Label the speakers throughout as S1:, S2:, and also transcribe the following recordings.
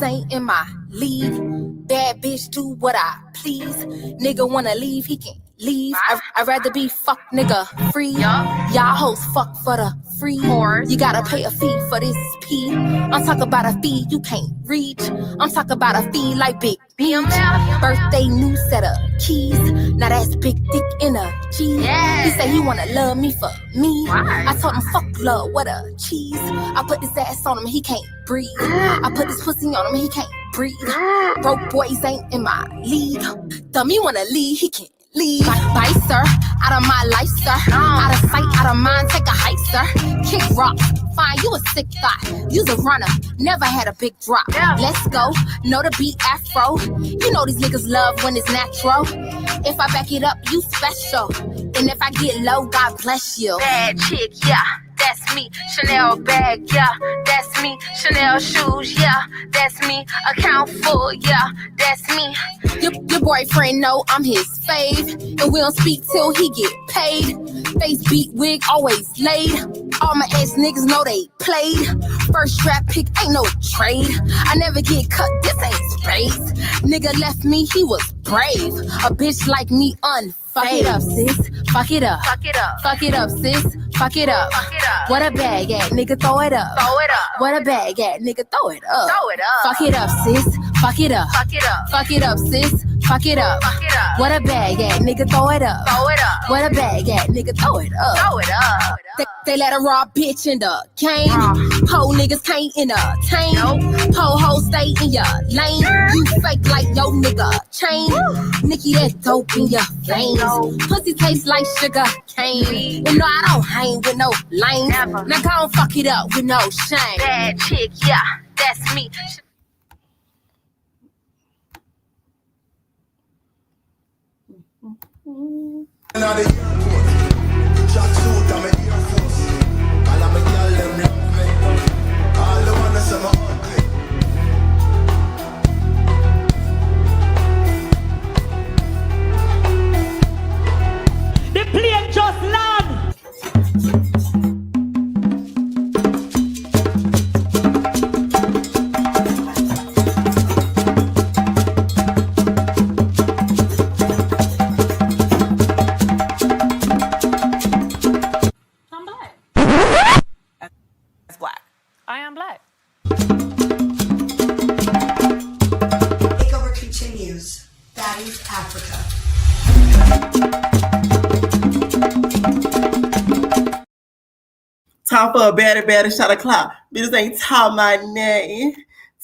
S1: ain't in my league. Bad bitch do what I please. Nigga wanna leave, he can leave. I'd rather be fuck nigga free. Y'all hoes fuck for the free. You gotta pay a fee for this pee. I'm talking about a fee you can't reach. I'm talking about a fee like Big Beach. Birthday new set of keys. Now that's big dick in a G. He say he wanna love me for me. I told him fuck love, what a cheese. I put this ass on him, he can't breathe. I put this pussy on him, he can't breathe. Broke boys ain't in my league. Dummy wanna leave, he can't leave. Bye, sir. Out of my life, sir. Out of sight, out of mind, take a hike, sir. Kick rocks. Fine, you a sick thought. You's a runner, never had a big drop. Let's go. Know the beat afro. You know these niggas love when it's natural. If I back it up, you special. And if I get low, God bless you. Bad chick, yeah. That's me, Chanel bag, yeah, that's me, Chanel shoes, yeah, that's me, account full, yeah, that's me. Your boyfriend know I'm his fave, and we don't speak till he get paid. Face beat wig always laid. All my ex niggas know they played. First draft pick ain't no trade. I never get cut, this ain't spades. Nigga left me, he was brave. A bitch like me unfazed. Fuck it up, sis. Fuck it up. Fuck it up. Fuck it up, sis. Fuck it up. Fuck it up. What a bag at, nigga, throw it up. Throw it up. What a bag at, nigga, throw it up. Throw it up. Fuck it up, sis. Fuck it up. Fuck it up. Fuck it up, sis. Fuck it up. Fuck it up. What a bag at, nigga, throw it up. Throw it up. What a bag at, nigga, throw it up. Throw it up. They let a raw bitch in the game. Whole niggas can't entertain. Whole hoes stay in your lane. You fake like yo nigga chain. Nikki, that dope in your veins. Pussy tastes like sugar cane. You know I don't hang with no lame. Now go and fuck it up with no shame. Bad chick, yeah, that's me.
S2: The plane just land.
S3: I'm black.
S4: That's black.
S3: I am black.
S5: Takeover continues. Baddies Africa.
S4: Time for a baddie shot of clout. This ain't time my name.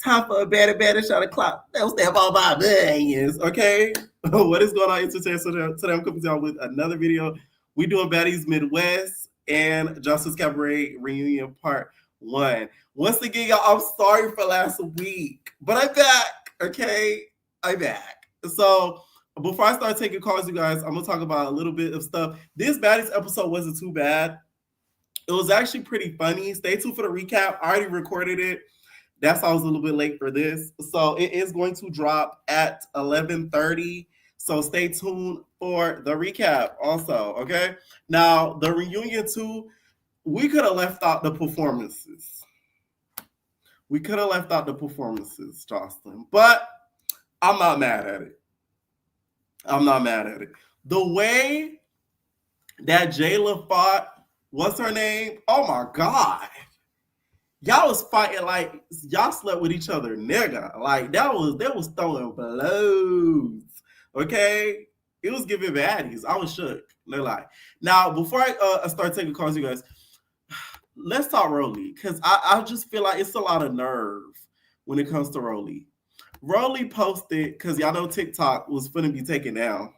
S4: Time for a baddie shot of clout. That was that all my millions, okay? What is going on, Entertainment? Today I'm coming down with another video. We doing Baddies Midwest and Joseline's Cabaret Reunion Part 1. Once again, y'all, I'm sorry for last week, but I'm back, okay? I'm back. So before I start taking calls, you guys, I'm gonna talk about a little bit of stuff. This Baddies episode wasn't too bad. It was actually pretty funny. Stay tuned for the recap. I already recorded it. That's why I was a little bit late for this. So it is going to drop at 11:30. So stay tuned for the recap also, okay? Now, the reunion too, we could have left out the performances. We could have left out the performances, Joseline. But I'm not mad at it. I'm not mad at it. The way that Jayla fought, what's her name? Oh my God. Y'all was fighting like y'all slept with each other, nigga. Like they was throwing blows. Okay? It was giving baddies. I was shook. No lie. Now, before I start taking calls, you guys, let's talk Rollie. Because I just feel like it's a lot of nerve when it comes to Rollie. Rollie posted, because y'all know TikTok was finna be taken down.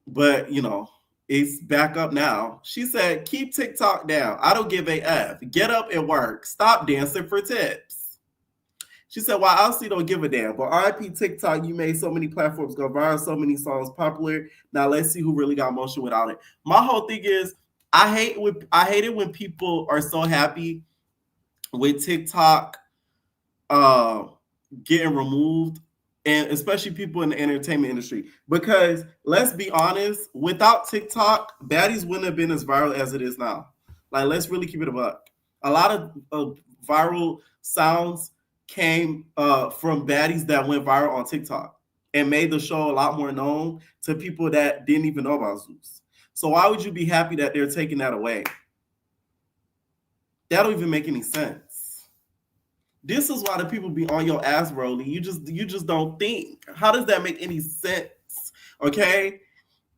S4: But, you know, it's back up now. She said, keep TikTok down. I don't give a F. Get up and work. Stop dancing for tips. She said, well, I honestly don't give a damn. But RIP TikTok, you made so many platforms go viral, so many songs popular. Now let's see who really got motion without it. My whole thing is, I hate it when people are so happy with TikTok getting removed, and especially people in the entertainment industry. Because let's be honest, without TikTok, Baddies wouldn't have been as viral as it is now. Like, let's really keep it a buck. A lot of viral sounds came from baddies that went viral on TikTok and made the show a lot more known to people that didn't even know about Zeus. So why would you be happy that they're taking that away? That don't even make any sense. This is why the people be on your ass, Rollie. You just don't think. How does that make any sense? Okay?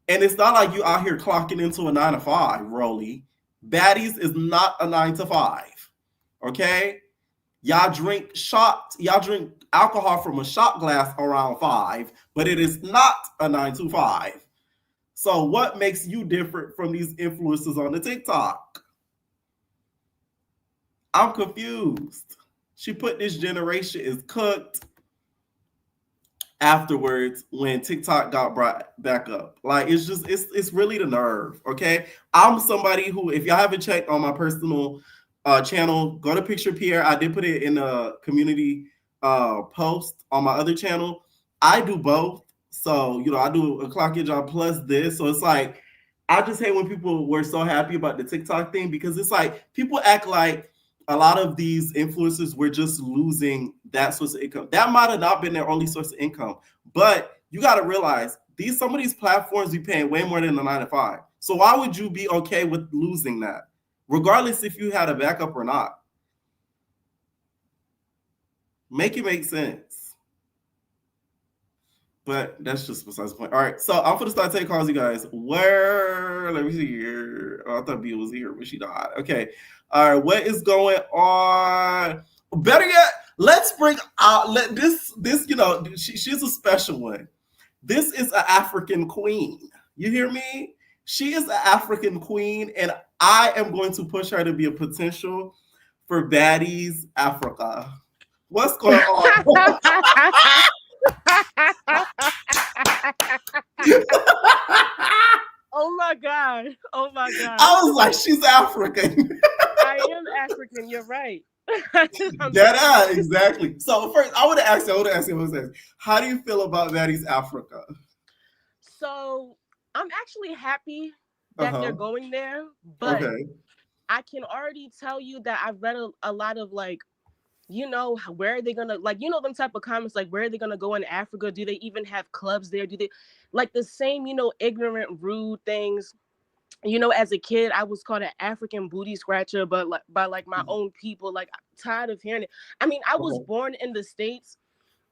S4: And it's not like you out here clocking into a 9 to 5, Rollie. Baddies is not a 9 to 5. Okay? Y'all drink alcohol from a shot glass around 5, but it is not a 9 to 5. So what makes you different from these influencers on the TikTok? I'm confused. She put this generation is cooked afterwards when TikTok got brought back up. Like, it's really the nerve, okay? I'm somebody who, if y'all haven't checked on my personal channel, go to Picture Pierre. I did put it in a community post on my other channel. I do both. So, I do a clock your job plus this. So it's like, I just hate when people were so happy about the TikTok thing, because it's like people act like a lot of these influencers were just losing that source of income. That might have not been their only source of income, but you got to realize some of these platforms be paying way more than the 9 to 5. So why would you be okay with losing that, regardless if you had a backup or not? Make it make sense. But that's just besides the point. All right, so I'm going to start taking calls, you guys. Let me see here. Oh, I thought B was here, but she not. Okay. All right, what is going on? Better yet, let's bring out she's a special one. This is an African queen. You hear me? She is an African queen, and I am going to push her to be a potential for Baddies Africa. What's going on?
S6: Oh my god.
S4: I was like, she's African.
S6: I am African, you're right.
S4: Exactly. So first, I want to ask you, how do you feel about Baddies Africa?
S6: So I'm actually happy that they're going there, but I can already tell you that I've read a lot of where are they gonna them type of comments, like, where are they gonna go in Africa? Do they even have clubs there? Do they like the same ignorant, rude things? As a kid, I was called an African booty scratcher, but by my own people. Like, I'm tired of hearing it. I mean, I was born in the States,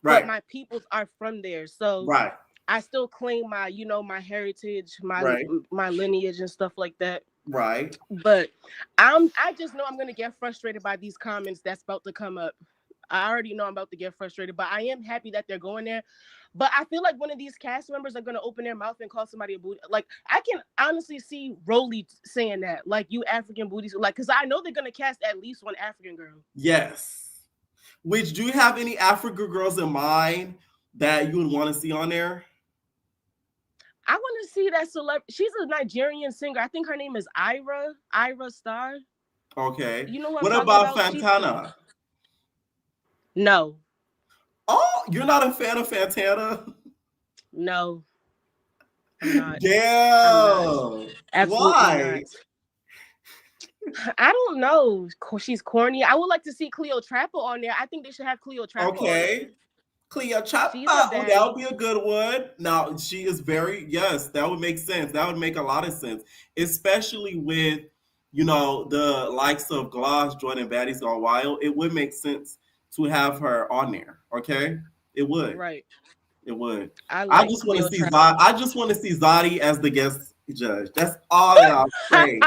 S6: but my peoples are from there, so I still claim my my heritage, my lineage and stuff like that.
S4: Right.
S6: But I just know I'm gonna get frustrated by these comments that's about to come up. I already know I'm about to get frustrated, but I am happy that they're going there. But I feel like one of these cast members are gonna open their mouth and call somebody a booty. Like, I can honestly see Rollie saying that, like, you African booties, like, because I know they're gonna cast at least one African girl.
S4: Yes. Which, do you have any African girls in mind that you would want to see on there?
S6: I want to see that celebrity. She's a Nigerian singer. I think her name is Ira Star.
S4: Okay.
S6: You know
S4: what about Fantana?
S6: No.
S4: Oh, you're not a fan of Fantana?
S6: No. I'm not.
S4: Damn.
S6: Absolutely
S4: why?
S6: Not. I don't know. She's corny. I would like to see Cleo Trapper on there. I think they should have Cleo Trapper on there.
S4: Cleo Trapper. That would be a good one. Now, she is that would make sense. That would make a lot of sense. Especially with, the likes of Gloss joining Baddies Gone Wild. It would make sense to have her on there. Okay? It would.
S6: Right.
S4: It would.
S6: I
S4: just want to see Zadi as the guest judge. That's all I'll say.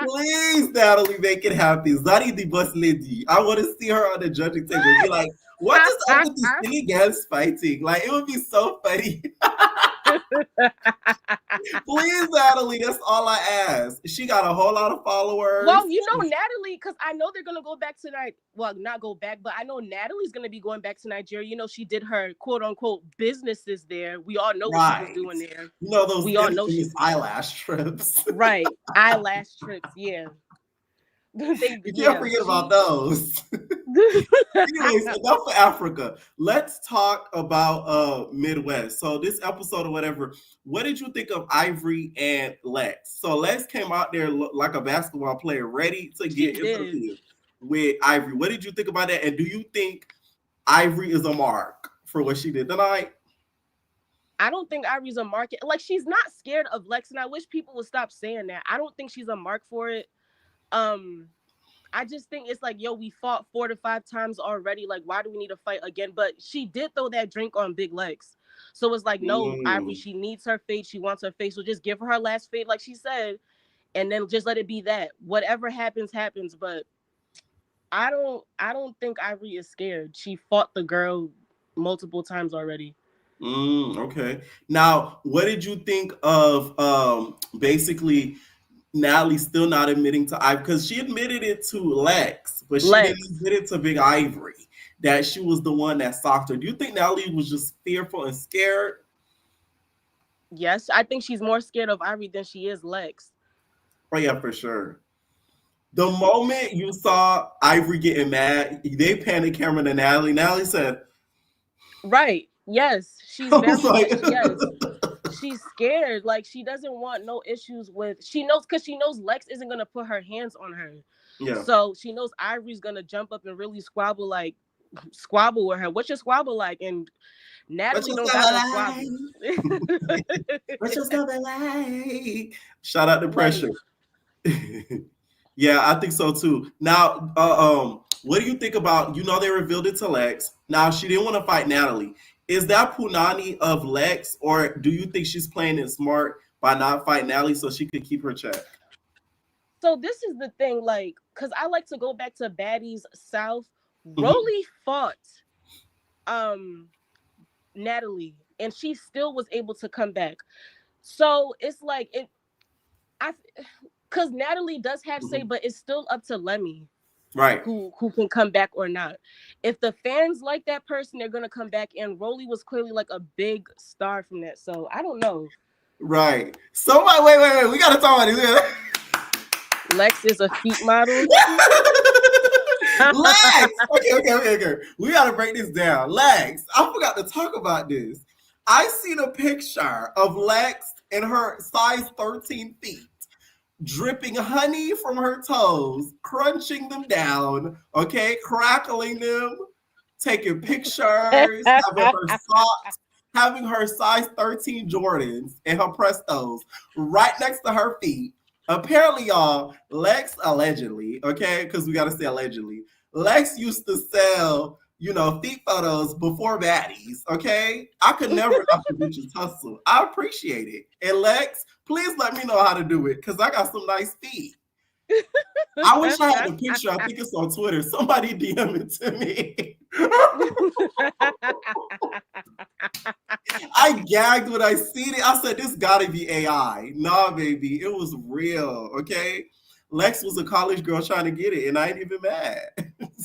S4: Please, Natalie, make it happen. Zadi the boss lady. I want to see her on the judging table. Be like, what is up with these skinny girls fighting? Like, it would be so funny. Please, Natalie, that's all I ask. She got a whole lot of followers.
S6: Well, Natalie, because I know they're going to go back tonight. Well, not go back, but I know Natalie's going to be going back to Nigeria. She did her quote-unquote businesses there. We all know what she was doing there.
S4: Those eyelash trips.
S6: Right. Eyelash trips, yeah.
S4: You can't forget about those. Anyways, enough for Africa. Let's talk about Midwest. So this episode or whatever, what did you think of Ivory and Lex? So Lex came out there like a basketball player, ready to get into the field with Ivory. What did you think about that? And do you think Ivory is a mark for what she did tonight?
S6: I don't think Ivory's a mark. Like, she's not scared of Lex, and I wish people would stop saying that. I don't think she's a mark for it. I just think it's like, yo, we fought 4 to 5 times already. Like, why do we need to fight again? But she did throw that drink on Big Lex. So it's like, no, Ivory, she needs her fate. She wants her fate. So just give her last fate, like she said, and then just let it be that. Whatever happens, happens. But I don't think Ivory is scared. She fought the girl multiple times already.
S4: Okay. Now, what did you think of basically Natalie still not admitting to Ivory? Because she admitted it to Lex, but she didn't admit it to Big Ivory that she was the one that socked her. Do you think Natalie was just fearful and scared?
S6: Yes, I think she's more scared of Ivory than she is Lex.
S4: Oh yeah, for sure. The moment you saw Ivory getting mad, they panned the camera to Natalie. Natalie said,
S6: right. Yes, she's very like... yes. She's scared. Like, she doesn't want no issues with. She knows, because she knows Lex isn't gonna put her hands on her. Yeah. So she knows Ivory's gonna jump up and really squabble with her. What's your squabble like? And Natalie don't got no squabble.
S4: What's your squabble like? Shout out to Pressure. Yeah, I think so too. Now, what do you think about? They revealed it to Lex. Now she didn't want to fight Natalie. Is that punani of Lex, or do you think she's playing it smart by not fighting Natalie so she could keep her check?
S6: So this is the thing, like, because I like to go back to Baddies South. Rollie fought Natalie, and she still was able to come back. So it's like because Natalie does have say, but it's still up to Lemmy. Right. Who can come back or not. If the fans like that person, they're gonna come back. And Rollie was clearly like a big star from that. So I don't know. Right.
S4: Somebody wait. We gotta talk about this.
S6: Lex is a feet model.
S4: Lex! Okay. We gotta break this down. Lex, I forgot to talk about this. I seen a picture of Lex in her size 13 feet. Dripping honey from her toes, crunching them down, okay, crackling them, taking pictures, having her size 13 Jordans and her Prestos right next to her feet. Apparently, y'all, Lex allegedly, okay, because we got to say allegedly, Lex used to sell, feet photos before Baddies, okay? I could never have to bitches hustle. I appreciate it. And Lex, please let me know how to do it, because I got some nice feet. I wish I had a picture. I think it's on Twitter. Somebody DM it to me. I gagged when I seen it. I said, this gotta be AI. Nah, baby. It was real, okay? Lex was a college girl trying to get it, and I ain't even mad.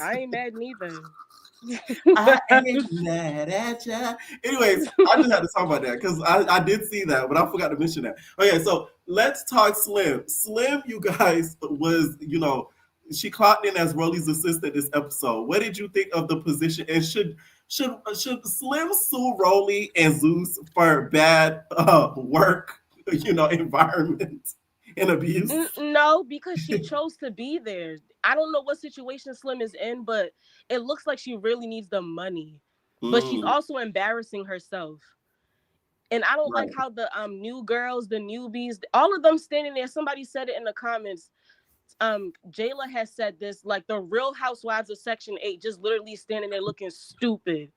S6: I ain't mad neither.
S4: I ain't mad at ya. Anyways, I just had to talk about that because I did see that, but I forgot to mention that. Okay, so let's talk Slim. Slim, you guys, was, she clocked in as Rollie's assistant this episode. What did you think of the position? And should Slim sue Rollie and Zeus for bad work, environment and abuse?
S6: No, because she chose to be there. I don't know what situation Slim is in, but it looks like she really needs the money. But she's also embarrassing herself. And I don't like how the new girls, the newbies, all of them standing there. Somebody said it in the comments. Jayla has said this, like the Real Housewives of Section 8, just literally standing there looking stupid.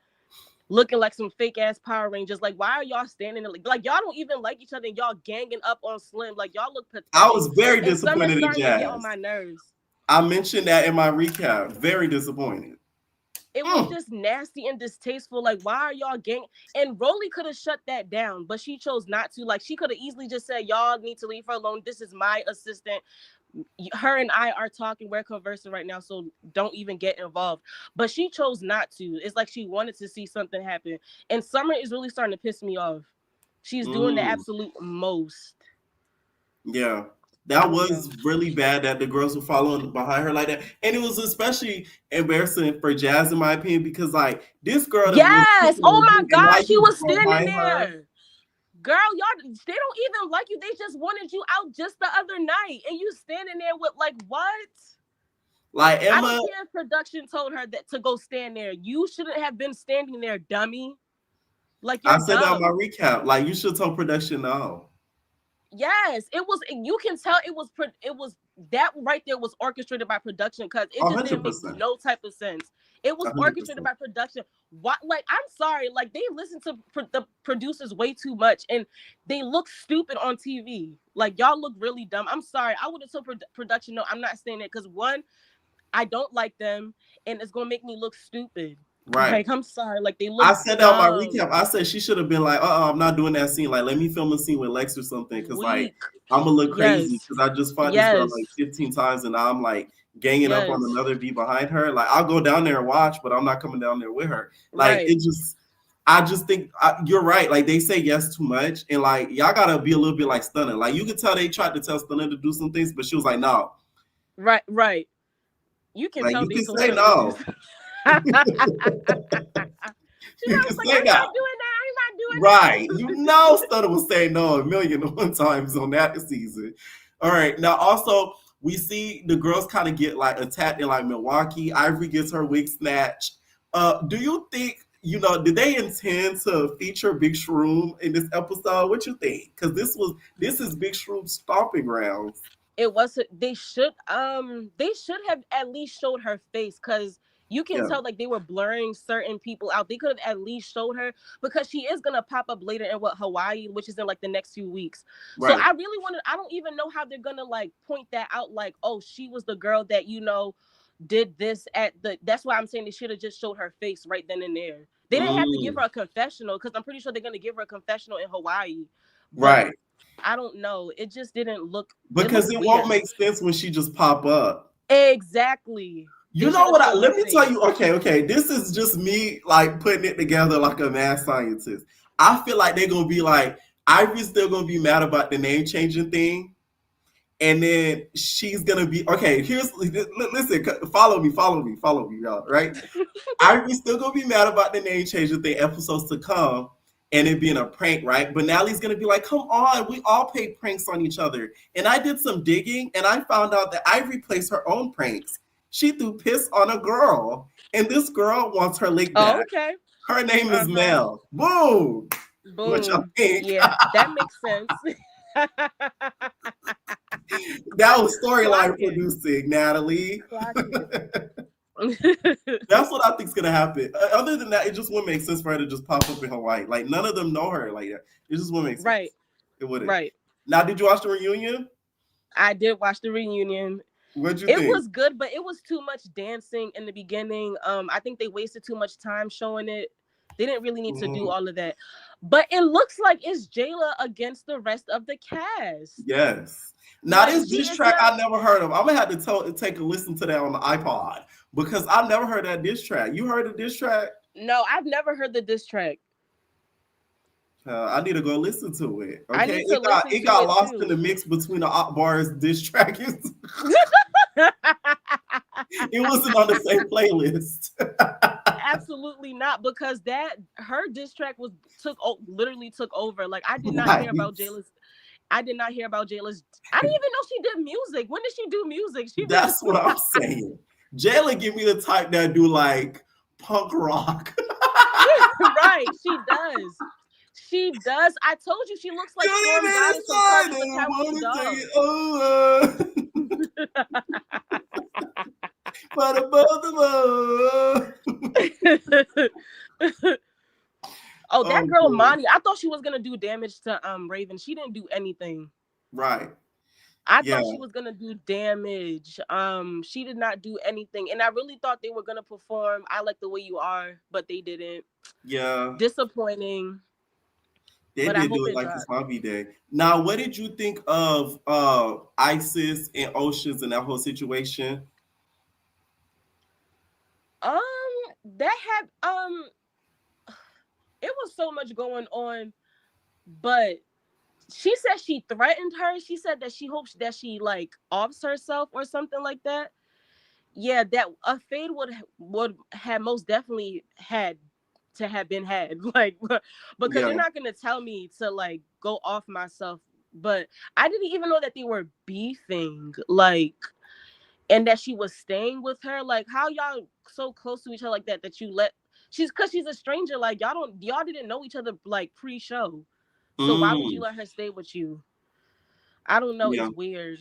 S6: Looking like some fake ass Power Rangers. Like, why are y'all standing there? Like y'all don't even like each other and y'all ganging up on Slim. Like, y'all look pathetic.
S4: I was very disappointed in Jazz.
S6: Get on my nerves.
S4: I mentioned that in my recap. Very disappointed.
S6: It was just nasty and distasteful. Like, why are y'all gang? And Rollie could have shut that down, but she chose not to. Like, she could have easily just said, y'all need to leave her alone. This is my assistant. Her and I are talking. We're conversing right now, so don't even get involved. But she chose not to. It's like she wanted to see something happen. And Summer is really starting to piss me off. She's doing the absolute most.
S4: Yeah. That was really bad that the girls were following behind her like that. And it was especially embarrassing for Jazz, in my opinion, because, like, this girl...
S6: Yes! Oh, my God! She was standing there. Girl, y'all, they don't even like you. They just wanted you out just the other night. And you standing there with, like, what?
S4: Like Emma,
S6: I don't care if production told her that to go stand there. You shouldn't have been standing there, dummy. Like you're
S4: I said that on
S6: dumb.
S4: my recap. Like you should tell production no.
S6: Yes, it was. You can tell it was that right there was orchestrated by production because it just didn't make
S4: 100%.
S6: no type of sense. It was
S4: 100%.
S6: orchestrated by production. What? Like, I'm sorry. Like, they listen to the producers way too much, and they look stupid on TV. Like, y'all look really dumb. I'm sorry. I would have told production, no, I'm not saying that because one, I don't like them, and it's gonna make me look stupid.
S4: Right.
S6: Like, I'm sorry. Like, they look.
S4: I said that on my recap. I said she should have been like, I'm not doing that scene. Like, let me film a scene with Lex or something. Because, like, I'm going to look crazy. Because I just fought this girl, like, 15 times. And I'm, like, ganging up on another V behind her. Like, I'll go down there and watch. But I'm not coming down there with her. Like, I just think you're right. Like, they say yes too much. And, like, y'all got to be a little bit like Stunner. Like, you could tell they tried to tell Stunner to do some things. But she was like, no.
S6: Right. You can tell
S4: you can say no.
S6: She's like, I'm not doing that.
S4: Right. You know Stunner will say no 1,000,001 times on that season. All right. Now, also, we see the girls kind of get, like, attacked in, like, Milwaukee. Ivory gets her wig snatched. Do you think, did they intend to feature Big Shroom in this episode? What you think? Because this is Big Shroom's stomping grounds.
S6: It was. They should have at least showed her face because you can tell like they were blurring certain people out. They could have at least showed her because she is gonna pop up later in Hawaii, which is in like the next few weeks. Right. So I really I don't even know how they're gonna like point that out. Like, oh, she was the girl that did this that's why I'm saying they should have just showed her face right then and there. They didn't have to give her a confessional because I'm pretty sure they're gonna give her a confessional in Hawaii.
S4: Right.
S6: I don't know. It just didn't look
S4: because it won't make sense when she just pop up.
S6: Exactly.
S4: You know what? Let me tell you. Okay. This is just me like putting it together like a mad scientist. I feel like they're gonna be like Ivory's still gonna be mad about the name changing thing, and then she's gonna be okay. Listen. Follow me, y'all. Right? Ivory's still gonna be mad about the name changing thing. Episodes to come. And it being a prank, right? But Natalie's going to be like, come on, we all play pranks on each other. And I did some digging, and I found out that Ivory plays her own pranks. She threw piss on a girl, and this girl wants her lick back.
S6: Oh, okay.
S4: Her name is Mel. Boom. What y'all think?
S6: Yeah, that makes sense.
S4: That was storyline producing, Natalie. That's what I think is gonna happen. Other than that, it just wouldn't make sense for her to just pop up in Hawaii. Like none of them know her like that. It just wouldn't make sense.
S6: Right.
S4: It wouldn't.
S6: Right.
S4: Now, did you watch the reunion?
S6: I did watch the reunion.
S4: What'd you think?
S6: It was good, but it was too much dancing in the beginning. I think they wasted too much time showing it. They didn't really need to do all of that. But it looks like it's Jayla against the rest of the cast.
S4: Yes. Now, this diss track I never heard of. I'm going to have to take a listen to that on the iPod because I've never heard that diss track. You heard the diss track?
S6: No, I've never heard the diss track.
S4: I need to go listen to it. Okay,
S6: I need to
S4: it got lost in the mix between the Akbar's diss track. It wasn't on the same playlist.
S6: Absolutely not, because her diss track literally took over. Like I did not hear about Jayla's. I didn't even know she did music. When did she do music?
S4: That's what I'm saying. Jayla give me the type that do like punk rock.
S6: Right, she does. She does. I told you she looks like
S4: For the both of us.
S6: Oh, that girl Monty. I thought she was gonna do damage to Raven. She didn't do anything.
S4: Right.
S6: I thought she was gonna do damage. She did not do anything, and I really thought they were gonna perform "I Like the Way You Are," but they didn't.
S4: Yeah.
S6: Disappointing.
S4: They did do it like this Mommy Day. Now, what did you think of Isis and Oceans and that whole situation?
S6: That had it was so much going on, but she said she threatened her. She said that she hopes that she like offs herself or something like that. Yeah, that a fade would have most definitely had to have been had, like, because you're not gonna tell me to like go off myself. But I didn't even know that they were beefing. Like, and that she was staying with her. Like, how y'all so close to each other like that you let she's a stranger. Like, y'all didn't know each other like pre-show. So why would you let her stay with you? I don't know.
S4: Yeah.
S6: It's weird.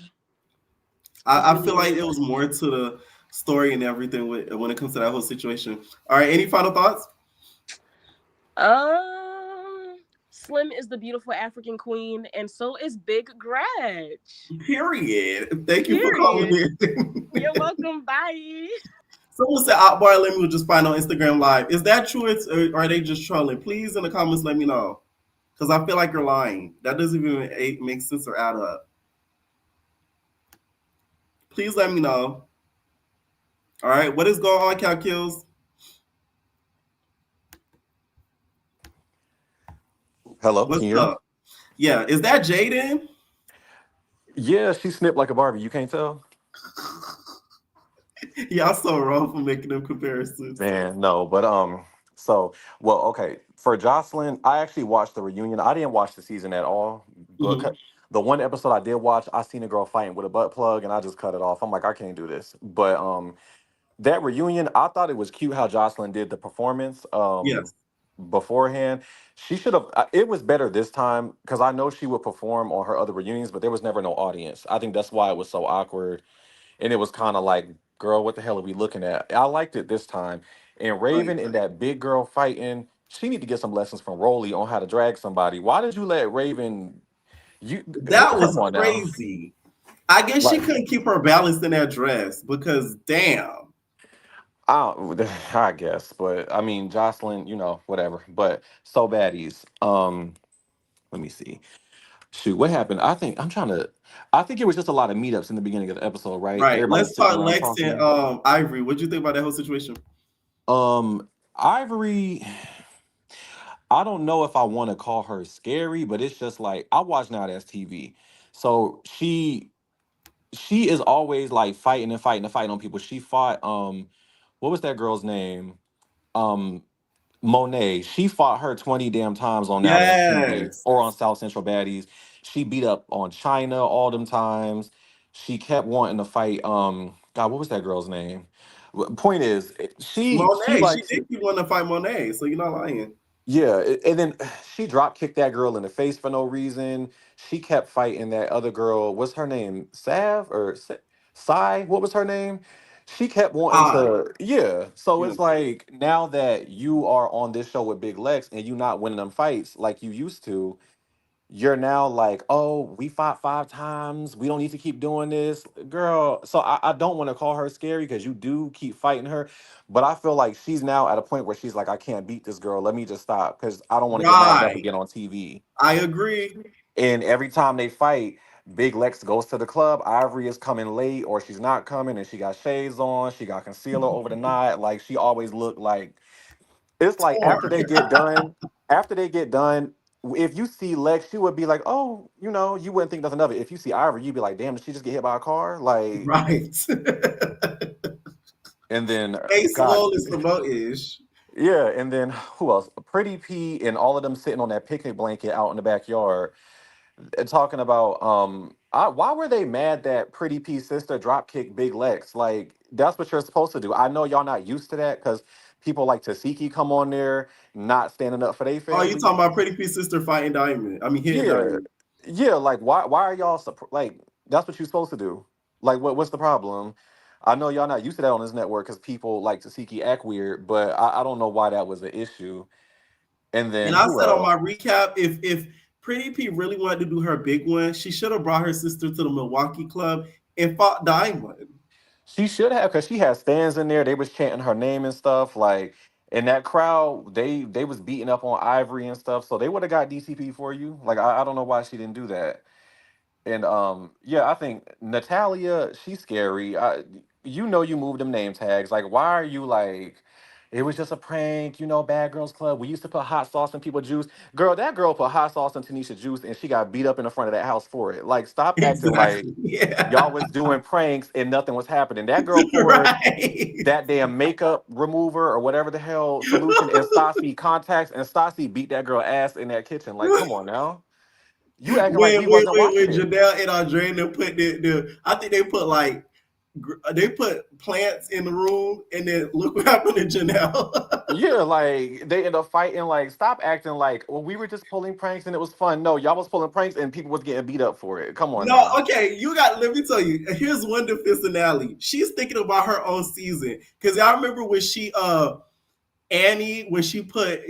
S4: I feel like it was more to the story and everything when it comes to that whole situation. All right, any final thoughts?
S6: Slim is the beautiful African queen, and so is Big Gretch.
S4: Period. Thank you for calling in.
S6: You're welcome. Bye.
S4: Someone said Akbar and Lemmy will just find on Instagram Live. Is that true? Or are they just trolling? Please in the comments let me know. Because I feel like you're lying. That doesn't even make sense or add up. Please let me know. All right, what is going on, Cal Kills?
S7: Hello,
S4: What's up? Yeah, is that Jaden?
S7: Yeah, she snipped like a Barbie. You can't tell?
S4: Y'all so wrong for making them comparisons.
S7: Man, no, but okay. For Joseline, I actually watched the reunion. I didn't watch the season at all. But the one episode I did watch, I seen a girl fighting with a butt plug, and I just cut it off. I'm like, I can't do this. But that reunion, I thought it was cute how Joseline did the performance.
S4: Yes.
S7: Beforehand, she should have. It was better this time because I know she would perform on her other reunions, but there was never no audience. I think that's why it was so awkward, and it was kind of like, girl, what the hell are we looking at? I liked it this time. And Raven and that big girl fighting, she need to get some lessons from Rollie on how to drag somebody. Why did you let Raven?
S4: That was crazy. I guess she couldn't keep her balance in that dress because damn.
S7: I guess, but I mean, Joseline, whatever. But so baddies. Let me see. Shoot, what happened? I think it was just a lot of meetups in the beginning of the episode, right?
S4: Right.
S7: Everybody
S4: Let's talk
S7: sitting around
S4: Lex
S7: talking.
S4: and Ivory. What'd you think about that whole situation?
S7: Ivory, I don't know if I want to call her scary, but it's just like I watch Now That's TV. So she is always like fighting and fighting and fighting on people. She fought what was that girl's name? Monet. She fought her 20 damn times on Now That's TV or on South Central Baddies. She beat up on China all them times. She kept wanting to fight God, what was that girl's name? Point is, she
S4: Monet. She did keep wanting to fight Monet, so you're not lying.
S7: Yeah, and then she drop kicked that girl in the face for no reason. She kept fighting that other girl. What's her name? Sav or Sai? What was her name? She kept wanting to. Yeah. So it's like now that you are on this show with Big Lex and you not winning them fights like you used to, you're now like, oh, we fought 5 times. We don't need to keep doing this. Girl, so I don't want to call her scary because you do keep fighting her. But I feel like she's now at a point where she's like, I can't beat this girl. Let me just stop because I don't want to get knocked up again on TV.
S4: I agree.
S7: And every time they fight, Big Lex goes to the club. Ivory is coming late or she's not coming and she got shades on. She got concealer over the knot. Like she always looked like it's like after they get done, if you see Lex, she would be like, oh, you wouldn't think nothing of it. If you see Ivory, you'd be like, damn, did she just get hit by a car? Like,
S4: right.
S7: And then
S4: ish.
S7: Yeah, and then who else? Pretty P and all of them sitting on that picnic blanket out in the backyard, talking about why were they mad that Pretty P's sister drop kicked Big Lex? Like that's what you're supposed to do. I know y'all not used to that because people like Tasiki come on there not standing up for their family.
S4: Oh, you talking about Pretty P's sister fighting Diamond? I mean, hitting Diamond.
S7: Yeah. Like why are y'all like that's what you're supposed to do? Like what's the problem? I know y'all not used to that on this network because people like Tasiki act weird, but I don't know why that was an issue. And then
S4: I said on my recap, if Pretty P really wanted to do her big one, she should have brought her sister to the Milwaukee club and fought Diamond.
S7: She should have, because she had stands in there. They was chanting her name and stuff. Like, in that crowd, they was beating up on Ivory and stuff. So they would have got DCP for you. Like, I don't know why she didn't do that. And yeah, I think Natalia, she's scary. You moved them name tags. Like, why are you like? It was just a prank, Bad Girls Club. We used to put hot sauce in people's juice. Girl, that girl put hot sauce in Tanisha juice and she got beat up in the front of that house for it. Like, stop acting like y'all was doing pranks and nothing was happening. That girl poured that damn makeup remover or whatever the hell solution in Stassi contacts, and Stassi beat that girl ass in that kitchen. Like, come on now. You acting like we wasn't watching it.
S4: Janelle and Andrea put I think they put like they put plants in the room, and then look what happened to Janelle.
S7: Yeah, like they end up fighting. Like, stop acting like, well, we were just pulling pranks and it was fun. No, y'all was pulling pranks and people was getting beat up for it. Come on
S4: No,
S7: now.
S4: okay, let me tell you. Here's one defense finale. She's thinking about her own season because I remember when she Annie when she put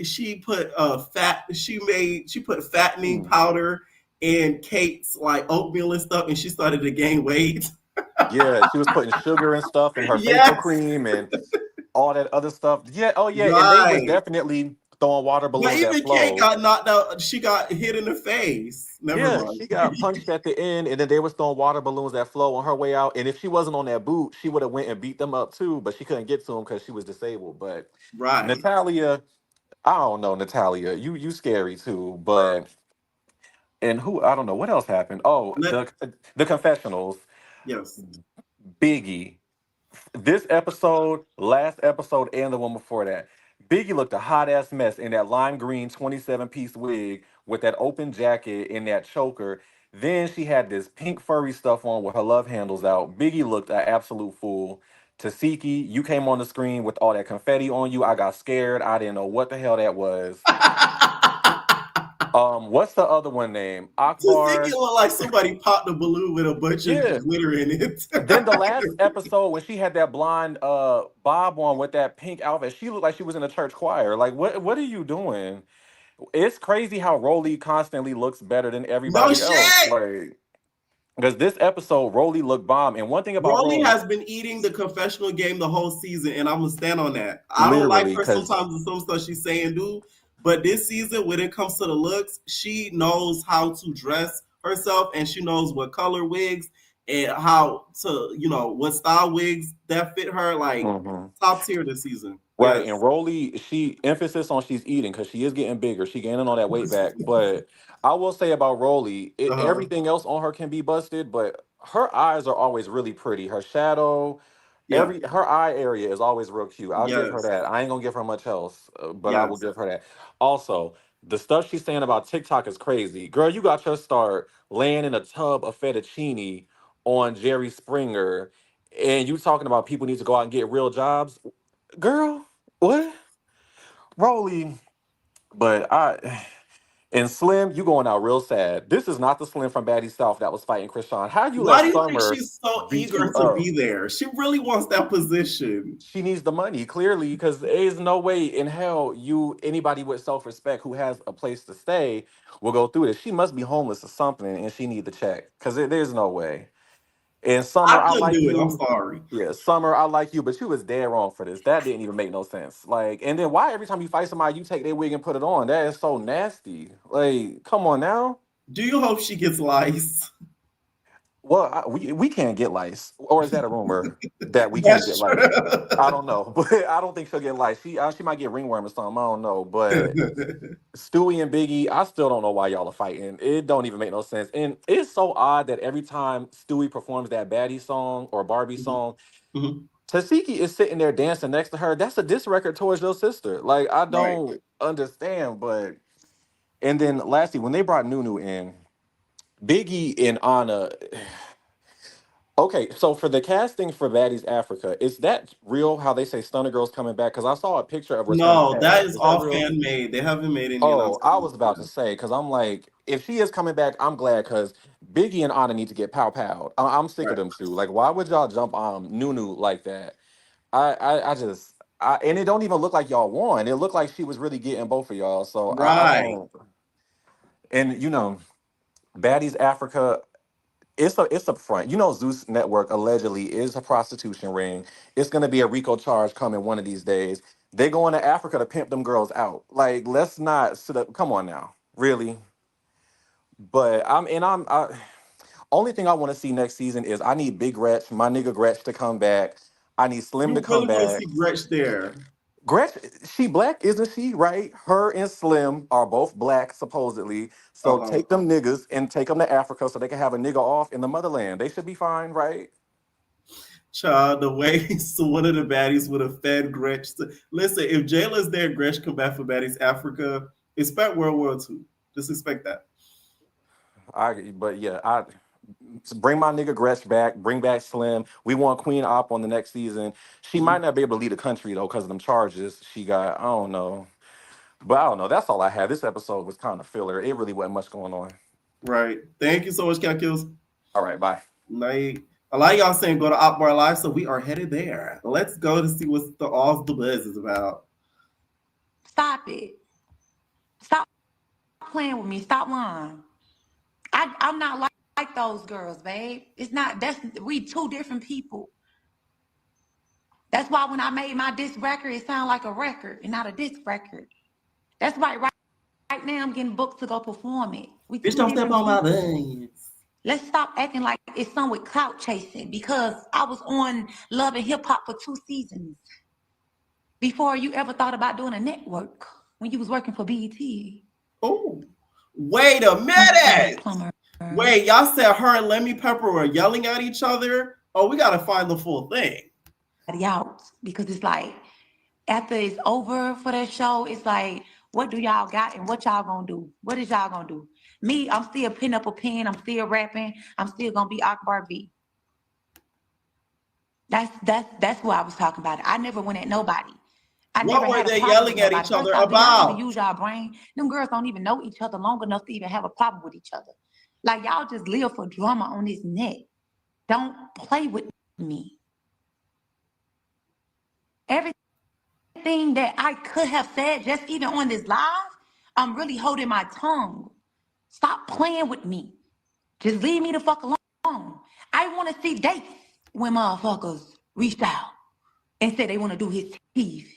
S4: fattening powder in Kate's like oatmeal and stuff, and she started to gain weight.
S7: Yeah, she was putting sugar and stuff in her facial
S4: Yes,
S7: cream and all that other stuff. Yeah, oh yeah, and they was
S4: right.
S7: definitely throwing water
S4: But
S7: balloons that
S4: even Kate
S7: flow.
S4: got knocked out. She got hit in the face. Never
S7: Yeah,
S4: mind.
S7: she got punched at the end, and then they was throwing water balloons that flow on her way out. And if she wasn't on that boot, she would have went and beat them up too. But she couldn't get to them because she was disabled. But
S4: Right.
S7: Natalia, I don't know, Natalia, you scary too. But and who I don't know what else happened. Oh, the confessionals,
S4: Yes.
S7: Biggie. This episode, last episode, and the one before that. Biggie looked a hot ass mess in that lime green 27-piece wig with that open jacket and that choker. Then she had this pink furry stuff on with her love handles out. Biggie looked an absolute fool. Tasiki, you came on the screen with all that confetti on you. I got scared. I didn't know what the hell that was. What's the other one name?
S4: Just think it
S7: Akbar.
S4: looked like somebody popped a balloon with a bunch of
S7: Yeah.
S4: glitter in it.
S7: Then the last episode when she had that blonde bob on with that pink outfit, she looked like she was in a church choir. Like what are you doing? It's crazy how Rollie constantly looks better than
S4: No
S7: everybody else.
S4: shit.
S7: Like because this episode, Rollie looked bomb. And one thing about
S4: Rollie
S7: Rollie,
S4: has been eating the confessional game the whole season, and I'm gonna stand on that. I don't like
S7: literally,
S4: her
S7: because
S4: sometimes in some stuff she's saying do, but this season, when it comes to the looks, she knows how to dress herself, and she knows what color wigs and how to, what style wigs that fit her. Like top tier this season.
S7: right, and
S4: Yes.
S7: Rollie, she emphasis on she's eating because she is getting bigger. She gaining all that weight back. But I will say about Rollie,
S4: Uh-huh.
S7: everything else on her can be busted, but her eyes are always really pretty. Her shadow,
S4: Yeah.
S7: her eye area is always real cute. I'll give her
S4: Yes.
S7: that. I ain't gonna give her much else, but I will
S4: Yes.
S7: give her that. Also, the stuff she's saying about TikTok is crazy. Girl, you got your start laying in a tub of fettuccine on Jerry Springer, and you talking about people need to go out and get real jobs. Girl, what? Rolly, but I and Slim, you going out real sad. This is not the Slim from Baddies South that was fighting Krishan. How you
S4: Why
S7: let
S4: do you think
S7: Summer
S4: she's so
S7: beat
S4: eager
S7: you
S4: to
S7: up?
S4: be there? She really wants that position.
S7: She needs the money, clearly, because there's no way in hell anybody with self-respect who has a place to stay will go through this. She must be homeless or something, and she need the check. Because there's no way. And Summer,
S4: I
S7: I
S4: couldn't
S7: like
S4: do it. I'm
S7: you.
S4: sorry.
S7: Yeah, Summer, I like you, but you was dead wrong for this. That didn't even make no sense. Like, and then why every time you fight somebody, you take their wig and put it on? That is so nasty. Like, come on now.
S4: Do you hope she gets lice?
S7: Well, we can't get lice, or is that a rumor that we can't get
S4: That's
S7: lice? I
S4: true.
S7: don't know, but I don't think she'll get lice. She might get ringworm or something. I don't know, but Stewie and Biggie, I still don't know why y'all are fighting. It don't even make no sense. And it's so odd that every time Stewie performs that Baddie song or Barbie song,
S4: Mhm.
S7: Tasiki is sitting there dancing next to her. That's a diss record towards your sister. Like, I
S4: Right.
S7: don't understand, but and then lastly, when they brought Nunu in, Biggie and Anna. Okay, so for the casting for Baddies Africa, is that real how they say Stunner Girl's coming back? Because I saw a picture of her Stunner
S4: No, that
S7: Cat.
S4: is
S7: Is that
S4: all
S7: real?
S4: fan made. They haven't made any
S7: Oh, I was
S4: announcements.
S7: about to say, because I'm like, if she is coming back, I'm glad because Biggie and Anna need to get pow pow. I'm sick of
S4: Right.
S7: them two. Like, why would y'all jump on Nunu like that? I just and it don't even look like y'all won. It looked like she was really getting both of y'all. So I
S4: Right.
S7: don't. And Baddies Africa. It's a front. Zeus Network allegedly is a prostitution ring. It's gonna be a RICO charge coming one of these days. They going to Africa to pimp them girls out. Like, let's not sit up. Come on now, really. But only thing I want to see next season is I need Big Gretch, my nigga Gretch, to come back. I need Slim to
S4: You
S7: come
S4: really want to
S7: back.
S4: see Gretch there.
S7: Gretch, she black, isn't she? Right? Her and Slim are both black, supposedly. So
S4: Uh-huh.
S7: take them niggas and take them to Africa so they can have a nigga off in the motherland. They should be fine, right?
S4: Child, the way so one of the baddies would have fed Gretch. Listen, if Jayla's there, Gretch come back for Baddies Africa. Expect World War II. Just expect that.
S7: But yeah, bring my nigga Gretch back, bring back Slim. We want Queen Op on the next season. She might not be able to lead the country though because of them charges she got. I don't know. But I don't know. That's all I had. This episode was kind of filler. It really wasn't much going on.
S4: Right. Thank you so much, Calculus.
S7: All right, bye.
S4: Night. A lot of y'all saying go to Akbar Live, so we are headed there. Let's go to see what all the buzz is about.
S8: Stop it. Stop playing with me. Stop lying. I'm not like those girls, babe. It's not. We two different people. That's why when I made my disc record, it sounded like a record and not a disc record. That's why right now I'm getting booked to go perform it.
S4: Bitch, don't step on my buns.
S8: Let's stop acting like it's some with clout chasing, because I was on Love and Hip Hop for 2 seasons before you ever thought about doing a network when you was working for BET.
S4: Oh, wait a minute. Wait, y'all said her and Lemmy Pepper were yelling at each other? Oh, we got to find the full thing.
S8: Out, because it's like after it's over for that show, it's like, what do y'all got and what y'all gonna do? What is y'all gonna do? Me, I'm still putting up a pen. I'm still rapping. I'm still gonna be Akbar V. That's what I was talking about. I never went at nobody.
S4: What were they yelling at each other about?
S8: Y'all use y'all brain. Them girls don't even know each other long enough to even have a problem with each other. Like, y'all just live for drama on this net. Don't play with me. Everything that I could have said, just even on this live, I'm really holding my tongue. Stop playing with me. Just leave me the fuck alone. I want to see dates when motherfuckers reached out and said they want to do his teeth.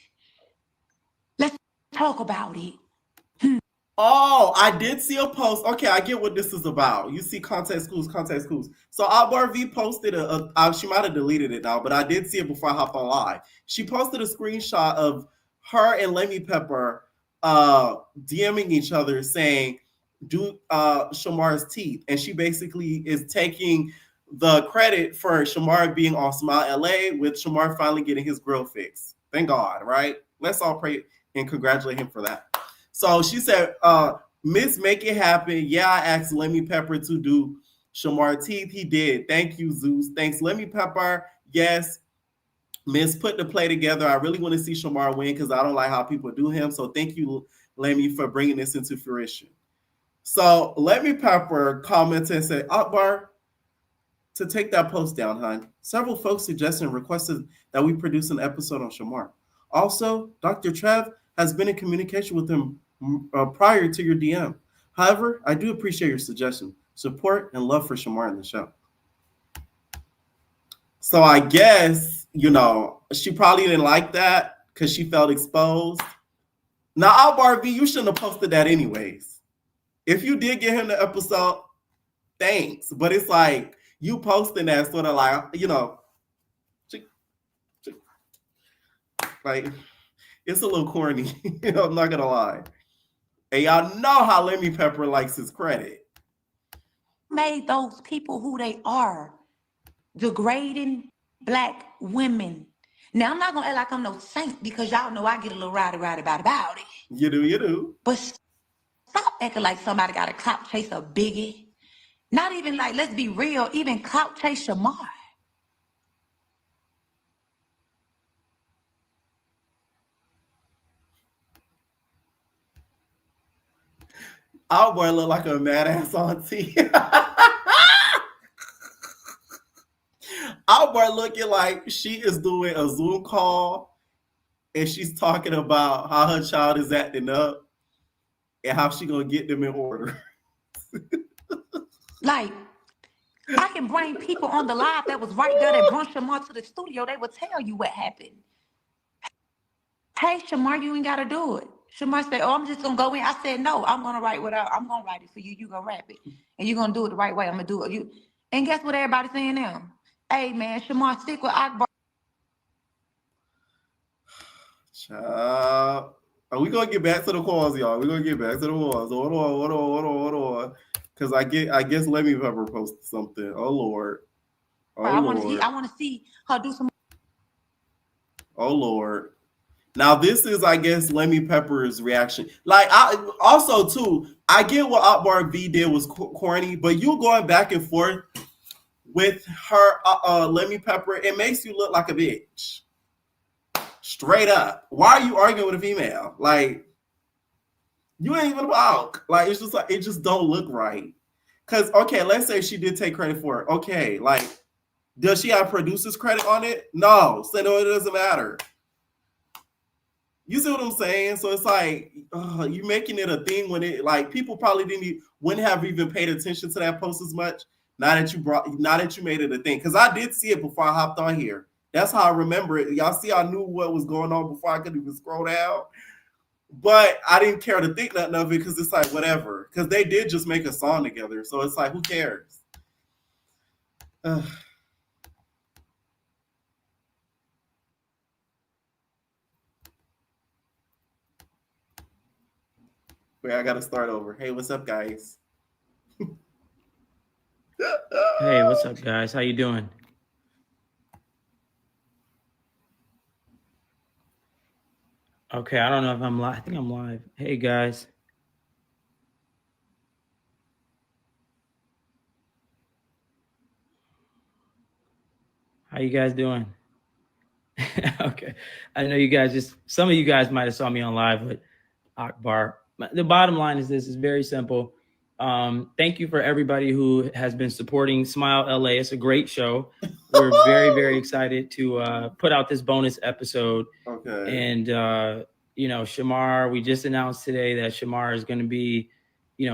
S8: Let's talk about it.
S4: Oh, I did see a post. Okay, I get what this is about. You see contact schools. So Akbar V posted she might have deleted it now, but I did see it before I hopped on live. She posted a screenshot of her and Lemmy Pepper DMing each other saying, do Shamar's teeth. And she basically is taking the credit for Shamar being on Smile LA, with Shamar finally getting his grill fixed. Thank God, right? Let's all pray and congratulate him for that. So she said, Miss Make It Happen. Yeah, I asked Lemmy Pepper to do Shamar teeth. He did. Thank you, Zeus. Thanks, Lemmy Pepper. Yes, Miss put the play together. I really want to see Shamar win because I don't like how people do him. So thank you, Lemmy, for bringing this into fruition. So Lemmy Pepper commented and said, Akbar, to take that post down, hon. Several folks suggested and requested that we produce an episode on Shamar. Also, Dr. Trev has been in communication with him prior to your DM. However, I do appreciate your suggestion, support, and love for Shamar in the show. So I guess, she probably didn't like that because she felt exposed. Now, Akbar V, you shouldn't have posted that anyways. If you did get him the episode, thanks. But it's like you posting that sort of like, like, it's a little corny. I'm not going to lie. And y'all know how Lemmy Pepper likes his credit.
S8: Made those people who they are, degrading Black women. Now, I'm not going to act like I'm no saint because y'all know I get a little rowdy about it.
S4: You do. But
S8: stop acting like somebody got a clout chase a biggie. Not even like, let's be real, even clout chase Shamar.
S4: Our boy look like a mad ass auntie. Our boy looking like she is doing a Zoom call and she's talking about how her child is acting up and how she gonna get them in order.
S8: Like, I can bring people on the live that was right there that brought Shamar to the studio. They would tell you what happened. Hey, Shamar, you ain't gotta do it. Shamar said, I'm just gonna go in. I said, no, I'm gonna write I'm gonna write it for you. You gonna rap it. And you're gonna do it the right way. I'm gonna do it. And guess what everybody's saying now? Hey man, Shamar, stick with Akbar.
S4: Child. Are we gonna get back to the calls, y'all? We're gonna get back to the calls. Hold on. Cause I guess Lemmy Pepper posted something. Oh Lord.
S8: I wanna see her do some.
S4: Oh Lord. Now this is, I guess, Lemmy Pepper's reaction. Like, I also too, I get what Akbar V did was corny, but you going back and forth with her, Lemmy Pepper, it makes you look like a bitch. Straight up. Why are you arguing with a female? Like, you ain't even about. Like, it's just like, it just don't look right. Because, okay, let's say she did take credit for it. Okay, like, does she have producer's credit on it? No. So, no, it doesn't matter. You see what I'm saying? So it's like, you making it a thing when it, like, people probably wouldn't have even paid attention to that post as much. Now that you made it a thing. Because I did see it before I hopped on here. That's how I remember it. Y'all see, I knew what was going on before I could even scroll down. But I didn't care to think nothing of it because it's like, whatever. Because they did just make a song together. So it's like, who cares? Wait, I got to start over. Hey, what's up, guys?
S9: Hey, what's up, guys? How you doing? Okay, I don't know if I'm live. I think I'm live. Hey, guys. How you guys doing? Okay. I know you guys some of you guys might have saw me on live with Akbar. The bottom line is this is very simple. Thank you for everybody who has been supporting Smile LA. It's a great show. We're very, very excited to put out this bonus episode.
S4: Okay.
S9: And, Shamar, we just announced today that Shamar is going to be,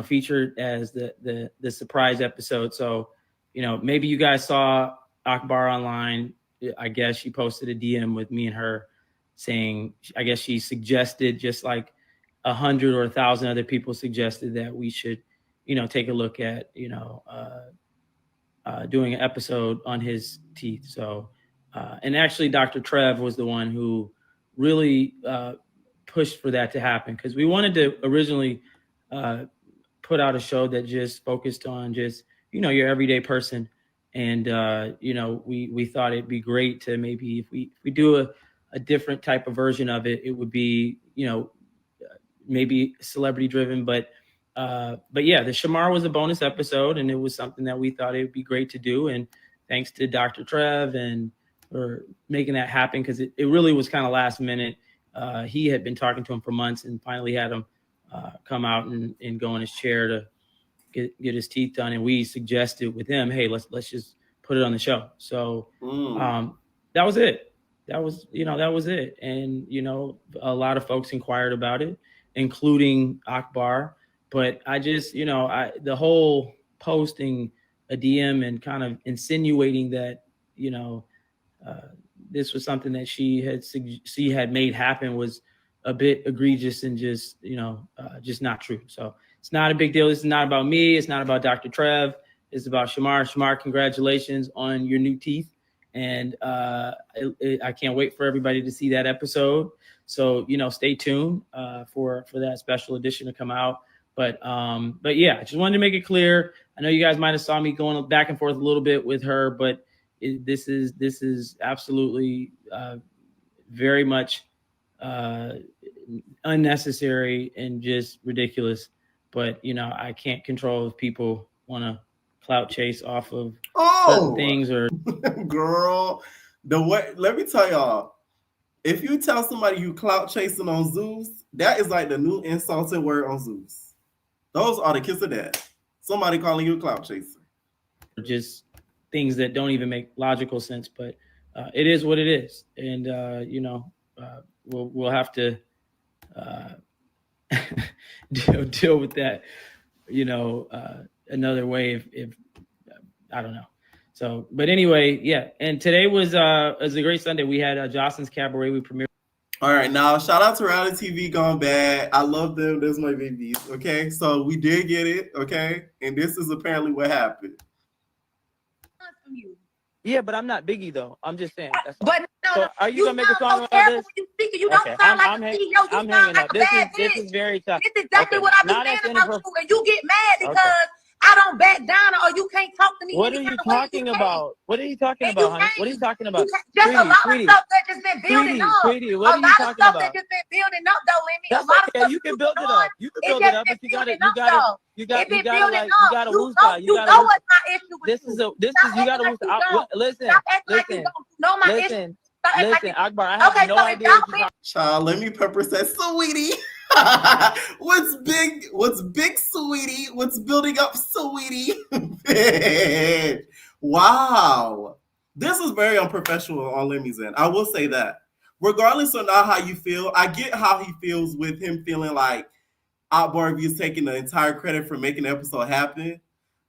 S9: featured as the surprise episode. So, maybe you guys saw Akbar online. I guess she posted a DM with me and her saying, I guess she suggested, just like 100 or 1,000 other people suggested, that we should, take a look at, doing an episode on his teeth. So, and actually Dr. Trev was the one who really pushed for that to happen, because we wanted to originally put out a show that just focused on just, your everyday person. And, we thought it'd be great to maybe, if we do a different type of version of it, it would be, maybe celebrity driven, but yeah, the Shamar was a bonus episode, and it was something that we thought it would be great to do. And thanks to Dr. Trev and for making that happen, because it really was kind of last minute. He had been talking to him for months and finally had him come out and go in his chair to get his teeth done. And we suggested with him, hey, let's just put it on the show. So that was it. That was it. And, a lot of folks inquired about it, including Akbar. But I just, the whole posting a DM and kind of insinuating that, this was something that she had made happen was a bit egregious and just, just not true. So it's not a big deal. This is not about me. It's not about Dr. Trev. It's about Shamar. Shamar, congratulations on your new teeth. And I can't wait for everybody to see that episode. So, stay tuned for that special edition to come out. But yeah, I just wanted to make it clear. I know you guys might have saw me going back and forth a little bit with her, but this is absolutely very much unnecessary and just ridiculous. But, I can't control if people want to clout chase off of certain things or
S4: girl. Let me tell y'all, if you tell somebody you clout chasing on Zeus, that is like the new insulting word on Zeus. Those are the kiss of death. Somebody calling you a clout chaser.
S9: Just things that don't even make logical sense, but it is what it is. And, we'll have to deal with that, another way if I don't know. So, but anyway, yeah. And today was a great Sunday. We had Joseline's Cabaret. We premiered.
S4: All right, now shout out to Reality TV Gone Bad. I love them. There's my babies. Okay, so we did get it. Okay, and this is apparently what happened.
S9: Yeah, but I'm not Biggie though. I'm just saying. That's all.
S10: But no,
S9: so are you gonna make a song about this?
S10: You speak, you don't sound like a CEO. You
S9: I'm
S10: sound
S9: hanging
S10: like
S9: up.
S10: a bad
S9: This is very tough.
S10: This is exactly what I be saying about you, and you get mad because I don't back down, or you can't talk to me.
S9: What are you talking about? What are you talking about, honey? What are you talking about?
S10: Just a lot of stuff that just been building up.
S9: Sweetie, what are you talking about?
S10: A lot of stuff that just been building up, though, Lemmy.
S9: That's
S10: a lot
S9: okay.
S10: of stuff
S9: You can build it up. You can build it up, but you gotta lose by. You know what's my issue with you gotta lose. Listen, Akbar, I have no idea what you're talking.
S4: Child, Lemmy Pepper says, sweetie. What's big, sweetie? What's building up, sweetie? Wow. This is very unprofessional on Lemmy's end. I will say that. Regardless of not how you feel, I get how he feels with him feeling like Akbar V is taking the entire credit for making the episode happen.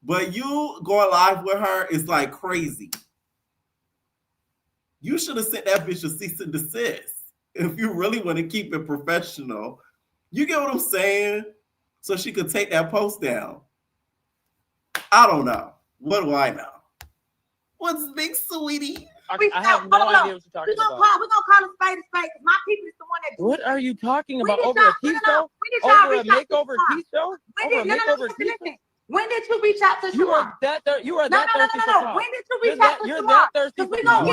S4: But you going live with her is like crazy. You should have sent that bitch a cease and desist if you really want to keep it professional. You get what I'm saying? So she could take that post down. I don't know. What do I know? What's big, sweetie?
S9: I have no idea what you're talking about.
S10: We're gonna call a spade a spade. My people is the one that.
S9: What are you talking about? Over a tea show? Over a makeover tea show? Over a makeover tea show?
S10: When did you reach out to Shamar?
S9: You are that thirsty.
S10: No. When did you reach out to Shamar?
S9: You're that thirsty.
S10: We gonna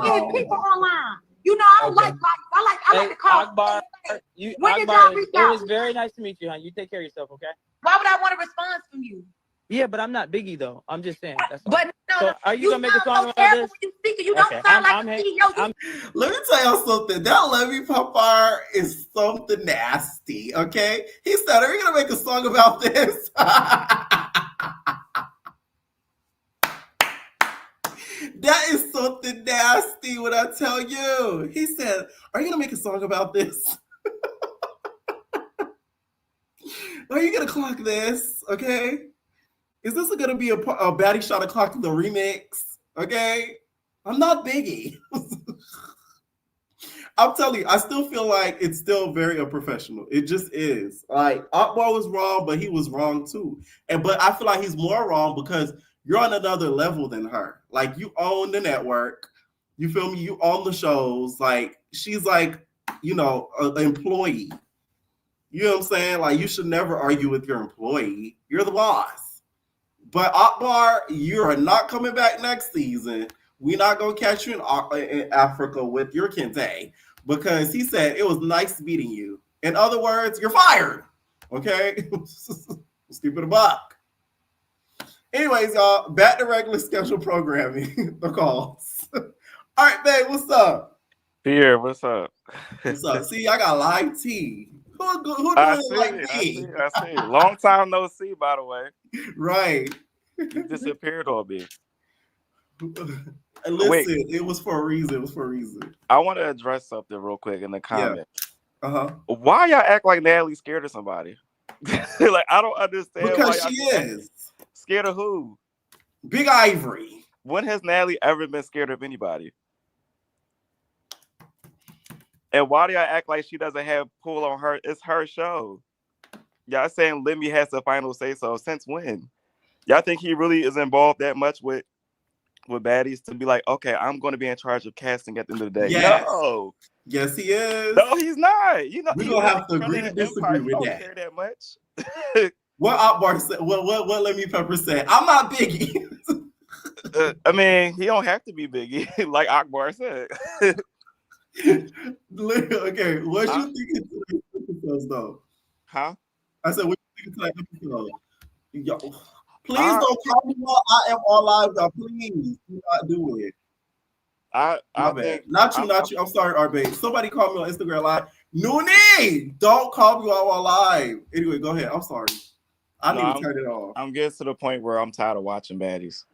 S10: get people online. You know, I don't like I like to call.
S9: Akbar,
S10: when did
S9: Akbar,
S10: y'all reach out?
S9: it was very nice to meet you, hon. You take care of yourself, okay?
S10: Why would I want a response from you?
S9: Yeah, but I'm not Biggie though. I'm just saying. That's all.
S10: But
S9: so are you gonna make a song about this?
S10: You don't sound like a CEO.
S4: Let me tell y'all something. That Lemmy Pepper is something nasty. Okay, he said, "Are you gonna make a song about this?" That is something nasty when I tell you. He said, "Are you gonna make a song about this? Are you gonna clock this? Okay." Is this going to be a Baddie Shot O'Clock the remix? Okay? I'm not Biggie. I'm telling you, I still feel like it's still very unprofessional. It just is. Like, Akbar was wrong, but he was wrong too. But I feel like he's more wrong because you're on another level than her. Like, you own the network. You feel me? You own the shows. Like, she's like, you know, an employee. You know what I'm saying? Like, you should never argue with your employee. You're the boss. But Akbar, you are not coming back next season. We're not going to catch you in Africa with your kente because he said it was nice meeting you. In other words, you're fired. Okay? Let's keep it a buck. Anyways, y'all, back to regular schedule programming. The calls. All right, babe, what's up?
S11: Pierre, what's up?
S4: What's up? See, I got live tea. Who doing like tea?
S11: I see. Long time no see, by the way.
S4: Right.
S11: You disappeared on me.
S4: Listen, it was for a reason.
S11: I want to address something real quick in the comments.
S4: Yeah.
S11: Why y'all act like Natalie's scared of somebody? Like, I don't understand.
S4: Because she is.
S11: Scared of who?
S4: Big Ivory.
S11: When has Natalie ever been scared of anybody? And why do y'all act like she doesn't have pull on her? It's her show. Y'all saying Lemmy has the final say so. Since when? Y'all think he really is involved that much with Baddies to be like, okay, I'm going to be in charge of casting at the end of the day?
S4: Yes.
S11: No.
S4: Yes, he is.
S11: No, he's not. You know,
S4: we're going to have to agree to disagree with that.
S11: Care that much.
S4: What Akbar said, what Lemmy Pepper said, I'm not Biggie.
S11: I mean, he don't have to be Biggie, like Akbar said.
S4: Okay, what you thinking to these episodes though?
S11: Huh?
S4: I said, what you thinking to that episode? Yo, please don't call me while I am on live, y'all. Please do not do it.
S11: I think
S4: not you. I'm sorry, Arbe. Somebody called me on Instagram live. Noonie, don't call me while I'm live. Anyway, go ahead. I'm sorry. I need to turn it off.
S11: I'm getting to the point where I'm tired of watching Baddies.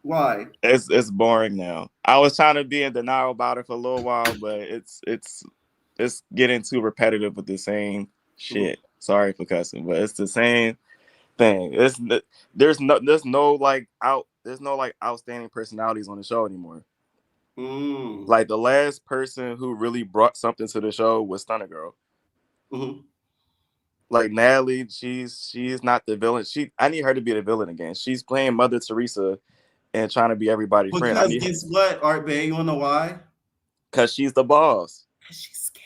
S4: Why?
S11: It's boring now. I was trying to be in denial about it for a little while, but it's getting too repetitive with the same shit. Sorry for cussing, but it's the same thing. There's no outstanding personalities on the show anymore. Like the last person who really brought something to the show was Stunner Girl. Like Natalie, she's not the villain. I need her to be the villain again. She's playing Mother Teresa and trying to be everybody's friend.
S4: Because guess what, Art Bay? You wanna know why?
S11: Because she's the boss.
S4: She's scared.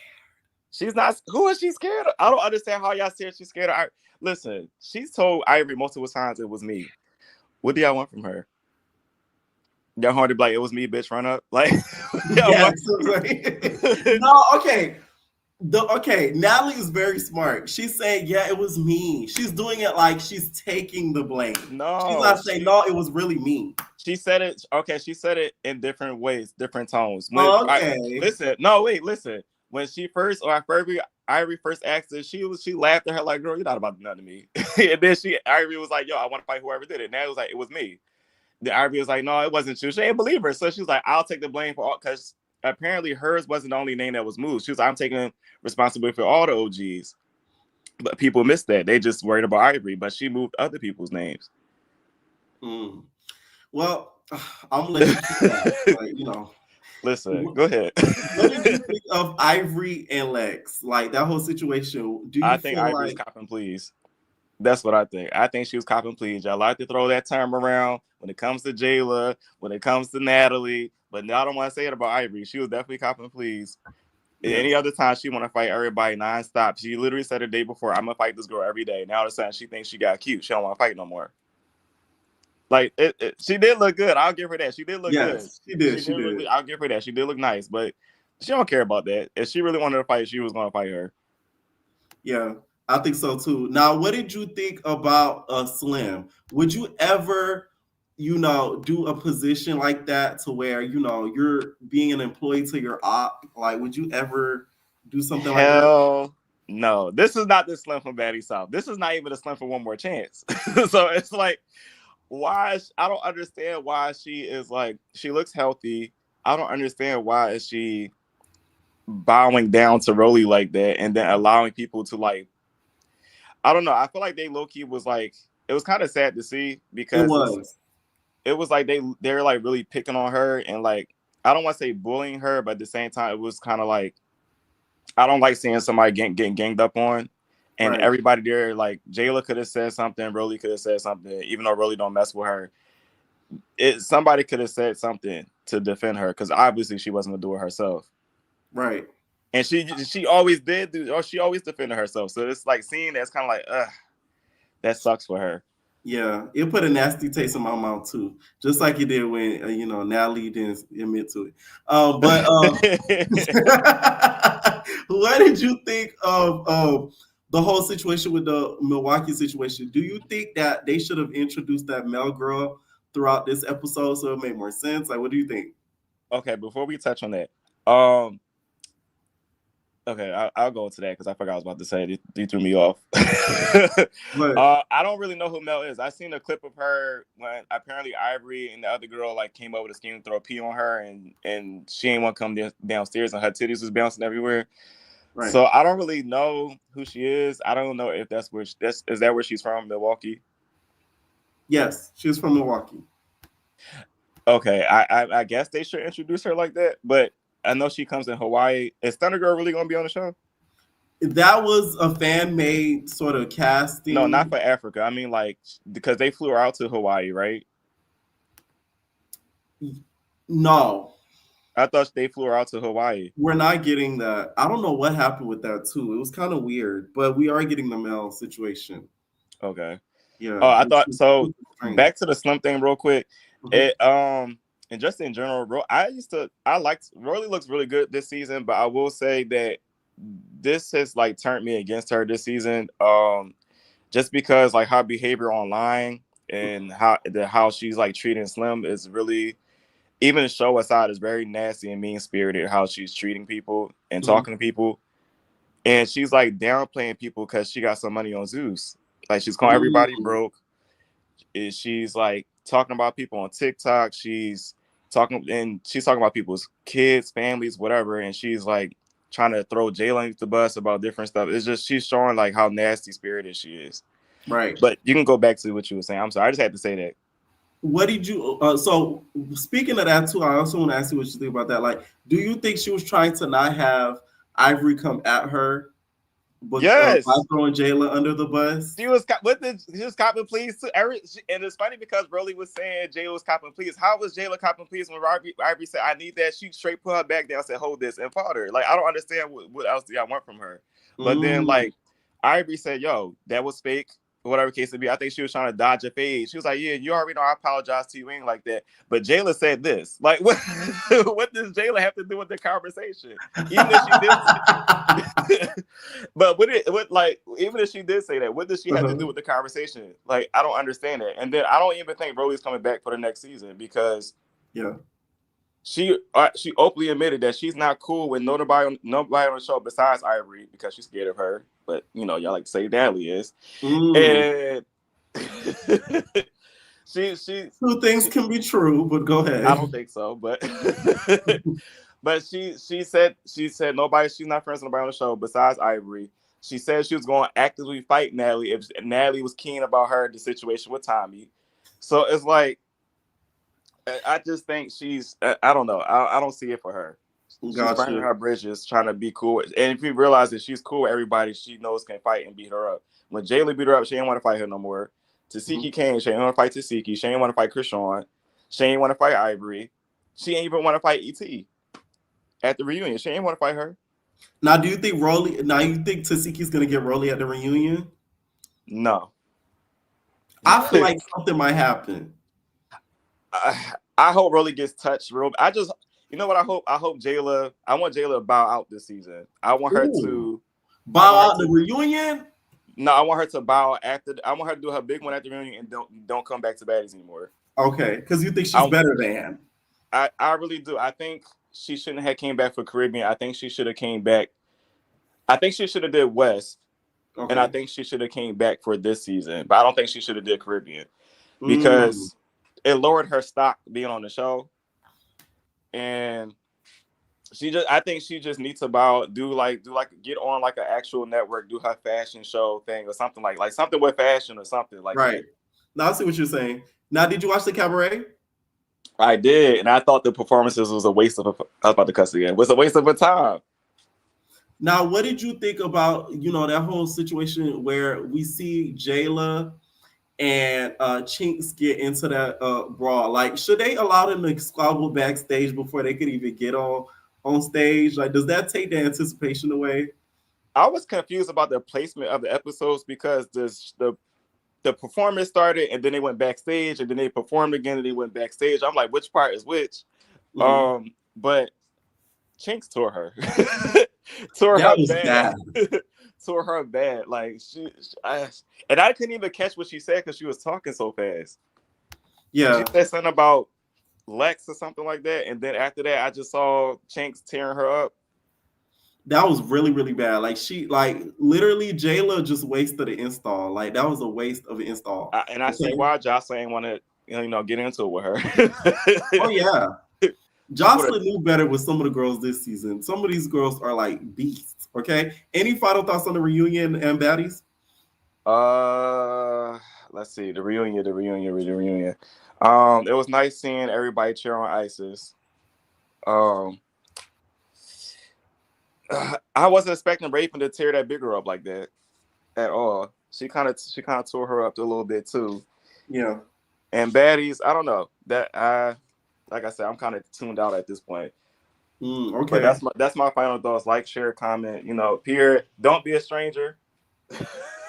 S11: She's not. Who is she scared of? I don't understand how y'all said she's scared of. Listen, she's told Ivory multiple times it was me. What do y'all want from her? Y'all hard to be like, it was me, bitch, run up. Like,
S4: yes. No, okay. Natalie is very smart. She's saying, yeah, it was me. She's doing it like she's taking the blame.
S11: No.
S4: She's not saying, no, it was really me.
S11: She said it, okay, she said it in different ways, different tones.
S4: Okay.
S11: Listen. When Ivory first asked her, she laughed at her like, girl, you're not about nothing to me. And then Ivory was like, yo, I want to fight whoever did it. Now it was like, it was me. The Ivory was like, no, it wasn't you. She ain't believe her. So she was like, I'll take the blame for all, because apparently hers wasn't the only name that was moved. She was like, I'm taking responsibility for all the OGs. But people missed that. They just worried about Ivory, but she moved other people's names.
S4: Well, I'm gonna let you keep that. Like, you know.
S11: Listen, go ahead.
S4: What did you think of Ivory and Lex? Like that whole situation.
S11: I think Ivory's copping please. That's what I think. I think she was copping please. Y'all like to throw that term around when it comes to Jayla, when it comes to Natalie, but I don't want to say it about Ivory. She was definitely copping please. Yeah. Any other time she want to fight everybody nonstop. She literally said the day before, I'm gonna fight this girl every day. Now all of a sudden she thinks she got cute. She don't want to fight no more. Like she did look good. I'll give her that. She did look good.
S4: She did.
S11: I'll give her that. She did look nice, but she don't care about that. If she really wanted to fight, she was gonna fight her.
S4: Yeah, I think so too. Now, what did you think about Slim? Would you ever, do a position like that to where, you're being an employee to your op? Like, would you ever do something like that?
S11: Hell no. This is not the Slim from Baddies South. This is not even a Slim for One More Chance. So it's like, why? I don't understand why she is like, she looks healthy. I don't understand why is she bowing down to Rollie like that and then allowing people to like, I don't know. I feel like they low-key was like, it was kind of sad to see because it was like they're like really picking on her and like, I don't want to say bullying her, but at the same time, it was kind of like, I don't like seeing somebody getting ganged up on. And everybody there, like Jayla could have said something, Rollie could have said something, even though Rollie don't mess with her. Somebody could have said something to defend her because obviously she wasn't gonna do it herself.
S4: Right.
S11: And she always did she always defended herself. So it's like seeing that's kind of like, that sucks for her.
S4: Yeah, it put a nasty taste in my mouth too, just like it did when Natalie didn't admit to it. But what did you think of the whole situation with the Milwaukee situation? Do you think that they should have introduced that Mel girl throughout this episode so it made more sense? Like, what do you think?
S11: Okay, before we touch on that, okay, I'll go into that because I forgot I was about to say it. You threw me off. I don't really know who Mel is. I seen a clip of her when apparently Ivory and the other girl like came over to scheme to throw a pee on her, and she ain't want to come downstairs, and her titties was bouncing everywhere. Right. So I don't really know who she is. I don't know if is that where she's from, Milwaukee?
S4: Yes, she's from Milwaukee.
S11: Okay, I guess they should introduce her like that, but I know she comes in Hawaii. Is Thunder Girl really going to be on the show?
S4: That was a fan-made sort of casting.
S11: No, not for Africa. I mean, like, because they flew her out to Hawaii, right?
S4: No.
S11: I thought they flew her out to Hawaii.
S4: We're not getting that. I don't know what happened with that, too. It was kind of weird, but we are getting the Mel situation.
S11: Okay.
S4: Yeah.
S11: Oh, I thought, so back to the Slim thing real quick. Mm-hmm. And just in general, Rollie looks really good this season, but I will say that this has like turned me against her this season. Just because like her behavior online and how she's like treating Slim is really, even the show aside, is very nasty and mean-spirited how she's treating people and talking to people. And she's like downplaying people because she got some money on Zeus. Like she's calling everybody broke. She's like talking about people on TikTok. She's talking about people's kids, families, whatever, and she's like trying to throw Jayla under the bus about different stuff. It's just she's showing like how nasty spirited she is.
S4: Right.
S11: But you can go back to what you were saying. I'm sorry, I just had to say that.
S4: What did you so speaking of that too, I also want to ask you what you think about that. Like, do you think she was trying to not have Ivory come at her But,
S11: yes,
S4: by throwing Jayla under the bus.
S11: She was copping pleas too. And it's funny because Rollie was saying Jayla was copping pleas. How was Jayla copping pleas when Ivory said, "I need that"? She straight put her back down, said, "Hold this," and fought her. Like, I don't understand what else do y'all want from her. But then, like, Ivory said, "Yo, that was fake." Whatever case it be, I think she was trying to dodge a fade. She was like, "Yeah, you already know I apologize to you, ain't like that." But Jayla said this. Like, what does Jayla have to do with the conversation? Even if she did, but even if she did say that, what does she have to do with the conversation? Like, I don't understand it. And then I don't even think Rollie's coming back for the next season because she openly admitted that she's not cool with nobody on the show besides Ivory because she's scared of her. But y'all like to say Natalie is, and she
S4: two things can be true, but go ahead.
S11: I don't think so, but but she said nobody. She's not friends with nobody on the show besides Ivory. She said she was going to actively fight Natalie if Natalie was keen about the situation with Tommy. So it's like I just think she's I don't know. I don't see it for her. She's burning her bridges, trying to be cool. And if you realize that she's cool with everybody, she knows can fight and beat her up. When Jayla beat her up, she didn't want to fight her no more. Tasiki came, she didn't want to fight Tasiki. She didn't want to fight Krishan. She didn't want to fight Ivory. She didn't even want to fight E.T. at the reunion. She didn't want to fight her.
S4: Now, do you think Tasiki's going to get Rollie at the reunion?
S11: No.
S4: I feel like something might happen.
S11: I hope Rollie gets touched. You know what I hope? I want Jayla to bow out this season. I want her to
S4: bow out the reunion.
S11: No, I want her to bow after. I want her to do her big one at the reunion and don't come back to Baddies anymore.
S4: Okay, because you think she's better than.
S11: I really do. I think she shouldn't have came back for Caribbean. I think she should have came back. I think she should have did West, and I think she should have came back for this season. But I don't think she should have did Caribbean because it lowered her stock being on the show. And I think she just needs to get on like an actual network, do her fashion show thing or something like something with fashion or something like
S4: right. Now I see what you're saying. Now, did you watch the Cabaret?
S11: I did, and I thought the performances was a waste of. I was about to cuss again. It was a waste of her time.
S4: Now, what did you think about that whole situation where we see Jayla and Chinks get into that brawl? Like, should they allow them to squabble backstage before they could even get on stage? Like, does that take the anticipation away?
S11: I was confused about the placement of the episodes because the performance started and then they went backstage and then they performed again and they went backstage. I'm like, which part is which? But Chinks tore her. Tore her bad. Like and I couldn't even catch what she said because she was talking so fast.
S4: Yeah,
S11: she said something about Lex or something like that, and then after that, I just saw Chinks tearing her up.
S4: That was really, really bad. Like literally, Jayla just wasted the install. Like that was a waste of an install.
S11: And I see why Joseline wanted get into it with her.
S4: Oh yeah. Joseline knew better with some of the girls this season. Some of these girls are like beasts. Okay. Any final thoughts on the reunion and Baddies?
S11: Let's see. The reunion. It was nice seeing everybody cheer on Isis. I wasn't expecting Raven to tear that big girl up like that at all. She kind of tore her up a little bit too.
S4: Yeah.
S11: And Baddies, I don't know that like I said, I'm kind of tuned out at this point.
S4: Okay.
S11: But that's my final thoughts. Like, share, comment. Pierre, don't be a stranger.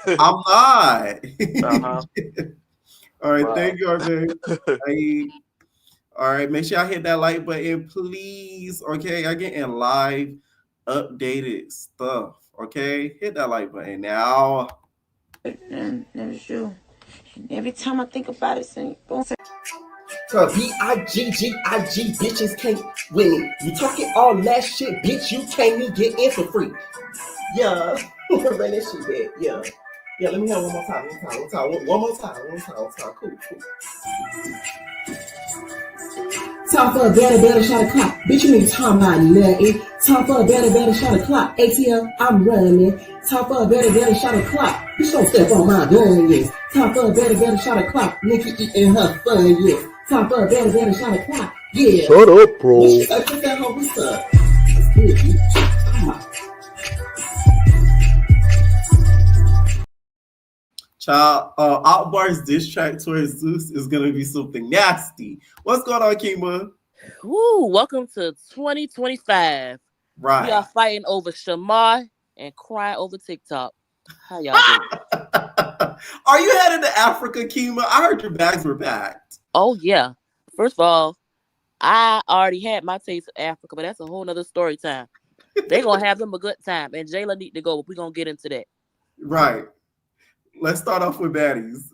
S4: I'm not. All right,
S11: Wow.
S4: Thank you, RJ. All right, make sure y'all hit that like button, please. Okay, I getting live, updated stuff. Okay, hit that like button now.
S12: That's true. Every time I think about it, saying,
S13: Cause B-I-G-G-I-G bitches can't win. You talking all that shit, bitch, you can't even get in for free. Yeah. Run that shit back. Yeah. Yeah, let me have one more time. One more time. Cool. Time for a better shot of clock. Bitch, you ain't talking about nothing. Time for a better shot of clock. ATL, I'm running. Time for a better shot of clock. Bitch, don't step on my gun, yes. Time for a better shot of clock. Nikki eating her fun, yes. Time for a better shot of clock. Yeah.
S14: Shut up, bro.
S13: What's that hoe? What's up? Let's do it, bitch. Come on.
S4: Child, Akbar's diss track towards Zeus is gonna be something nasty. What's going on, Kima?
S6: Woo, welcome to 2025.
S4: Right.
S6: We are fighting over Shamar and crying over TikTok. How y'all doing?
S4: Are you headed to Africa, Kima? I heard your bags were packed.
S6: Oh, yeah. First of all, I already had my taste of Africa, but that's a whole nother story time. They're going to have them a good time. And Jayla need to go, but we're going to get into that.
S4: Right. Let's start off with baddies.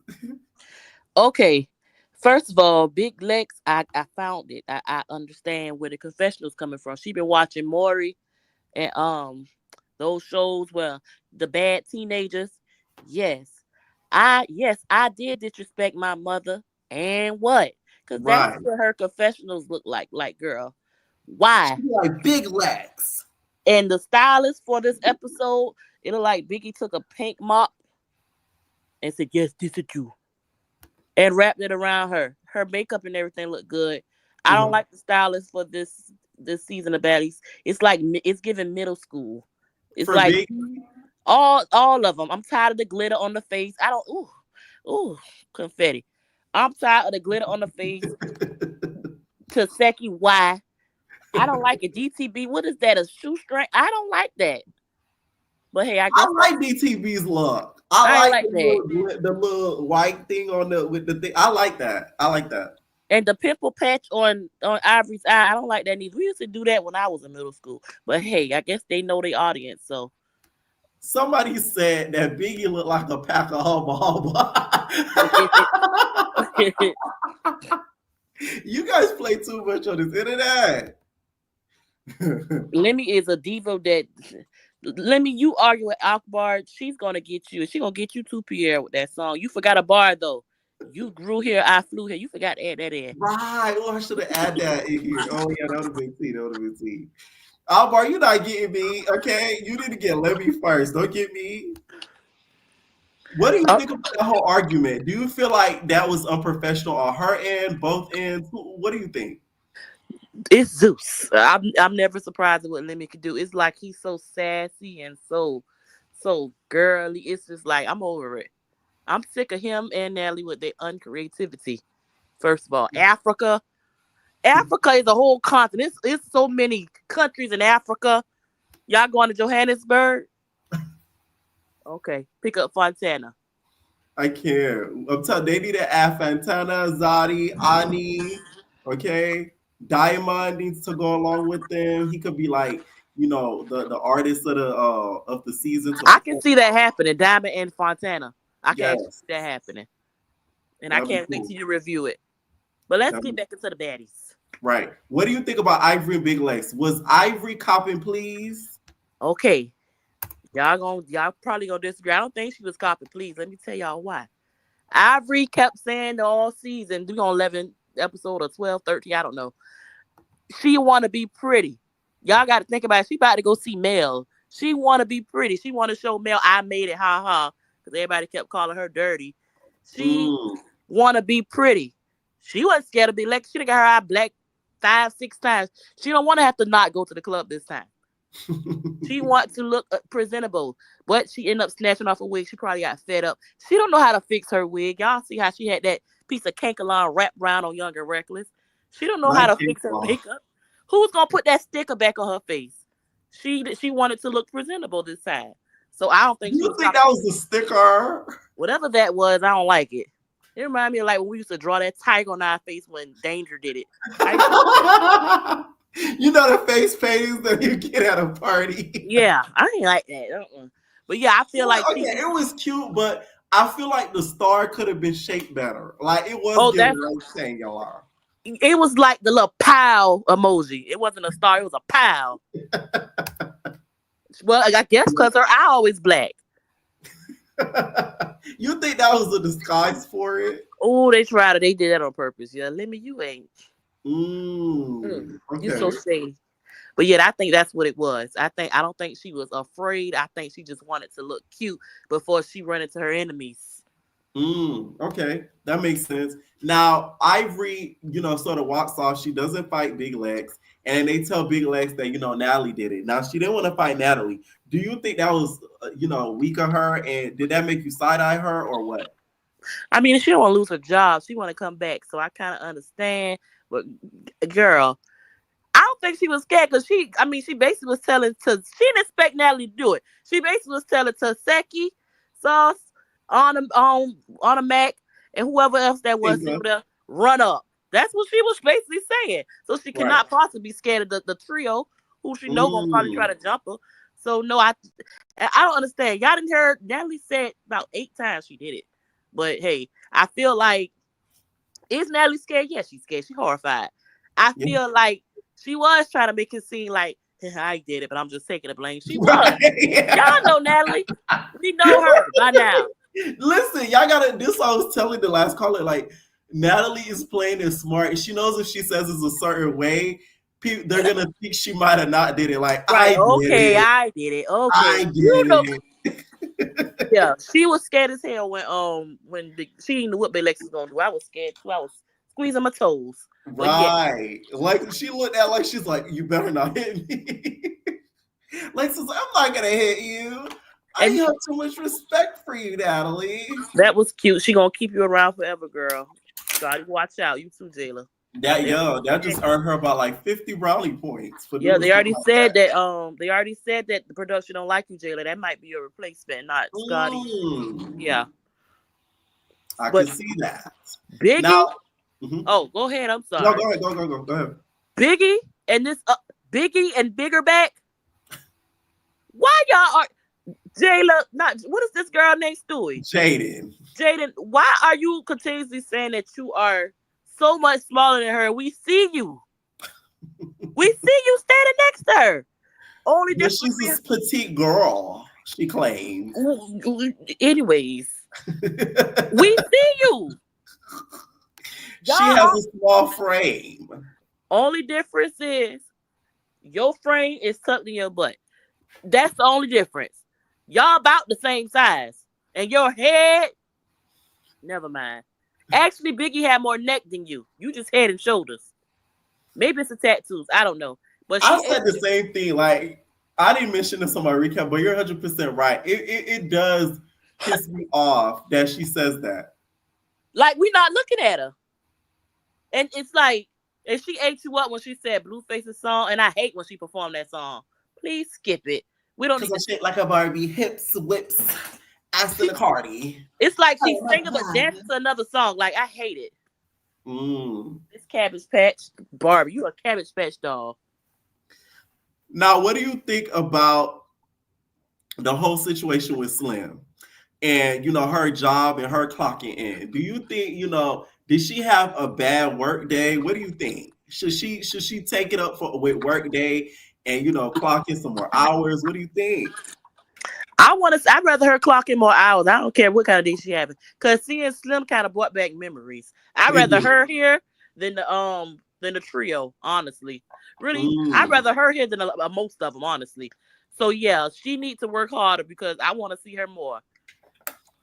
S6: Okay. First of all, Big Lex, I found it. I understand where the confessional's coming from. She been watching Maury and those shows where the bad teenagers. Yes, I did disrespect my mother, and what? Because that's what her confessionals look like. Like, girl, why?
S4: She like Big Lex.
S6: And the stylist for this episode, it looked like Biggie took a pink mop and said, "Yes, this is you," and wrapped it around her. Her makeup and everything looked good. I don't like the stylist for this season of Baddies. It's like it's giving middle school. It's for like Biggie? all of them. I'm tired of the glitter on the face. I don't. Ooh, confetti. I'm tired of the glitter on the face. Taseki, why? I don't like it. DTB, what is that? A shoestring? I don't like that. But hey, I
S4: like DTB's look. I like the little white thing with the thing. I like that.
S6: And the pimple patch on Ivory's eye, I don't like that neither. We used to do that when I was in middle school. But hey, I guess they know the audience, so.
S4: Somebody said that Biggie looked like a pack of hubba. You guys play too much on this internet.
S6: Lemmy is a diva that... Lemmy, you argue with Akbar, she's gonna get you. She's gonna get you too, Pierre, with that song. You forgot a bar though. You grew here, I flew here. You forgot to add that in.
S4: Right. Oh, I should have added that in here. Oh yeah, that would have been T. Akbar, you're not getting me. Okay, you need to get Lemmy first. Don't get me. What do you think about that whole argument? Do you feel like that was unprofessional on her end, both ends? What do you think?
S6: It's Zeus. I'm never surprised at what Lemmy could do. It's like he's so sassy and so girly. It's just like, I'm over it. I'm sick of him and Natalie with their uncreativity. First of all, Africa is a whole continent. It's so many countries in Africa. Y'all going to Johannesburg? Okay, pick up Fontana.
S4: I can't. I'm telling they need to add Fontana, Zadi, Ani. Okay. Diamond needs to go along with them. He could be like, the artist of the season.
S6: I can see that happening. Diamond and Fontana. I can see that happening. And I can't wait till you review it. But let's get back into the baddies.
S4: Right. What do you think about Ivory and Big Lex? Was Ivory copping, please?
S6: Okay. Y'all probably gonna disagree. I don't think she was copping, please. Let me tell y'all why. Ivory kept saying all season, on 11 episode or 12, 13, I don't know. She want to be pretty. Y'all got to think about it. She about to go see Mel. She want to be pretty. She want to show Mel, I made it, ha ha. Because everybody kept calling her dirty. She want to be pretty. She wasn't scared of Big Lex. She done got her eye black 5-6 times. She don't want to have to not go to the club this time. She wants to look presentable. But she ended up snatching off a wig. She probably got fed up. She don't know how to fix her wig. Y'all see how she had that piece of Kankalon wrapped around on Young and Reckless. She don't know how to fix her makeup. Who's gonna put that sticker back on her face? She wanted to look presentable this time. So I don't think
S4: you think that was the sticker.
S6: Whatever that was, I don't like it. It reminded me of like when we used to draw that tiger on our face when Danger did it.
S4: You know the face paintings that you get at a party.
S6: Yeah, I ain't like that. But yeah, I feel like
S4: it was cute, but I feel like the star could have been shaped better. Like it was rectangular.
S6: It was like the little pow emoji. It wasn't a star, it was a pow. Well, I guess because her eye always black.
S4: You think that was a disguise for it?
S6: Oh, they tried it. They did that on purpose. Yeah, Lemmy, you ain't.
S4: Okay.
S6: You so shady. But yeah, I think that's what it was. I don't think she was afraid. I think she just wanted to look cute before she ran into her enemies.
S4: Okay, that makes sense. Now Ivory, sort of walks off. She doesn't fight Big Lex, and they tell Big Lex that Natalie did it. Now she didn't want to fight Natalie. Do you think that was weak of her, and did that make you side eye her or what?
S14: I mean, she don't want to lose her job. She want to come back, so I kind of understand. But girl, I don't think she was scared because she basically was telling she didn't expect Natalie to do it. She basically was telling Seki, Sauce, on a Mac, and whoever else that was there, run up. That's what she was basically saying. So she cannot possibly be scared of the trio, who she know gonna probably try to jump her. So no, I don't understand. Y'all didn't hear Natalie said about 8 times she did it. But hey, I feel like, is Natalie scared? Yes, she's scared. She's horrified. I feel like she was trying to make it seem like I did it, but I'm just taking the blame. She was. Y'all know Natalie. We know her by now.
S4: Listen, y'all gotta. This I was telling the last caller. Like, Natalie is playing it smart. She knows if she says it's a certain way, they're gonna think she might have not did it. Like, I did it. Okay,
S14: I did it. Yeah, she was scared as hell when she didn't know what Big Lex was gonna do. I was scared too. I was squeezing my toes.
S4: Right. Like, she looked at like she's like, you better not hit me. Lex is like, I'm not gonna hit you. I have too much respect for you, Natalie.
S14: That was cute. She gonna keep you around forever, girl. Gotta watch out. You too, Jayla.
S4: That just earned her about like 50 brownie points.
S14: They already said that. They already said that the production don't like you, Jayla. That might be your replacement, not Scotty. Yeah,
S4: I can see that.
S14: Biggie. Now, oh, go ahead. I'm sorry.
S4: No, go ahead.
S14: Biggie and this Biggie and Bigger Back. Why y'all are Jayla? Not what is this girl named Stewie? Jaden. Why are you continuously saying that you are so much smaller than her? We see you. We see you standing next to her. Only
S4: difference she's a petite girl, she claims.
S14: Anyways, we see you.
S4: She has a small frame.
S14: Only difference is your frame is tucked in your butt. That's the only difference. Y'all about the same size. And your head, never mind. Actually, Biggie had more neck than you. You just head and shoulders. Maybe it's the tattoos. I don't know. But
S4: I said the same thing. Like, I didn't mention this on my recap, but you're 100% right. It does piss me off that she says that.
S14: Like, we're not looking at her. And it's like, and she ate you up when she said Blueface's song, and I hate when she performed that song. Please skip it. We don't need to
S4: shit like a Barbie, hips, whips, ass in the Cardi.
S14: It's like she's singing but dancing to another song. Like, I hate it. This Cabbage Patch Barbie, you a Cabbage Patch doll.
S4: Now, what do you think about the whole situation with Slim and her job and her clocking in? Do you think did she have a bad work day? What do you think? Should she take it up with work day and clock in some more hours? What do you think?
S14: I'd rather her clock in more hours. I don't care what kind of day she having, because seeing Slim kind of brought back memories. I'd rather her here than the trio, honestly. Really, I'd rather her here than most of them, honestly. So yeah, she needs to work harder because I want to see her more.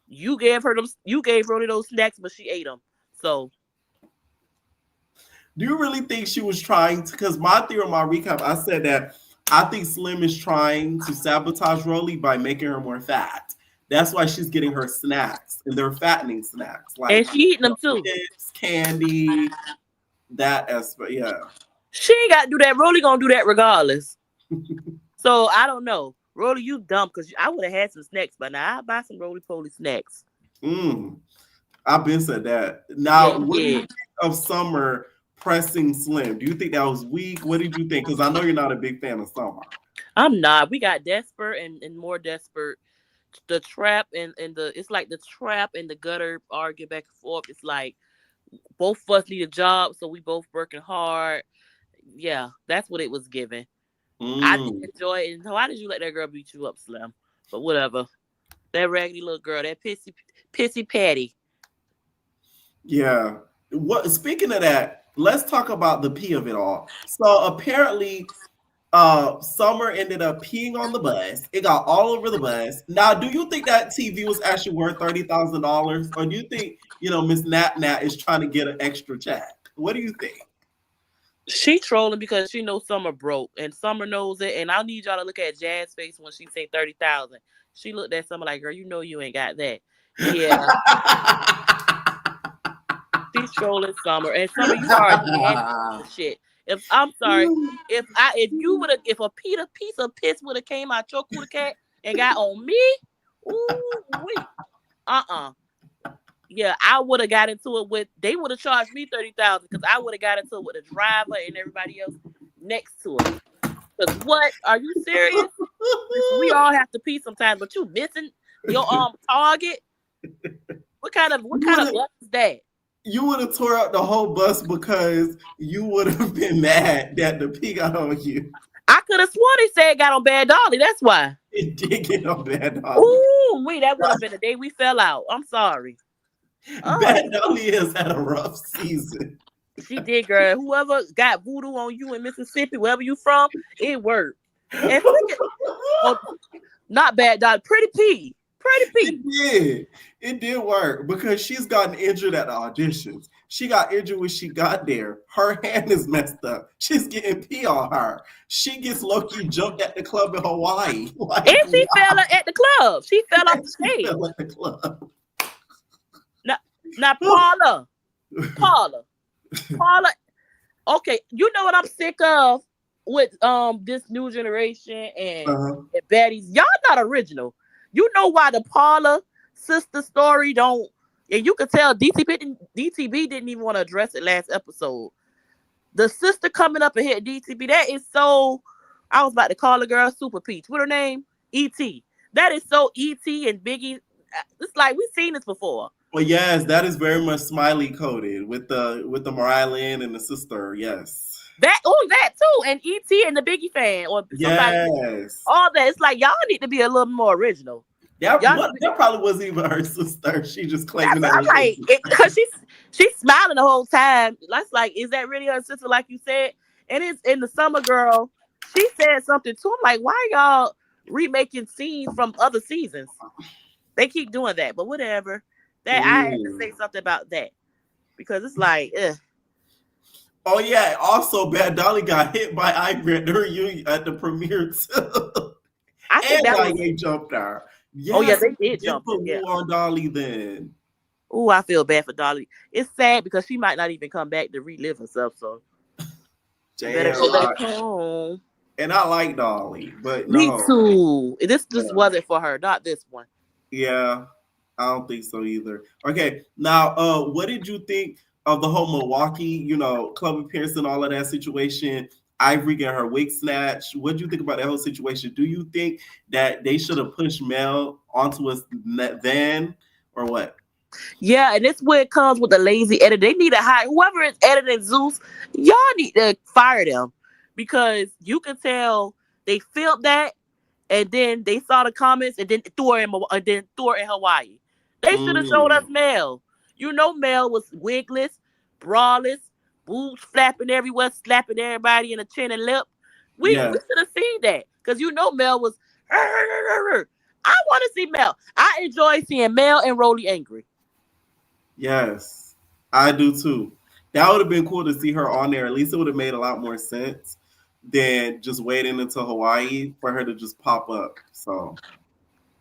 S14: You gave Rollie those snacks, but she ate them. So,
S4: do you really think she was trying to? Because my theory on my recap, I said that I think Slim is trying to sabotage Rollie by making her more fat. That's why she's getting her snacks, and they're fattening snacks. Like,
S14: and she eating them too.
S4: Candy, that aspect, yeah.
S14: She ain't got to do that. Rollie gonna do that regardless. So I don't know. Rollie, you dumb, because I would have had some snacks by now. I'll buy some roly-poly snacks.
S4: I've been said that. Now, what do you think of Summer pressing Slim? Do you think that was weak? What did you think? Because I know you're not a big fan of Summer.
S14: I'm not. We got desperate and more desperate. The trap and it's like the trap and the gutter argue back and forth. It's like both of us need a job, so we both working hard. Yeah, that's what it was given. I didn't enjoy it. And why did you let that girl beat you up, Slim? But whatever. That raggedy little girl, that pissy Patty.
S4: Yeah. Speaking of that, let's talk about the pee of it all. So apparently, Summer ended up peeing on the bus. It got all over the bus. Now, do you think that TV was actually worth $30,000, or do you think Miss Nat is trying to get an extra check? What do you think?
S14: She trolling because she knows Summer broke, and Summer knows it. And I need y'all to look at Jazz's face when she say 30,000. She looked at Summer like, "Girl, you know you ain't got that." Yeah, she's trolling Summer, and Summer, you are nasty shit. If I'm sorry, if a piece of piss would have came out your cooter cat and got on me, ooh wait, yeah, I would have got into it with. They would have charged me 30,000 because I would have got into it with the driver and everybody else next to her. Because what? Are you serious? Listen, we all have to pee sometimes, but you missing your target. What kind of bus is that?
S4: You would have tore up the whole bus because you would have been mad that the pee got on you.
S14: I could have sworn they said it got on Bad Dolly. That's why.
S4: It did get on Bad Dolly.
S14: Ooh, that would have been the day we fell out. I'm sorry.
S4: Bad Dolly has had a rough season.
S14: She did, girl. Whoever got voodoo on you in Mississippi, wherever you from, it worked. And not Bad Dolly, Pretty P.
S4: It did work because she's gotten injured at the auditions. She got injured when she got there. Her hand is messed up. She's getting pee on her. She gets low-key jumped at the club in Hawaii.
S14: Like, and she fell at the club. She fell off the stage.
S4: Fell at the club.
S14: Now, Paula. Okay, you know what I'm sick of with this new generation and baddies. Y'all not original. You know why the Paula sister story don't, and you could tell DTB didn't even want to address it last episode. The sister coming up and hit DTB, that is so, I was about to call the girl Super Peach. What her name? E.T. That is so E.T. and Biggie. It's like we've seen this before.
S4: Well, yes, that is very much Smiley coded with the Mariah Lynn and the sister. Yes.
S14: That too, and E.T. and the Biggie fan or somebody. Yes. All that. It's like y'all need to be a little more original.
S4: That probably wasn't even her sister. She just claiming that.
S14: I'm like, because she's smiling the whole time. That's like, is that really her sister? Like you said, and it's in the Summer Girl. She said something too. I'm like, why are y'all remaking scenes from other seasons? They keep doing that, but whatever. That I had to say something about that because it's like, ugh.
S4: Oh yeah. Also, Bad Dolly got hit by Ivory at the reunion at the premiere too.
S14: I think
S4: and they jumped her. Yes,
S14: oh yeah, they did jump
S4: on Dolly then.
S14: Oh, I feel bad for Dolly. It's sad because she might not even come back to relive herself. So better go back home.
S4: And I like Dolly, but
S14: me too. This just wasn't for her, not this one.
S4: Yeah, I don't think so either. Okay, now what did you think of the whole Milwaukee, club appearance and all of that situation? Ivory getting her wig snatched. What do you think about that whole situation? Do you think that they should have pushed Mel onto us then, or what?
S14: Yeah, and it's where it comes with the lazy edit. They need to hire whoever is editing Zeus. Y'all need to fire them because you can tell they filmed that and then they saw the comments and then threw her in Hawaii. They should have showed us Mel. Mel was wigless, braless, boobs flapping everywhere, slapping everybody in the chin and lip. We should have seen that because Mel was. I want to see Mel. I enjoy seeing Mel and Rollie angry.
S4: Yes, I do too. That would have been cool to see her on there. At least it would have made a lot more sense than just waiting until Hawaii for her to just pop up. So,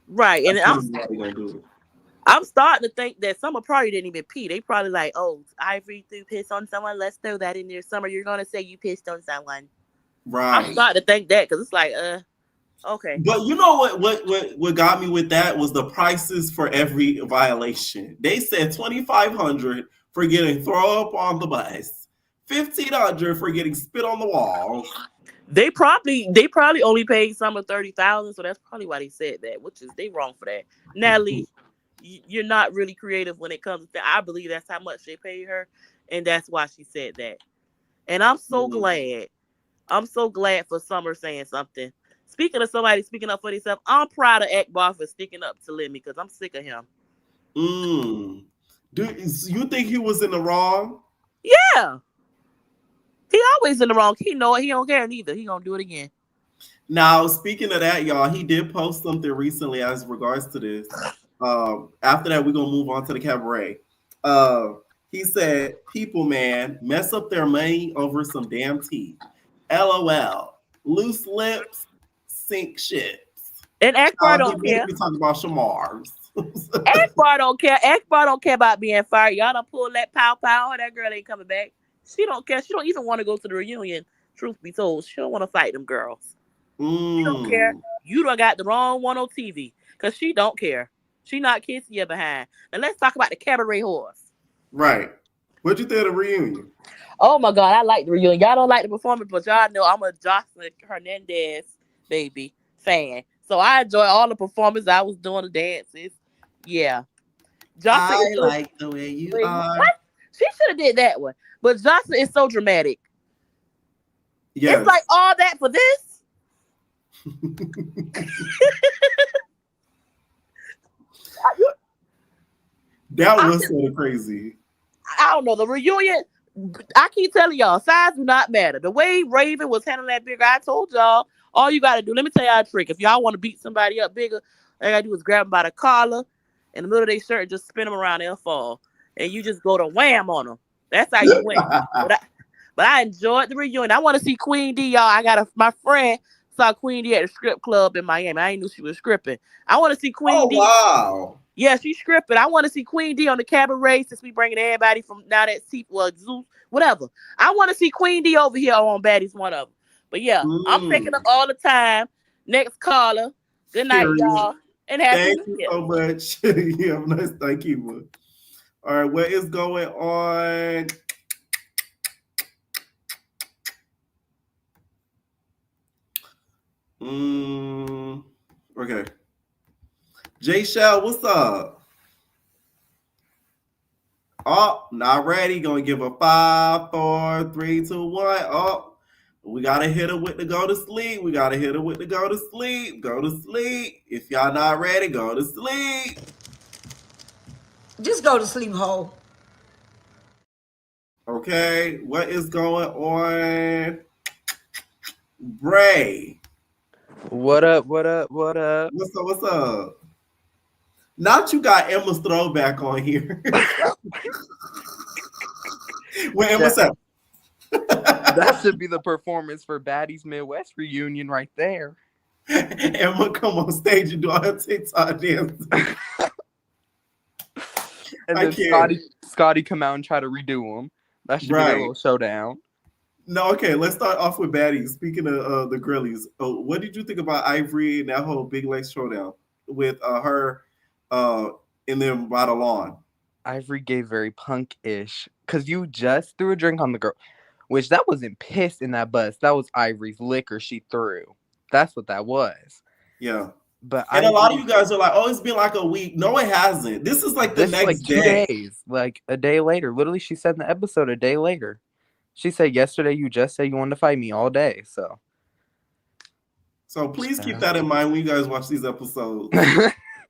S14: right, and I'm starting to think that Summer probably didn't even pee. They probably like, oh, Ivory threw piss on someone. Let's throw that in there. Summer, you're gonna say you pissed on someone.
S4: Right.
S14: I'm starting to think that because it's like, okay.
S4: But you know what got me with that was the prices for every violation. They said $2,500 for getting thrown up on the bus, $1,500 for getting spit on the wall.
S14: They probably only paid Summer $30,000, so that's probably why they said that. Which is they wrong for that. Natalie, you're not really creative when it comes to that. I believe that's how much they paid her, and that's why she said that. And I'm so glad. I'm so glad for Summer saying something. Speaking of somebody speaking up for themselves, I'm proud of Akbar for sticking up to Lemmy because I'm sick of him.
S4: Do you think he was in the wrong?
S14: Yeah. He always in the wrong. He know it. He don't care neither. He gonna do it again.
S4: Now, speaking of that, y'all, he did post something recently as regards to this. After that, we're gonna move on to the cabaret. He said, people, man, mess up their money over some damn teeth. LOL. Loose lips, sink ships.
S14: And Akbar
S4: He
S14: don't care.
S4: be talking about Shamar's.
S14: Akbar don't care. Akbar don't care about being fired. Y'all done pull that pow. That girl ain't coming back. She don't care. She don't even want to go to the reunion. Truth be told, she don't want to fight them girls. She don't care. You done got the wrong one on TV because she don't care. She not kissing you behind. Now let's talk about the Cabaret horse.
S4: Right. What'd you think of the reunion?
S14: Oh my God, I like the reunion. Y'all don't like the performance, but y'all know I'm a Joseline Hernandez baby fan. So I enjoy all the performances. I was doing the dances. Yeah.
S4: Joseline like the way you are.
S14: What? She should have did that one. But Joseline is so dramatic. Yes. It's like all that for this.
S4: That was sort of crazy.
S14: I don't know. The reunion, I keep telling y'all, size do not matter. The way Raven was handling that bigger, I told y'all, all you got to do, let me tell y'all a trick. If y'all want to beat somebody up bigger, all you got to do is grab them by the collar in the middle of their shirt and just spin them around, they'll fall. And you just go to wham on them. That's how you win. But I enjoyed the reunion. I want to see Queen D, y'all. My friend saw Queen D at the strip club in Miami. I didn't know she was stripping. I want to see Queen D.
S4: Wow.
S14: Yeah, she's stripping. I want to see Queen D on the Cabaret since we bringing everybody from now that Zeus, whatever. I want to see Queen D over here on Baddies, one of them. But yeah, I'm picking up all the time. Next caller. Good night, y'all. And happy
S4: Thank you so much. You have a nice thank you. All right, what is going on? Okay. J Shell, what's up? Oh, not ready. Gonna give a 5, 4, 3, 2, 1. Oh, we gotta hit her with the go to sleep. We gotta hit her with the go to sleep. Go to sleep. If y'all not ready, go to sleep.
S10: Just go to sleep, ho.
S4: Okay, what is going on? Bray.
S15: What up? What up? What up?
S4: What's up? What's up? Not you got Emma's throwback on here. Wait, Emma said.
S15: That should be the performance for Baddies Midwest reunion right there.
S4: Emma come on stage and do all her TikTok dance.
S15: And then Scotty come out and try to redo them. That should be a little showdown.
S4: No, okay, let's start off with Baddies. Speaking of the girlies, what did you think about Ivory and that whole Big Lex showdown with her and them by the lawn?
S15: Ivory gave very punk-ish because you just threw a drink on the girl, which that wasn't piss in that bus. That was Ivory's liquor she threw. That's what that was.
S4: Yeah.
S15: But
S4: and a lot of you guys are like, oh, it's been like a week. No, it hasn't. This is like the next day.
S15: 2 days, like a day later. Literally, she said in the episode a day later. She said yesterday you just said you wanted to fight me all day.
S4: So please keep that in mind when you guys watch these episodes.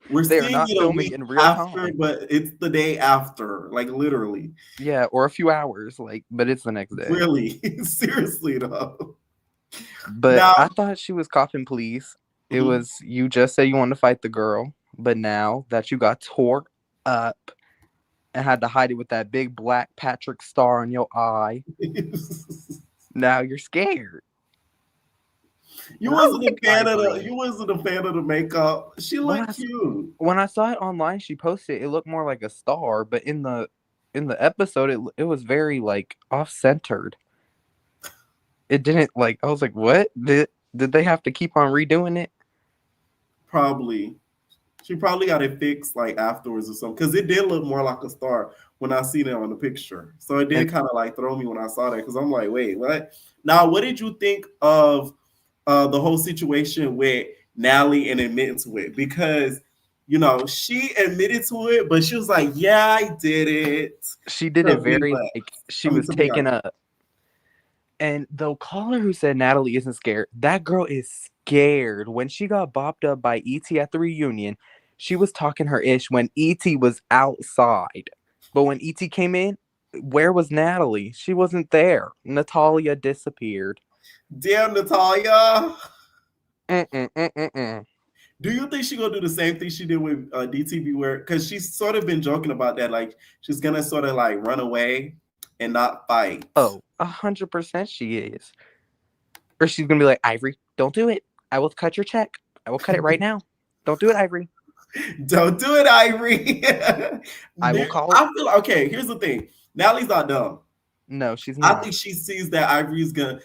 S4: We're
S15: they
S4: seeing
S15: are not
S4: it
S15: filming in real time,
S4: but it's the day after, like literally.
S15: Yeah, or a few hours, but it's the next day.
S4: Really, seriously though.
S15: But now, I thought she was copping please. It was you just said you wanted to fight the girl, but now that you got tore up and had to hide it with that big black Patrick star on your eye, now you're scared.
S4: You wasn't a fan of the makeup. She looked cute.
S15: When I saw it online, she posted it looked more like a star, but in the episode it was very like off-centered. It didn't I was like, what? Did they have to keep on redoing it?
S4: Probably. She probably got it fixed afterwards or something. Because it did look more like a star when I seen it on the picture. So it did kind of throw me when I saw that. Because I'm like, wait, what? Now, what did you think of the whole situation with Natalie and admitting to it? Because, she admitted to it, but she was like, yeah, I did it.
S15: She did it very she was taken up. And the caller who said Natalie isn't scared, that girl is scared. When she got bopped up by E.T. at the reunion, she was talking her ish when E.T. was outside. But when E.T. came in, where was Natalie? She wasn't there. Natalia disappeared.
S4: Damn, Natalia. Do you think she's gonna do the same thing she did with DTV, where because she's sort of been joking about that, like she's gonna sort of like run away and not fight?
S15: Oh, 100% she is. Or she's gonna be like, Ivory, don't do it. I will cut your check. I will cut it right now. Don't do it, Ivory.
S4: Don't do it, Ivory.
S15: I will call.
S4: I feel okay. Here's the thing. Natalie's not dumb.
S15: No, she's not.
S4: I think she sees that Ivory is gonna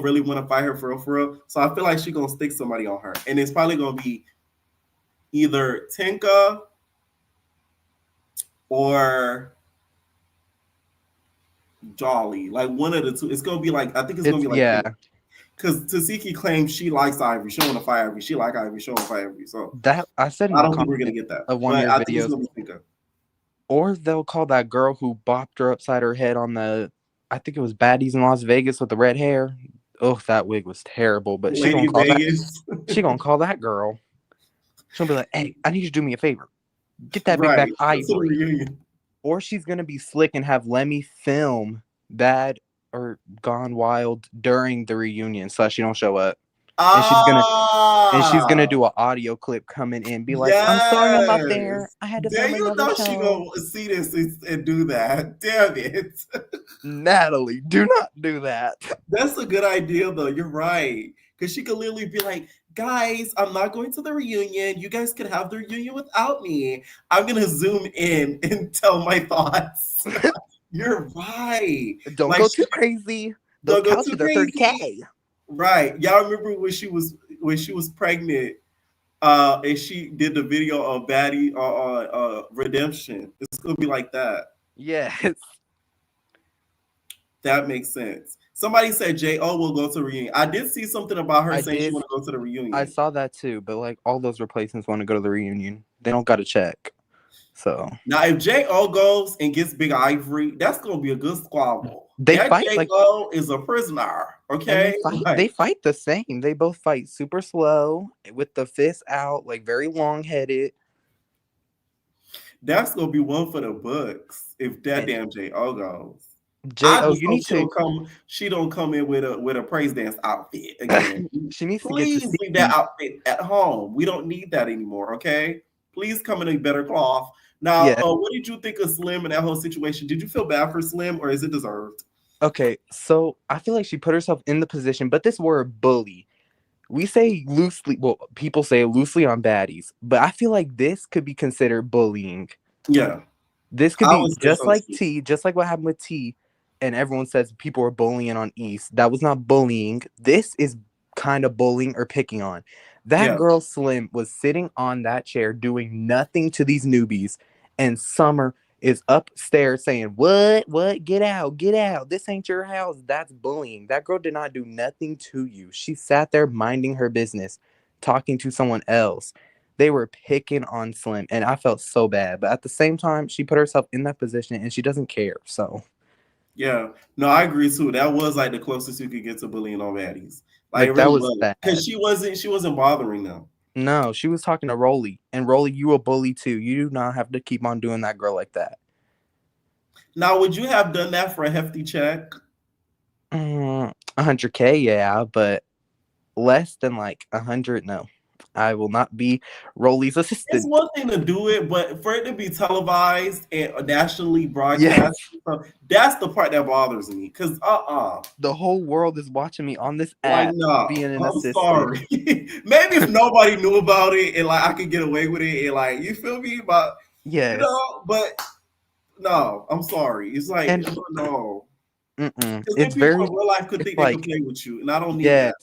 S4: really want to fight her for real. So I feel like she's gonna stick somebody on her, and it's probably gonna be either Tinka or Jolly, like one of the two. It's gonna be like, I think it's gonna be like, because Tasiki claims she likes Ivory. She don't want to fight Ivory. She like Ivory. She don't fight Ivory. So
S15: that I said,
S4: I don't think we're gonna get that.
S15: One of your videos. Or they'll call that girl who bopped her upside her head on the, I think it was Baddies in Las Vegas with the red hair. Oh, that wig was terrible. But she gonna call that. She gonna call that girl. She'll be like, "Hey, I need you to do me a favor. Get that big back Ivory." Or she's gonna be slick and have Lemmy film Bad or Gone Wild during the reunion, so she don't show up. And she's gonna do an audio clip coming in, be like, "I'm sorry I'm up there. I had to film another show."
S4: She gonna see this and do that. Damn it,
S15: Natalie, do not do that.
S4: That's a good idea, though. You're right, because she could literally be like, "Guys, I'm not going to the reunion. You guys can have the reunion without me. I'm gonna zoom in and tell my thoughts." You're right.
S15: Don't go too crazy. Don't go too crazy. 30K.
S4: Right. Y'all remember when she was pregnant, and she did the video of Baddie Redemption. It's gonna be like that.
S15: Yes.
S4: That makes sense. Somebody said J.O. will go to the reunion. I did see something about her saying she want to go to the reunion.
S15: I saw that too, but like all those replacements want to go to the reunion. They don't got to check. So
S4: now, if J.O. goes and gets Big Ivory, that's gonna be a good squabble.
S15: They fight
S4: J.O. is a prisoner. Okay,
S15: they fight the same. They both fight super slow with the fists out, like very long headed.
S4: That's gonna be one for the books if that damn J.O. goes.
S15: J.O., you need to
S4: come. She don't come in with a praise dance outfit again.
S15: She needs
S4: Please
S15: to
S4: leave that outfit at home. We don't need that anymore. Okay, please come in a better cloth. Now, what did you think of Slim in that whole situation? Did you feel bad for Slim, or is it deserved?
S15: Okay, so I feel like she put herself in the position, but this word bully, we say loosely, well, people say loosely on baddies, but I feel like this could be considered bullying.
S4: Yeah.
S15: This could be just like T, just like what happened with T, and everyone says people are bullying on East. That was not bullying. This is kind of bullying or picking on. That girl Slim was sitting on that chair doing nothing to these newbies, and Summer is upstairs saying, what, get out, this ain't your house. That's bullying. That girl did not do nothing to you. She sat there minding her business, talking to someone else. They were picking on Slim, and I felt so bad. But at the same time, she put herself in that position, and she doesn't care. So,
S4: yeah, no, I agree too. That was like the closest you could get to bullying on baddies.
S15: Like that was bad
S4: because she wasn't bothering them.
S15: No, she was talking to Rollie, and Rollie, you a bully too. You do not have to keep on doing that girl like that.
S4: Now, would you have done that for a hefty check?
S15: 100K, yeah, but less than like 100, no. I will not be Rollie's assistant.
S4: It's one thing to do it, but for it to be televised and nationally broadcast, that's the part that bothers me. Because
S15: the whole world is watching me on this app being an assistant.
S4: Sorry. Maybe if nobody knew about it and like I could get away with it and like you feel me, but but no, I'm sorry. It's like no.
S15: It's very
S4: in real life could think they can play with you, and I don't need that.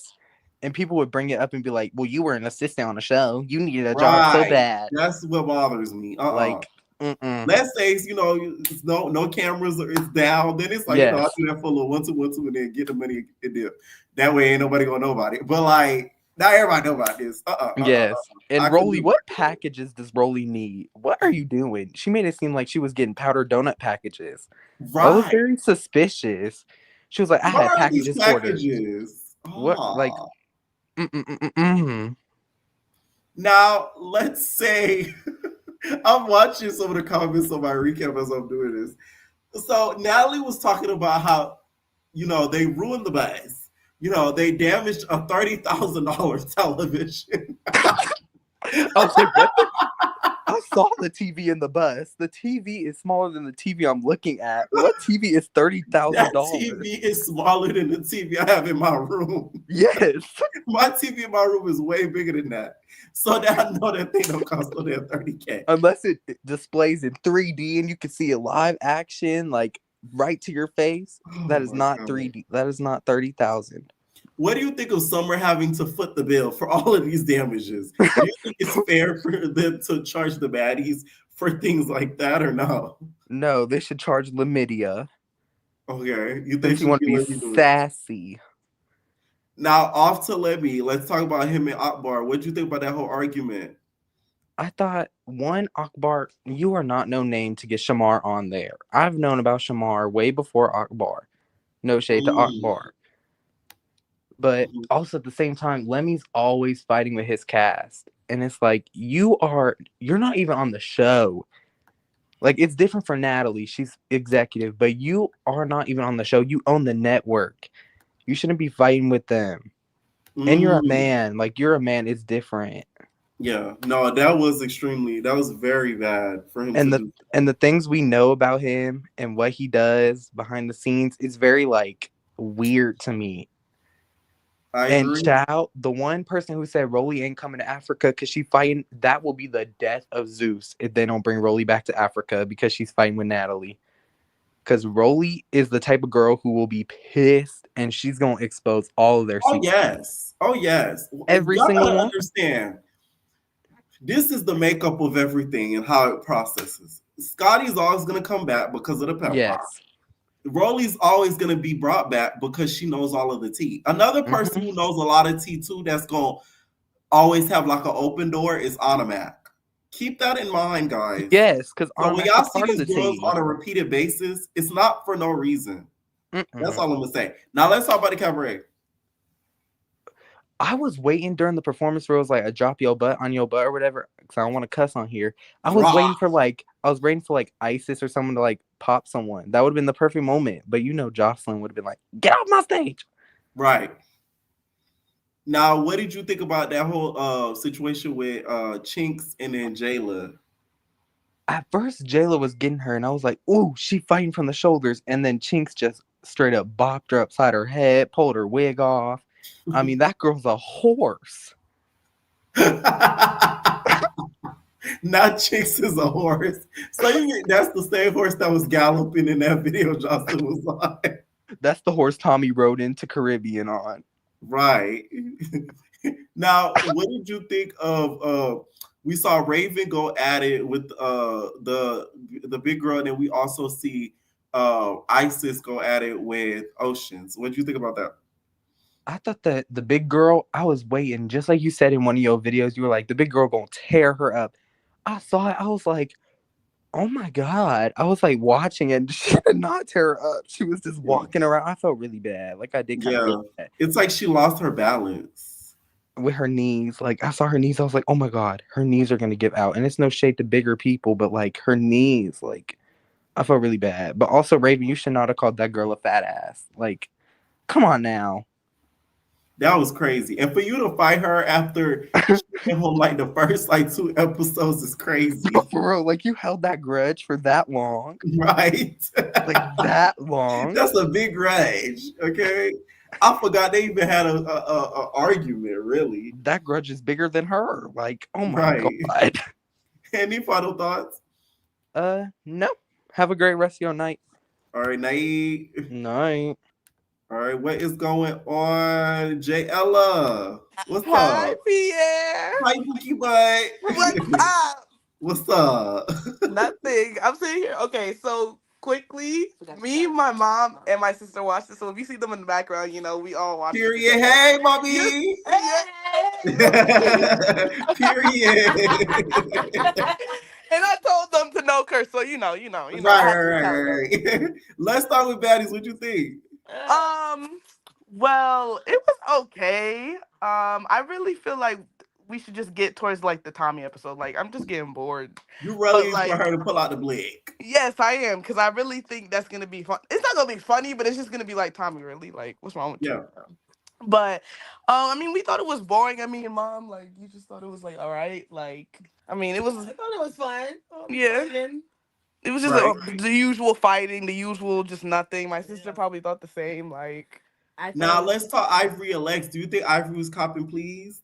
S15: And people would bring it up and be like, well, you were an assistant on a show. You needed a job so bad.
S4: That's what bothers me. Let's say, it's no cameras or it's down. Then it's like, I'll do that for a little 1 2 1 2 and then get the money in there. That way ain't nobody gonna know about it. But like, not everybody know about this.
S15: And Rollie, what packages does Rollie need? What are you doing? She made it seem like she was getting powdered donut packages. Right. That was very suspicious. She was like, I had packages ordered. What, like...
S4: Now, let's say I'm watching some of the comments on my recap as I'm doing this. So Natalie was talking about how, they ruined the buzz. They damaged a $30,000 television.
S15: I was like, what the? I saw the TV in the bus. The TV is smaller than the TV I'm looking at. What TV is $30,000?
S4: That TV is smaller than the TV I have in my room.
S15: Yes.
S4: My TV in my room is way bigger than that. So now I know that thing don't cost no damn $30K.
S15: Unless it displays in 3D and you can see a live action, like right to your face. That is not 3D. That is not 30,000.
S4: What do you think of Summer having to foot the bill for all of these damages? Do you think it's fair for them to charge the baddies for things like that or no?
S15: No, they should charge Lamidia.
S4: Okay. You think
S15: you want to be sassy?
S4: Now, off to Lemmy. Let's talk about him and Akbar. What do you think about that whole argument?
S15: I thought, Akbar, you are not no name to get Shamar on there. I've known about Shamar way before Akbar. No shade to Akbar. But also at the same time, Lemmy's always fighting with his cast. And it's like, you're not even on the show. Like, it's different for Natalie. She's executive, but you are not even on the show. You own the network. You shouldn't be fighting with them. And you're a man. Like, you're a man. It's different.
S4: Yeah. No, that was very bad for him.
S15: And the things we know about him and what he does behind the scenes is very, like, weird to me. I agree. Chow, the one person who said Rollie ain't coming to Africa because she's fighting, that will be the death of Zeus if they don't bring Rollie back to Africa because she's fighting with Natalie. Because Rollie is the type of girl who will be pissed and she's going to expose all of their secrets.
S4: Oh, yes.
S15: Every single one.
S4: Understand. This is the makeup of everything and how it processes. Scotty's always going to come back because of the pepper.
S15: Yes.
S4: Rollie's always going to be brought back because she knows all of the tea. Another person who knows a lot of tea too that's going to always have like an open door is Automatic. Keep that in mind, guys.
S15: Yes, because
S4: when y'all see these girls on a repeated basis, it's not for no reason. That's all I'm going to say. Now let's talk about the Cabaret.
S15: I was waiting during the performance where it was like a drop your butt on your butt or whatever, because I don't want to cuss on here. I was waiting for like ISIS or someone to like pop someone. That would have been the perfect moment. But Joseline would have been like, get off my stage.
S4: Right. Now, what did you think about that whole situation with Chinks and then Jayla?
S15: At first, Jayla was getting her, and I was like, ooh, she fighting from the shoulders. And then Chinks just straight up bopped her upside her head, pulled her wig off. I mean, that girl's a horse.
S4: Not Chinks is a horse. So that's the same horse that was galloping in that video Jocelyn was on.
S15: That's the horse Tommy rode into Caribbean on.
S4: Right. Now, what did you think of we saw Raven go at it with the big girl, and then we also see Isis go at it with Oceans. What did you think about that?
S15: I thought that the big girl, I was waiting, just like you said in one of your videos, you were like, the big girl gonna tear her up. I saw it, I was like, oh my God. I was like watching it, she did not tear her up. She was just walking around. I felt really bad. Like I did kind of really bad.
S4: It's like she lost her balance.
S15: With her knees. Like I saw her knees, I was like, oh my God, her knees are gonna give out. And it's no shade to bigger people, but like her knees, like I felt really bad. But also, Raven, you should not have called that girl a fat ass. Like, come on now.
S4: That was crazy. And for you to fight her after she came home like the first 2 episodes is crazy.
S15: For real, like you held that grudge for that long.
S4: Right.
S15: Like that long.
S4: That's a big grudge. Okay. I forgot they even had a argument, really.
S15: That grudge is bigger than her. Like, oh my God.
S4: Any final thoughts?
S15: No. Have a great rest of your night.
S4: All right, night.
S15: Night.
S4: All right, what is going on, J. Ella? What's up?
S16: Hi, Pierre.
S4: Hi, Vicky Butt.
S16: What's up?
S4: What's up?
S16: Nothing. I'm sitting here. Okay, so quickly, me, my mom, and my sister watched it. So if you see them in the background, we all watch it.
S4: Period. Hey, mommy. Period.
S16: And I told them to no curse, so you know.
S4: Right. Let's start with Baddies. What you think?
S16: Well, it was okay. I really feel like we should just get towards like the Tommy episode. Like, I'm just getting bored.
S4: You really want her to pull out the blick?
S16: Yes, I am, because I really think that's gonna be fun. It's not gonna be funny, but it's just gonna be like, Tommy, really? Like, what's wrong with you? But I mean, we thought it was boring. I mean, Mom, like, you just thought it was like, all right, like, I mean, it was. I thought it was fun. Yeah. It was just
S4: Right.
S16: the usual fighting, the usual just nothing. My sister probably thought the same. Like,
S4: Now let's talk Ivory and Lex. Do you think Ivory was copping please?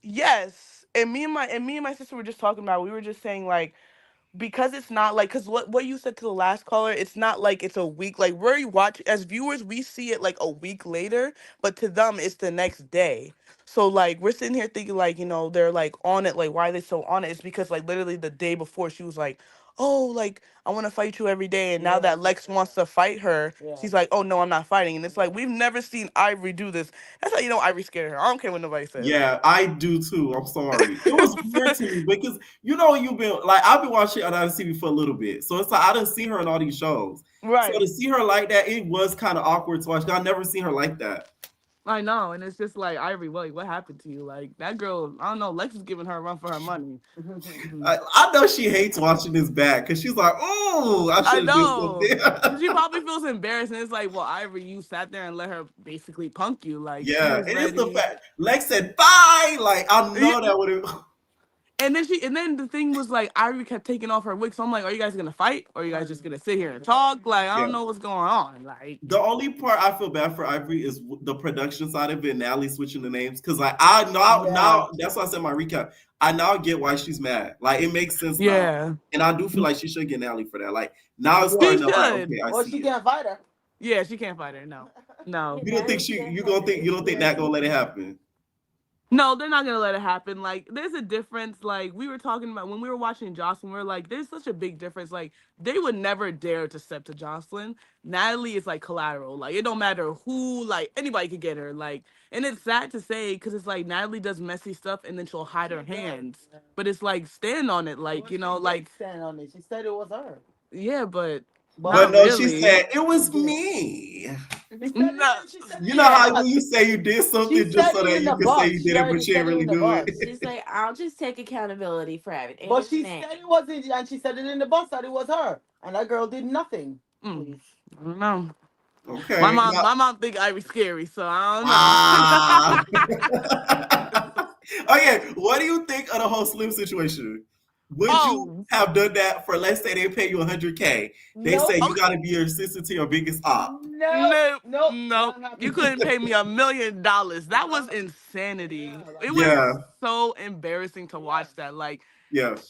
S16: Yes. And me and my sister were just talking about. We were just saying like, because it's not like, because what you said to the last caller, it's not like it's a week, like we watch as viewers, we see it like a week later, but to them it's the next day. So like we're sitting here thinking like, they're like on it, like why are they so on it? It's because like literally the day before she was like, oh, like I want to fight you every day, and now that Lex wants to fight her, she's like, oh no, I'm not fighting. And it's like, we've never seen Ivory do this. That's how you know Ivory scared her. I don't care what nobody says.
S4: Yeah, I do too. I'm sorry. It was weird to me because you've been like, I've been watching on TV for a little bit, so it's like I didn't see her in all these shows.
S16: Right.
S4: So to see her like that, it was kind of awkward to watch. I've never seen her like that.
S16: I know, and it's just like, Ivory, what happened to you? Like, that girl, I don't know, Lex is giving her a run for her money.
S4: I know she hates watching this back because she's like, oh, I should have did something.
S16: She probably feels embarrassed, and it's like, well, Ivory, you sat there and let her basically punk you. Like,
S4: yeah, it is the fact. Lex said bye. Like, I know that would have.
S16: And then the thing was like, Ivory kept taking off her wig, so I'm like, are you guys gonna fight, or are you guys just gonna sit here and talk? Like, I don't know what's going on. Like,
S4: the only part I feel bad for Ivory is the production side of it. Natalie switching the names, because like I now that's why I said my recap. I now get why she's mad. Like, it makes sense.
S16: Yeah,
S4: now. And I do feel like she should get Natalie for that. Like, now it's starting to like, okay, I see.
S10: She can't fight her.
S16: Yeah, she can't fight her. No.
S4: You don't think you don't think Nat gonna let it happen?
S16: No, they're not gonna let it happen. Like, there's a difference. Like, we were talking about when we were watching Joseline, we were like, there's such a big difference. Like, they would never dare to step to Joseline. Natalie is like collateral. Like, it don't matter who, like, anybody could get her. Like, and it's sad to say because it's like Natalie does messy stuff and then she'll hide her hands. But it's like, stand on it. Like, like
S10: stand on it. She said it was her.
S16: Yeah, but
S4: no, really. She said it was me.
S16: No.
S4: You know how when you say you did something just so that you can say you did it, but you didn't really do it.
S17: She's like, I'll just take accountability for everything.
S10: But she said it wasn't, and she said it in the bus that it was her, and that girl did nothing.
S16: I don't know.
S4: Okay.
S16: My mom think Ivy's scary, so I
S4: don't know. Okay, what do you think of the whole Slim situation? Would you have done that for, let's say they pay you $100K? They say you got to be your assistant to your biggest op.
S16: No. You couldn't pay me $1 million. That was insanity. It was so embarrassing to watch that. Like,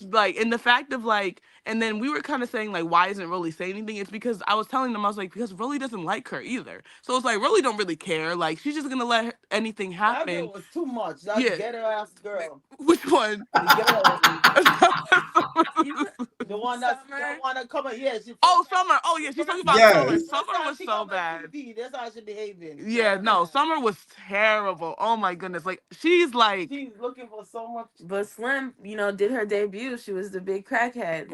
S16: like, and the fact of like, and then we were kind of saying like, why isn't Rollie saying anything? It's because I was telling them, I was like, because Rollie doesn't like her either. So it's like, Rollie don't really care. Like, she's just gonna let anything happen.
S10: That girl was too much. That's ghetto ass girl.
S16: Which one?
S10: The one that come on. Yeah,
S16: Summer. Oh yeah, she's talking about Summer. Summer was so bad.
S10: That's how she's behaving.
S16: Yeah, no, Summer was terrible. Oh my goodness, like she's
S10: looking for so much.
S17: But Slim, did her debut. She was the big crackhead.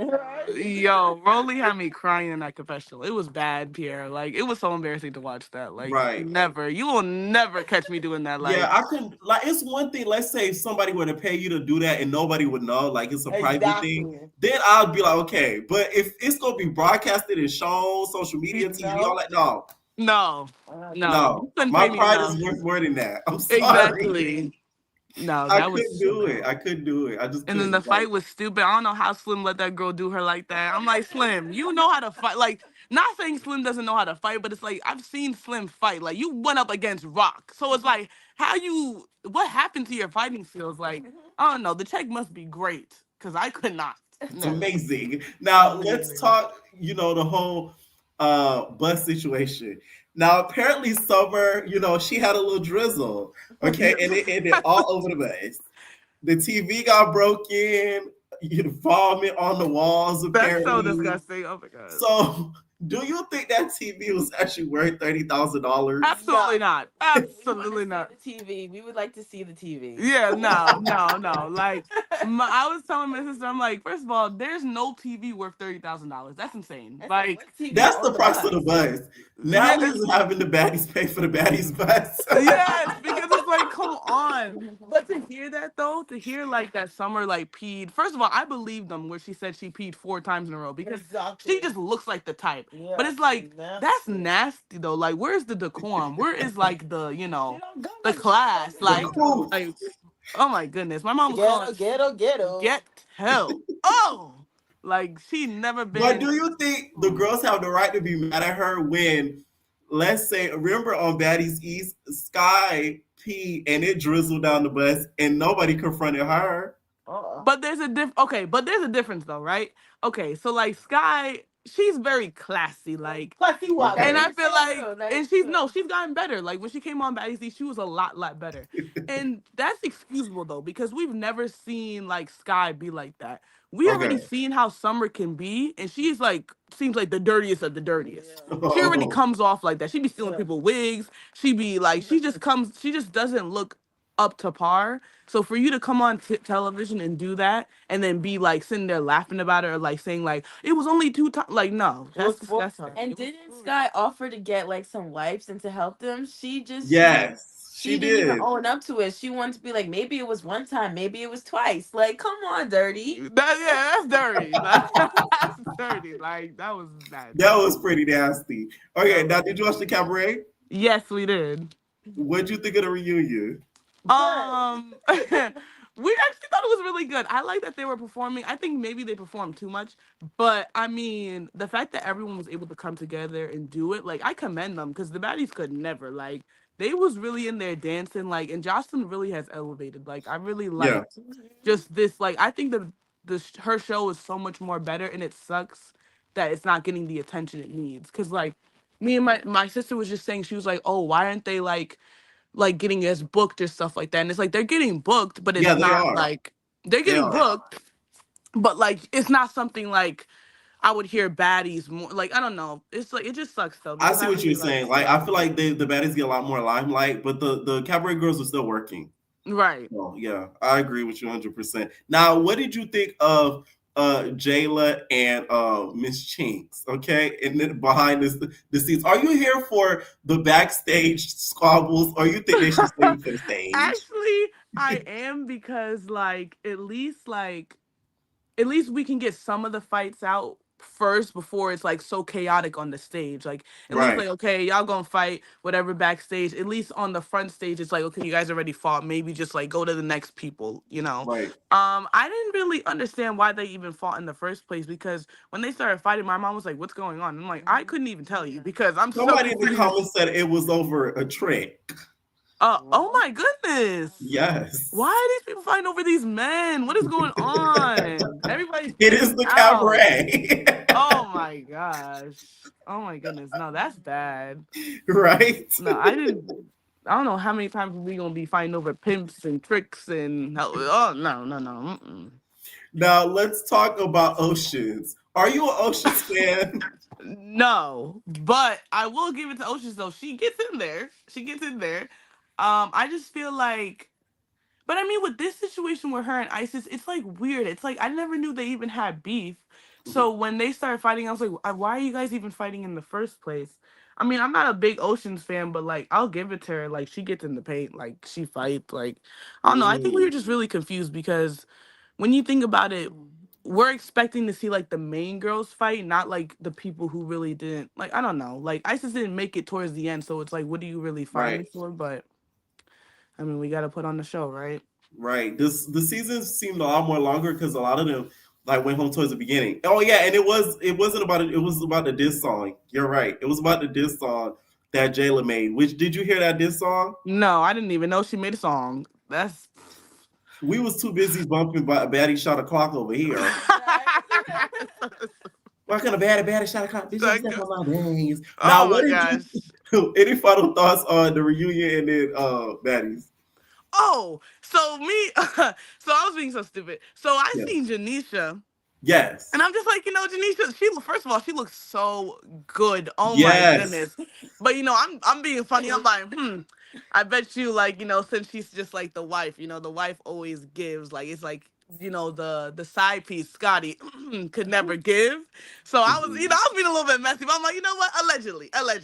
S16: Yo, Rollie had me crying in that confessional. It was bad, Pierre. Like, it was so embarrassing to watch that. Like, never. You will never catch me doing that. Like,
S4: I couldn't. Like, it's one thing. Let's say if somebody were to pay you to do that and nobody would know, like it's a private thing. Then I'd be like, okay. But if it's gonna be broadcasted and shown, social media, TV, all that, no. My pride is worth more than that. I'm sorry.
S16: Exactly. No,
S4: I couldn't do it. I couldn't do it. I just.
S16: And then the fight was stupid. I don't know how Slim let that girl do her like that. I'm like, Slim, you know how to fight. Like, not saying Slim doesn't know how to fight, but it's like I've seen Slim fight. Like, you went up against Rock, so it's like, what happened to your fighting skills? Like, I don't know. The check must be great because I could not.
S4: It's amazing. Now let's talk. The whole bus situation. Now, apparently, Summer, she had a little drizzle, okay, and it ended all over the bus. The TV got broken, vomit on the walls, apparently.
S16: That's so disgusting. Oh, my God.
S4: So, do you think that TV was actually worth $30,000?
S16: Absolutely not. Absolutely not.
S17: The TV. We would like to see the TV.
S16: Yeah, no. Like, I was telling my sister, I'm like, first of all, there's no TV worth $30,000. That's insane.
S4: That's the price of the bus. Now we're having the baddies pay for the baddies bus.
S16: Yes, because it's like, come on. But to hear that though, like that Summer like peed. First of all, I believe them where she said she peed 4 times in a row because she just looks like the type. Yeah, but it's like that's nasty though. Like, where's the decorum? Where is like the the class? Like, oh my goodness, my mom was calling get hell. Oh, like she never been.
S4: But do you think the girls have the right to be mad at her when, let's say, remember on Baddies East, Sky peed and it drizzled down the bus and nobody confronted her?
S16: But there's a but there's a difference though, right? Okay, so like Sky, she's very classy, like
S14: classy water.
S16: And I feel like, and she's gotten better. Like when she came on Baddies East, she was a lot better. And that's excusable though, because we've never seen like Sky be like that. We already seen how Summer can be, and she's like seems like the dirtiest of the dirtiest. She already comes off like that. She be stealing people wigs. She be like, she just doesn't look up to par. So for you to come on television and do that, and then be like sitting there laughing about it, or like saying like it was only 2 times, like no, that's disgusting.
S17: And didn't Sky offer to get like some wipes and to help them? She just
S4: she
S17: didn't even own up to it. She wanted to be like, maybe it was 1 time, maybe it was twice. Like, come on, dirty.
S16: That's dirty. That's dirty. Like that was bad.
S4: That was pretty nasty. Okay, now did you watch the Cabaret?
S16: Yes, we did.
S4: What'd you think of the reunion?
S16: We actually thought it was really good. I like that they were performing. I think maybe they performed too much, but I mean, the fact that everyone was able to come together and do it, like I commend them, because the baddies could never. Like they was really in there dancing, like, and Joseline really has elevated. Like I really like just this. Like I think her show is so much more better, and it sucks that it's not getting the attention it needs. Because like me and my sister was just saying, she was like, oh, why aren't they like getting us booked or stuff like that? And it's like they're getting booked, but it's not like they're getting booked, but like it's not something like I would hear baddies more. Like I don't know, it's like it just sucks though.
S4: I see what you're saying. Like I feel like the baddies get a lot more limelight, but the Cabaret girls are still working.
S16: Right.
S4: So, yeah, I agree with you 100%. Now, what did you think of Jayla and Miss Chinks? Okay, and then behind the scenes, are you here for the backstage squabbles, or you think they should stay for the stage?
S16: Actually, I am, because like at least we can get some of the fights out first before it's like so chaotic on the stage. Like at least like, okay, y'all gonna fight whatever backstage. At least on the front stage, it's like, okay, you guys already fought. Maybe just like go to the next people, you know?
S4: Right.
S16: I didn't really understand why they even fought in the first place, because when they started fighting, my mom was like, what's going on? And I'm like, I couldn't even tell you, because
S4: somebody in the comments said it was over a trick.
S16: Oh my goodness.
S4: Yes.
S16: Why are these people fighting over these men? What is going on? Everybody.
S4: It is the Cabaret.
S16: Oh my gosh. Oh my goodness. No, that's bad.
S4: Right?
S16: No, I don't know how many times we gonna be fighting over pimps and tricks and no. Mm-mm.
S4: Now let's talk about Oceans. Are you an Oceans fan?
S16: No, but I will give it to Oceans though. She gets in there. I just feel like, but I mean, with this situation with her and Isis, it's like weird. It's like I never knew they even had beef. So when they started fighting, I was like, why are you guys even fighting in the first place? I mean, I'm not a big Oceans fan, but like I'll give it to her. Like she gets in the paint, like she fights. Like I don't know. I think we were just really confused, because when you think about it, we're expecting to see like the main girls fight, not like the people who really didn't. Like I don't know. Like Isis didn't make it towards the end, so it's like, what are you really fighting for? But I mean, we got to put on the show, right?
S4: Right. The season seemed a lot more longer because a lot of them like went home towards the beginning. Oh yeah, and it was about the diss song. You're right. It was about the diss song that Jayla made. Which, did you hear that diss song?
S16: No, I didn't even know she made a song.
S4: We was too busy bumping by Baddie Shot a Clock over here. Why kind of Baddie Shot a Clock? Now, what did you? Any final thoughts on the reunion and then Baddies?
S16: Oh, so I was being so stupid. So I seen Janisha.
S4: Yes.
S16: And I'm just like, Janisha, first of all, she looks so good. Oh my goodness. But I'm being funny. I'm like, I bet you, like, since she's just like the wife, the wife always gives, like, it's like, the side piece Scotty could never give. So I was, I was being a little bit messy, but I'm like, you know what? Allegedly.
S4: Right.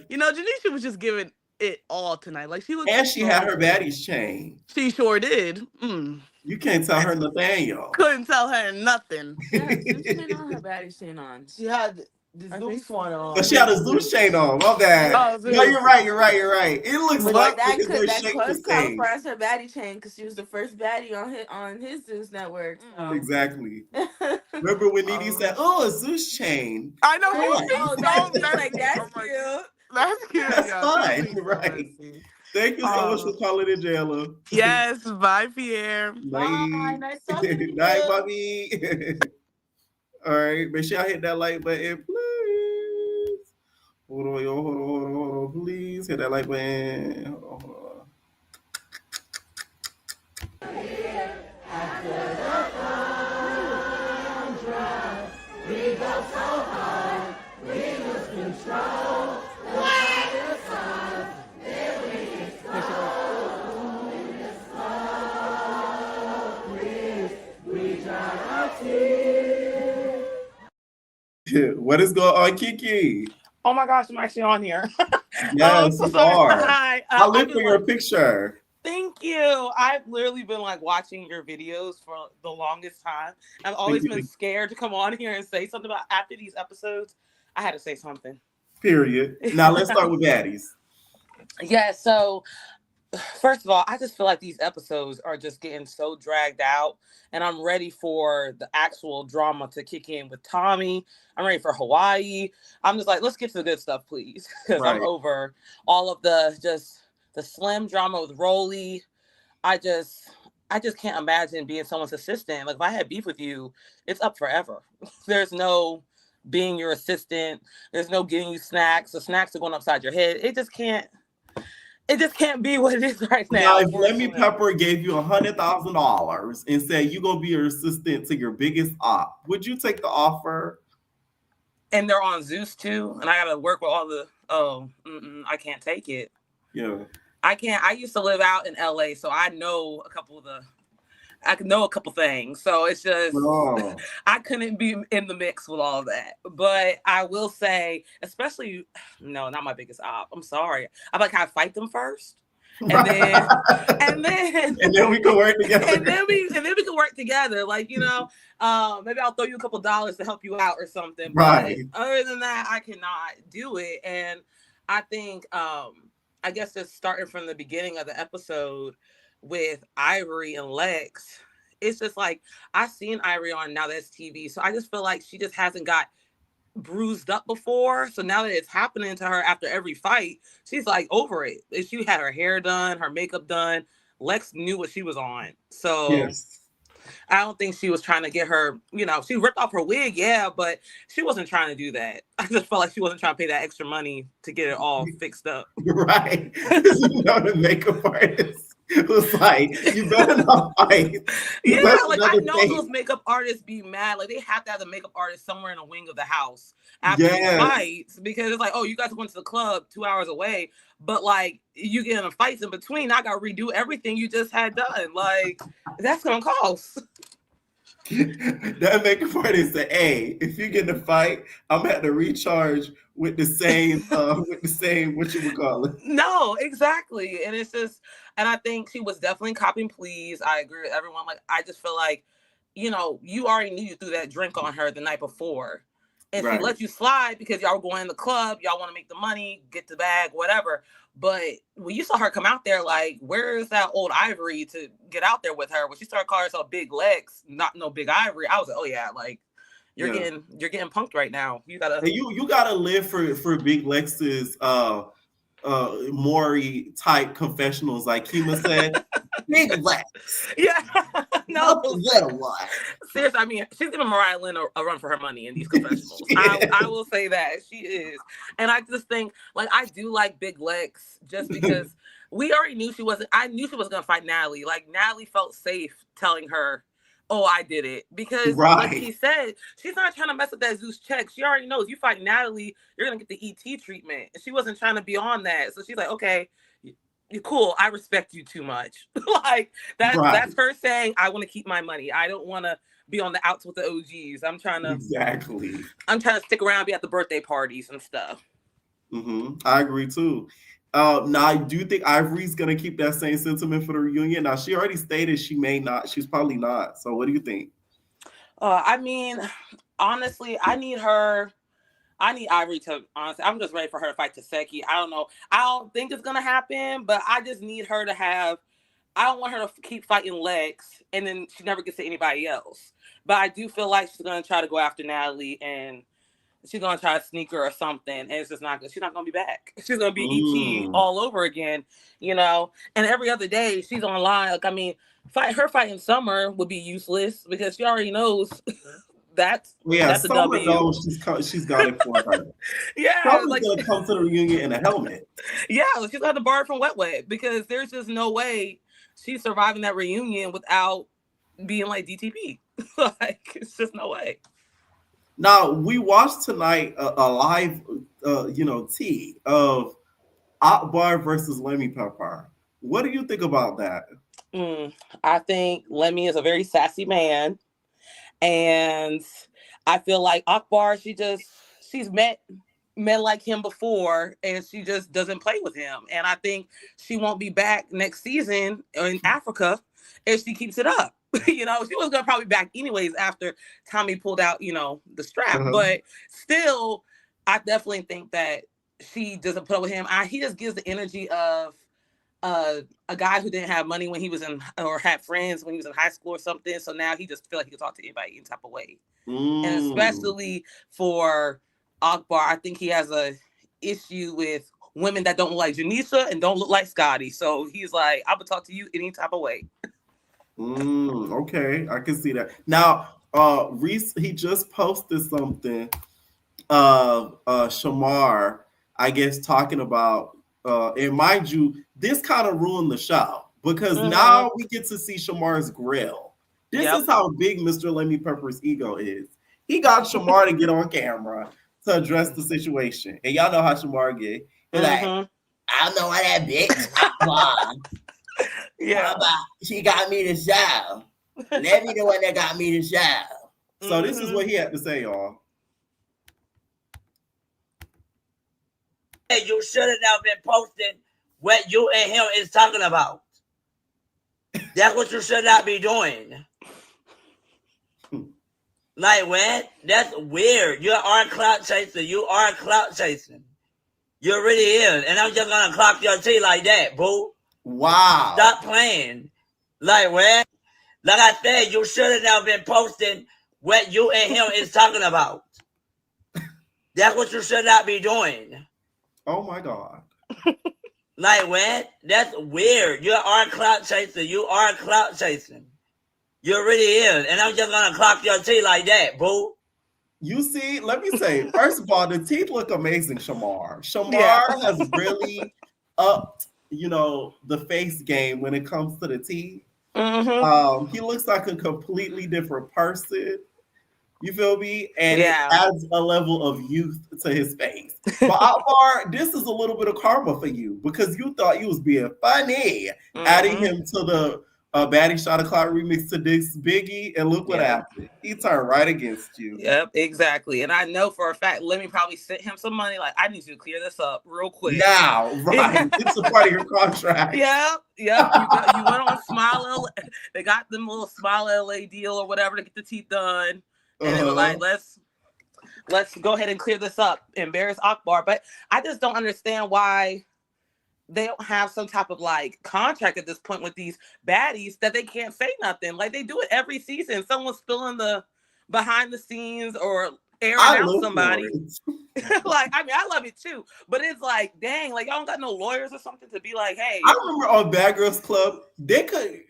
S16: But, Janisha was just giving it all tonight. Like she looked,
S4: and she had her Baddies chain.
S16: She sure did.
S4: You can't tell her Nathaniel.
S16: Couldn't tell her nothing.
S17: She had her Baddies chain on.
S14: She had
S17: the Zeus one on.
S4: But she had a Zeus chain on. My bad.
S16: Oh,
S4: No,
S16: Zeus.
S4: you're right. It looks
S17: But
S4: like
S17: that
S4: because their
S17: that
S4: shape
S17: could
S4: the same.
S17: qualify as her baddie chain because she was the first baddie on his Zeus network. So.
S4: Exactly. Remember when Nene said, "Oh, a Zeus chain"?
S16: I know. She
S4: Right.
S16: was
S17: That's cute.
S16: That's cute.
S4: That's
S16: Yeah,
S4: fine. Right. Thank you so much for calling in, Jayla.
S16: Yes. Bye, Pierre.
S4: Bye.
S17: Nice talking to you.
S4: Night, mommy. All right. Make sure y'all hit that like button, please. Hold on, please. Hit that like button. Hold on. What is going on, Kiki?
S18: Oh my gosh, I'm actually on here.
S4: Yes, you are.
S18: Hi.
S4: I live for your picture.
S18: Thank you. I've literally been like watching your videos for the longest time. I've always been scared to come on here and say something about after these episodes. I had to say something.
S4: Period. Now let's start with baddies.
S18: Yeah, so first of all, I just feel like these episodes are just getting so dragged out, and I'm ready for the actual drama to kick in with Tommy. I'm ready for Hawaii. I'm just like, let's get to the good stuff, please, because I'm over all of the slim drama with Rollie. I just can't imagine being someone's assistant. Like if I had beef with you, it's up forever. There's no being your assistant. There's no getting you snacks. The snacks are going upside your head. It just can't be what it is right now.
S4: Now, if Lemmy Pepper gave you $100,000 and said you're gonna be your assistant to your biggest op, would you take the offer?
S18: And they're on Zeus too, and I gotta work with all the I can't take it.
S4: Yeah.
S18: I can't. I used to live out in LA, so I know a couple things. So it's just I couldn't be in the mix with all of that. But I will say, especially no, not my biggest op. I'm sorry. I'm like, I fight them first. And then
S4: we can work together.
S18: And then we can work together. Like, maybe I'll throw you a couple dollars to help you out or something.
S4: Right.
S18: But other than that, I cannot do it. And I think I guess just starting from the beginning of the episode with Ivory and Lex, it's just like I've seen Ivory on Now That's TV, so I just feel like she just hasn't got bruised up before. So now that it's happening to her after every fight, she's like over it. She had her hair done, her makeup done. Lex knew what she was on, so yes. I don't think she was trying to get her, she ripped off her wig, yeah, but she wasn't trying to do that. I just felt like she wasn't trying to pay that extra money to get it all fixed up.
S4: Right. The makeup artist was like, you better not fight.
S18: Yeah, like I know those makeup artists be mad. Like they have to have the makeup artist somewhere in a wing of the house after the fights, because it's like, oh, you guys went to the club 2 hours away, but like you get in a fight in between, I got to redo everything you just had done. Like that's gonna cost.
S4: That makeup artist said, "Hey, if you get in a fight, I'm gonna have to recharge with the same what you would call it."
S18: No, exactly, and it's just, and I think she was definitely copping please. I agree with everyone. Like I just feel like, you already knew you threw that drink on her the night before, and she let you slide because y'all were going in the club, y'all want to make the money, get the bag, whatever. But when you saw her come out there, like, where is that old Ivory to get out there with her? When she started calling herself Big Lex, not no Big Ivory, I was like, oh yeah, like you're getting punked right now. You gotta
S4: you gotta live for Big Lex's Maury type confessionals, like Kima said. Big Lex.
S18: Yeah. No.
S4: Little one.
S18: Seriously, I mean, she's giving Mariah Lynn a run for her money in these confessionals. I will say that. She is. And I just think, like, I do like Big Lex just because we already knew I knew she was going to fight Natalie. Like, Natalie felt safe telling her, oh, I did it. Because like she said, she's not trying to mess with that Zeus check. She already knows you fight Natalie, you're going to get the ET treatment. And she wasn't trying to be on that. So she's like, okay, you're cool. I respect you too much. Like that's her saying, I want to keep my money. I don't want to be on the outs with the OGs. I'm trying to stick around, be at the birthday parties and stuff.
S4: Mm-hmm. I agree too. Now I do think Ivory's gonna keep that same sentiment for the reunion. Now she already stated she may not. She's probably not. So what do you think?
S18: I mean, honestly, I need her. I need Ivory to, honestly, I'm just ready for her to fight Taseki. I don't know. I don't think it's going to happen, but I just need her to have, I don't want her to keep fighting Lex and then she never gets to anybody else. But I do feel like she's going to try to go after Natalie and she's going to try to sneak her or something. And it's just not good. She's not going to be back. She's going to be ET all over again, you know? And every other day she's online. Like, I mean, her fighting Summer would be useless because she already knows that's a
S4: Summer
S18: W.
S4: knows she's got it for her.
S18: Yeah,
S4: Summer's
S18: like,
S4: gonna come to the reunion in a helmet.
S18: Yeah, she's gonna have to borrow from Wet Wet because there's just no way she's surviving that reunion without being like DTP. Like, it's just no way.
S4: Now we watched tonight a live, tea of Akbar versus Lemmy Pepper. What do you think about that?
S18: I think Lemmy is a very sassy man. And I feel like Akbar, she's met men like him before and she just doesn't play with him. And I think she won't be back next season in Africa if she keeps it up. You know, she was going to probably be back anyways after Tommy pulled out, the strap. But still, I definitely think that she doesn't put up with him. He just gives the energy of a guy who didn't have money when he was or had friends when he was in high school or something. So now he just feel like he can talk to anybody any type of way. And especially for Akbar, I think he has a issue with women that don't look like Janisha and don't look like Scotty. So he's like, I would talk to you any type of way.
S4: Okay, I can see that. Now, Reese, he just posted something of Shamar, I guess, talking about, and mind you, this kind of ruined the show because now we get to see Shamar's grill. This is how big Mr. Lemmy Pepper's ego is. He got Shamar to get on camera to address the situation. And y'all know how Shamar get. He's like, I don't know why that bitch.
S18: Yeah.
S13: She got me the show. Let me the one that got me the show.
S4: So this is what he had to say, y'all.
S19: Hey, you should have now been posting what you and him is talking about. That's what you should not be doing. Like, what? That's weird. You are a clout chaser. You are a clout chasing. You really is. And I'm just going to clock your tea like that, boo.
S4: Wow.
S19: Stop playing. Like, what? Like I said, you should have now been posting what you and him is talking about. That's what you should not be doing.
S4: Oh, my God.
S19: Like, what? That's weird. You are a clout chaser. You are a clout chasing. You really is. And I'm just going to clock your teeth like that, boo.
S4: You see, let me say, first of all, the teeth look amazing, Shamar. Shamar has really upped, the face game when it comes to the teeth. He looks like a completely different person. You feel me? And it adds a level of youth to his face. But Akbar, this is a little bit of karma for you because you thought you was being funny, adding him to the Baddies Africa remix to this Biggie, and look what happened. He turned right against you.
S18: Yep, exactly. And I know for a fact, Lemmy probably sent him some money. Like, I need you to clear this up real quick.
S4: Now, right. It's a part of your contract.
S18: Yep. You went on Smile LA. They got them little Smile LA deal or whatever to get the teeth done. And they were like, let's go ahead and clear this up. Embarrass Akbar. But I just don't understand why they don't have some type of like contract at this point with these baddies that they can't say nothing. Like, they do it every season. Someone's spilling the behind the scenes or airing out somebody. Like, I mean, I love it too. But it's like, dang, like, y'all don't got no lawyers or something to be like, hey.
S4: I remember on Bad Girls Club,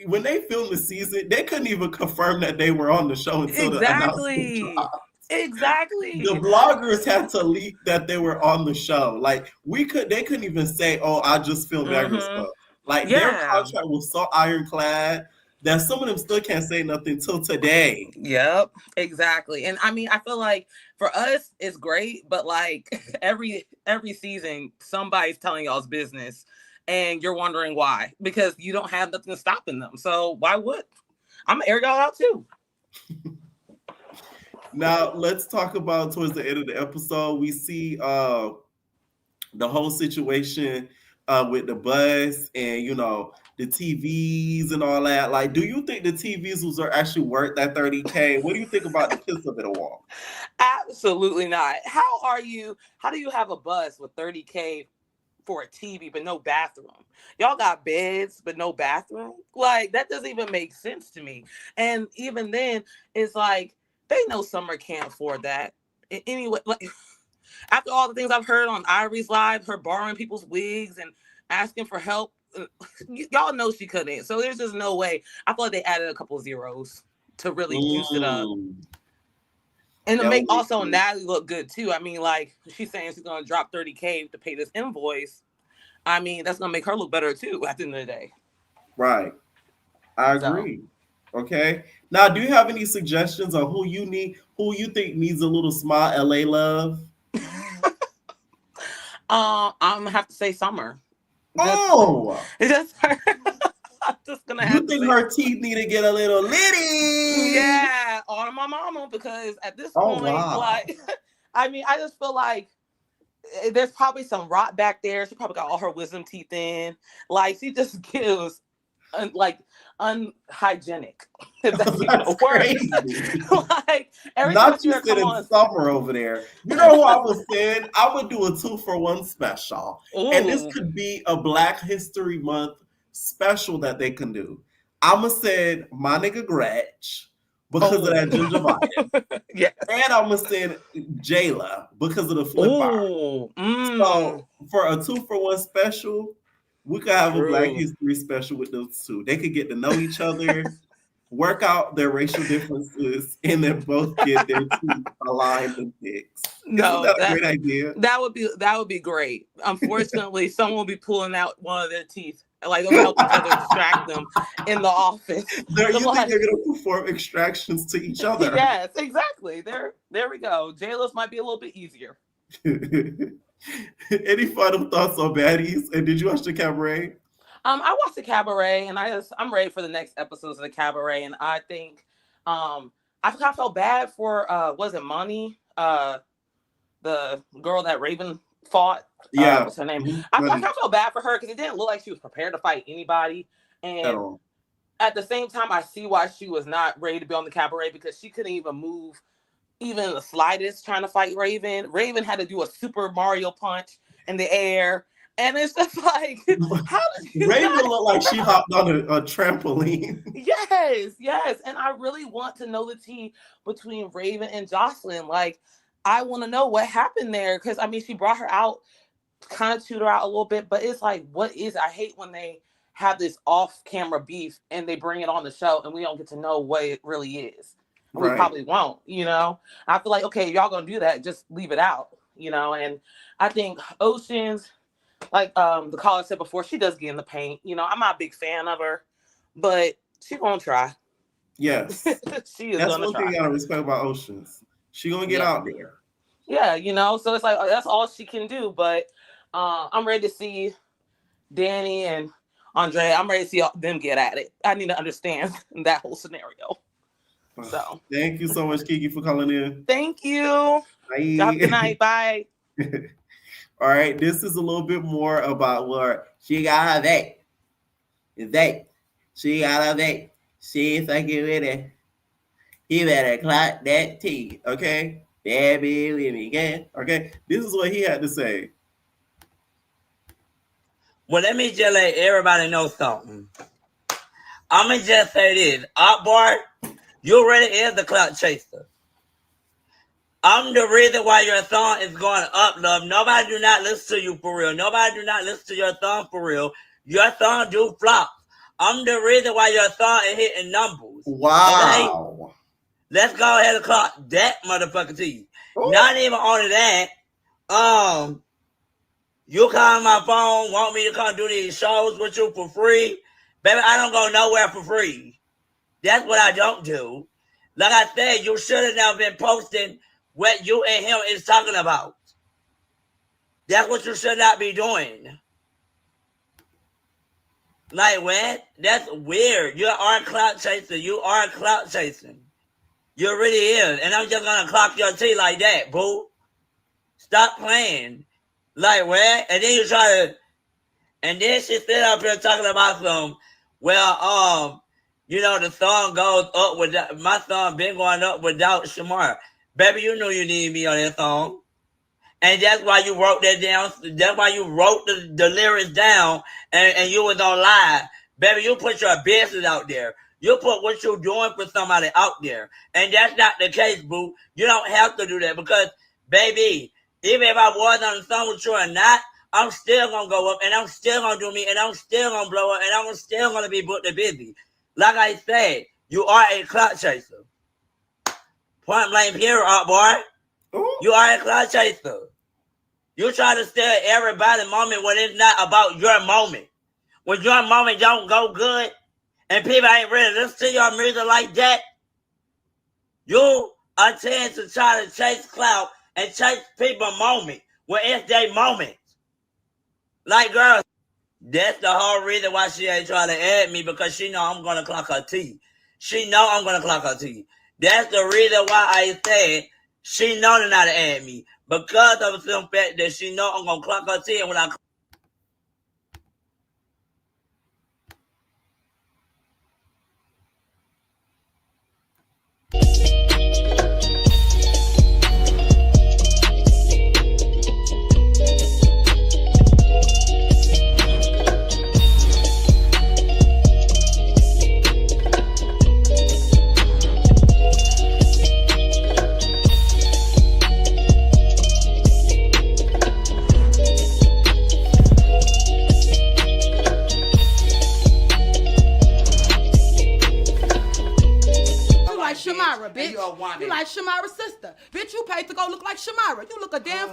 S4: when they filmed the season, they couldn't even confirm that they were on the show until the announcement dropped.
S18: Exactly.
S4: The bloggers had to leak that they were on the show. Like, they couldn't even say, "Oh, I just filmed Bad Girls Club." Like, their contract was so ironclad that some of them still can't say nothing till today.
S18: Yep, exactly. And I mean, I feel like for us, it's great, but like every season, somebody's telling y'all's business, and you're wondering why because you don't have nothing stopping them. So why would I'm gonna air y'all out too?
S4: Now, let's talk about towards the end of the episode. We see the whole situation with the bus and, the TVs and all that. Like, do you think the TVs are actually worth that $30K? What do you think about the kiss of it all?
S18: Absolutely not. How do you have a bus with $30K for a TV but no bathroom? Y'all got beds but no bathroom? Like, that doesn't even make sense to me. And even then, it's like, they know Summer can't afford that. Anyway, like, after all the things I've heard on Ivory's live, her borrowing people's wigs and asking for help, y'all know she couldn't. So there's just no way. I feel like they added a couple zeros to really juice it up. And to make also Natalie look good too. I mean, like, she's saying she's gonna drop $30K to pay this invoice. I mean, that's gonna make her look better too at the end of the day.
S4: Right. I agree. So. Okay. Now, do you have any suggestions on who you think needs a little small LA love?
S18: I'm gonna have to say Summer.
S4: Just
S18: her. I'm just gonna have
S4: you think her teeth need to get a little litty?
S18: Yeah, on my mama, because at this point, like, I mean, I just feel like there's probably some rot back there. She probably got all her wisdom teeth in. Like, she just gives unhygienic. If that's even a word. Like, every time
S4: not just sitting Summer over there. You know who I was saying? I would do a 2-for-1 special. Ooh. And this could be a Black History Month special that they can do. I'ma send my nigga Gretch because of that gingivitis.
S18: Yes.
S4: And I'ma send Jayla because of the flip bar. So for a 2-for-1 special, we could have a Black History special with those two. They could get to know each other, work out their racial differences, and then both get their teeth aligned and fixed.
S18: No,
S4: Isn't that a great idea?
S18: That would be great. Unfortunately, someone will be pulling out one of their teeth. Like, they'll help each other extract them in the office.
S4: They're going to perform extractions to each other.
S18: Yes, exactly. There we go. Jayla's might be a little bit easier.
S4: Any final thoughts on Baddies? And did you watch the Cabaret?
S18: I watched the Cabaret, and I'm ready for the next episodes of the Cabaret. And I think I kind of felt bad for was it Money, the girl that Raven fought?
S4: Yeah,
S18: what's her name? I kind of felt bad for her because it didn't look like she was prepared to fight anybody. And at the same time, I see why she was not ready to be on the Cabaret, because she couldn't even move even the slightest trying to fight Raven. Raven had to do a Super Mario punch in the air. And it's just like, how did you
S4: Raven looked like she hopped on a trampoline.
S18: Yes. And I really want to know the tea between Raven and Joseline. Like, I want to know what happened there. Because, I mean, she brought her out, kind of chewed her out a little bit. But it's like, what is it? I hate when they have this off-camera beef and they bring it on the show and we don't get to know what it really is. We probably won't, you know. I feel like, okay, y'all gonna do that, just leave it out, you know. And I think Oceans, like the caller said before, she does get in the paint. You know, I'm not a big fan of her, but she's gonna try.
S4: Yes.
S18: She is
S4: That's
S18: gonna
S4: one
S18: try.
S4: thing you gotta respect about Oceans. She gonna get out there.
S18: Yeah, you know, so it's like, that's all she can do. But I'm ready to see Danny and Andre. I'm ready to see them get at it. I need to understand that whole scenario. So
S4: thank you so much, Kiki, for calling in.
S18: Thank you.
S4: Bye.
S18: Have a good night. Bye.
S4: All right, this is a little bit more about what she got her back. She got her back. She fucking with it. He better clock that T, okay? Baby with me again, okay? This is what he had to say.
S19: Well, let me just let everybody know something. I'm going to just say this. Akbar, you really is the clout chaser. I'm the reason why your song is going up, love. Nobody do not listen to you for real. Nobody do not listen to your song for real. Your song do flop. I'm the reason why your song is hitting numbers.
S4: Wow.
S19: Okay? Let's go ahead and clock that motherfucker to you. Ooh. Not even only that, you call my phone, want me to come do these shows with you for free. Baby, I don't go nowhere for free. That's what I don't do. Like I said, you should have now been posting what you and him is talking about. That's what you should not be doing. Like, what? That's weird. You are a clout chaser. You are clout chasing. You really is. And I'm just going to clock your tea like that, boo. Stop playing. Like, what? And then you try to... And then she sit up here talking about some... Well, you know, the song goes up with... My song been going up without Shamar. Baby, you knew you needed me on that song. And that's why you wrote that down. That's why you wrote the lyrics down and you was on live. Baby, you put your business out there. You put what you're doing for somebody out there. And that's not the case, boo. You don't have to do that because, baby, even if I was on the song with you or not, I'm still going to go up and I'm still going to do me and I'm still going to blow up and I'm still going to be booked and busy. Like I said, you are a clout chaser. Point blank period, boy. Ooh. You are a clout chaser. You try to steal everybody's moment when it's not about your moment. When your moment don't go good and people ain't ready to listen to your music like that, you tend to try to chase clout and chase people's moment when it's their moment. Like, girl, that's the whole reason why she ain't trying to add me because she know I'm going to clock her T. She know I'm going to clock her T. That's the reason why I said she know not to add me. Because of the fact that she know I'm going to clock her T and when I
S10: Shamara, bitch. You like Shamara's sister. Bitch, you paid to go look like Shamara. You look a damn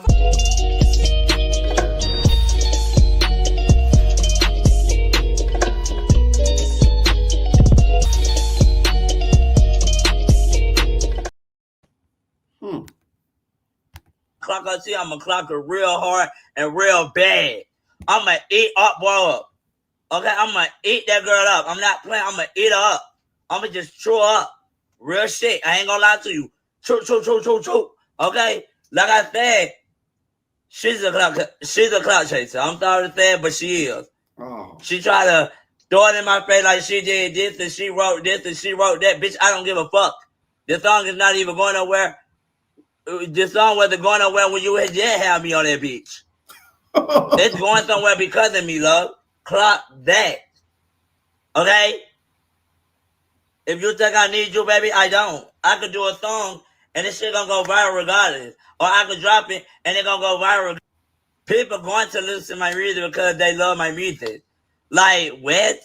S19: clock her T, I'm going to clock her real hard and real bad. I'm going to eat up, boy, up. Okay, I'm going to eat that girl up. I'm not playing. I'm going to eat her up. I'm going to just chew her up. Real shit. I ain't gonna lie to you. True. Okay? Like I said, she's a clout chaser. I'm sorry to say it, but she is. Oh. She tried to throw it in my face like she did this and she wrote this and she wrote that. Bitch, I don't give a fuck. This song is not even going nowhere. This song wasn't going nowhere when you did have me on that bitch. It's going somewhere because of me, love. Clock that. Okay? If you think I need you, baby, I don't. I could do a song and this shit gonna go viral regardless. Or I could drop it and it gonna go viral. People going to listen to my music because they love my music. Like, what?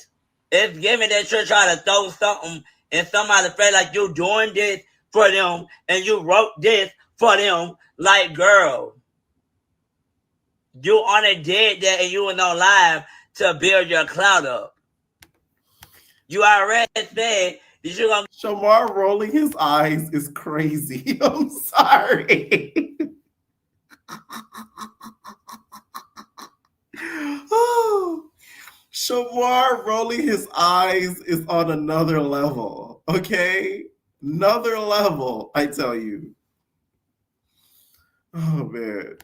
S19: It's giving that you're trying to throw something in somebody's face like you doing this for them and you wrote this for them. Like, girl, you on a did that and you was on live to build your clout up. You already said
S4: Shamar rolling his eyes is crazy. I'm sorry. Shamar rolling his eyes is on another level. Okay? Another level, I tell you. Oh, man.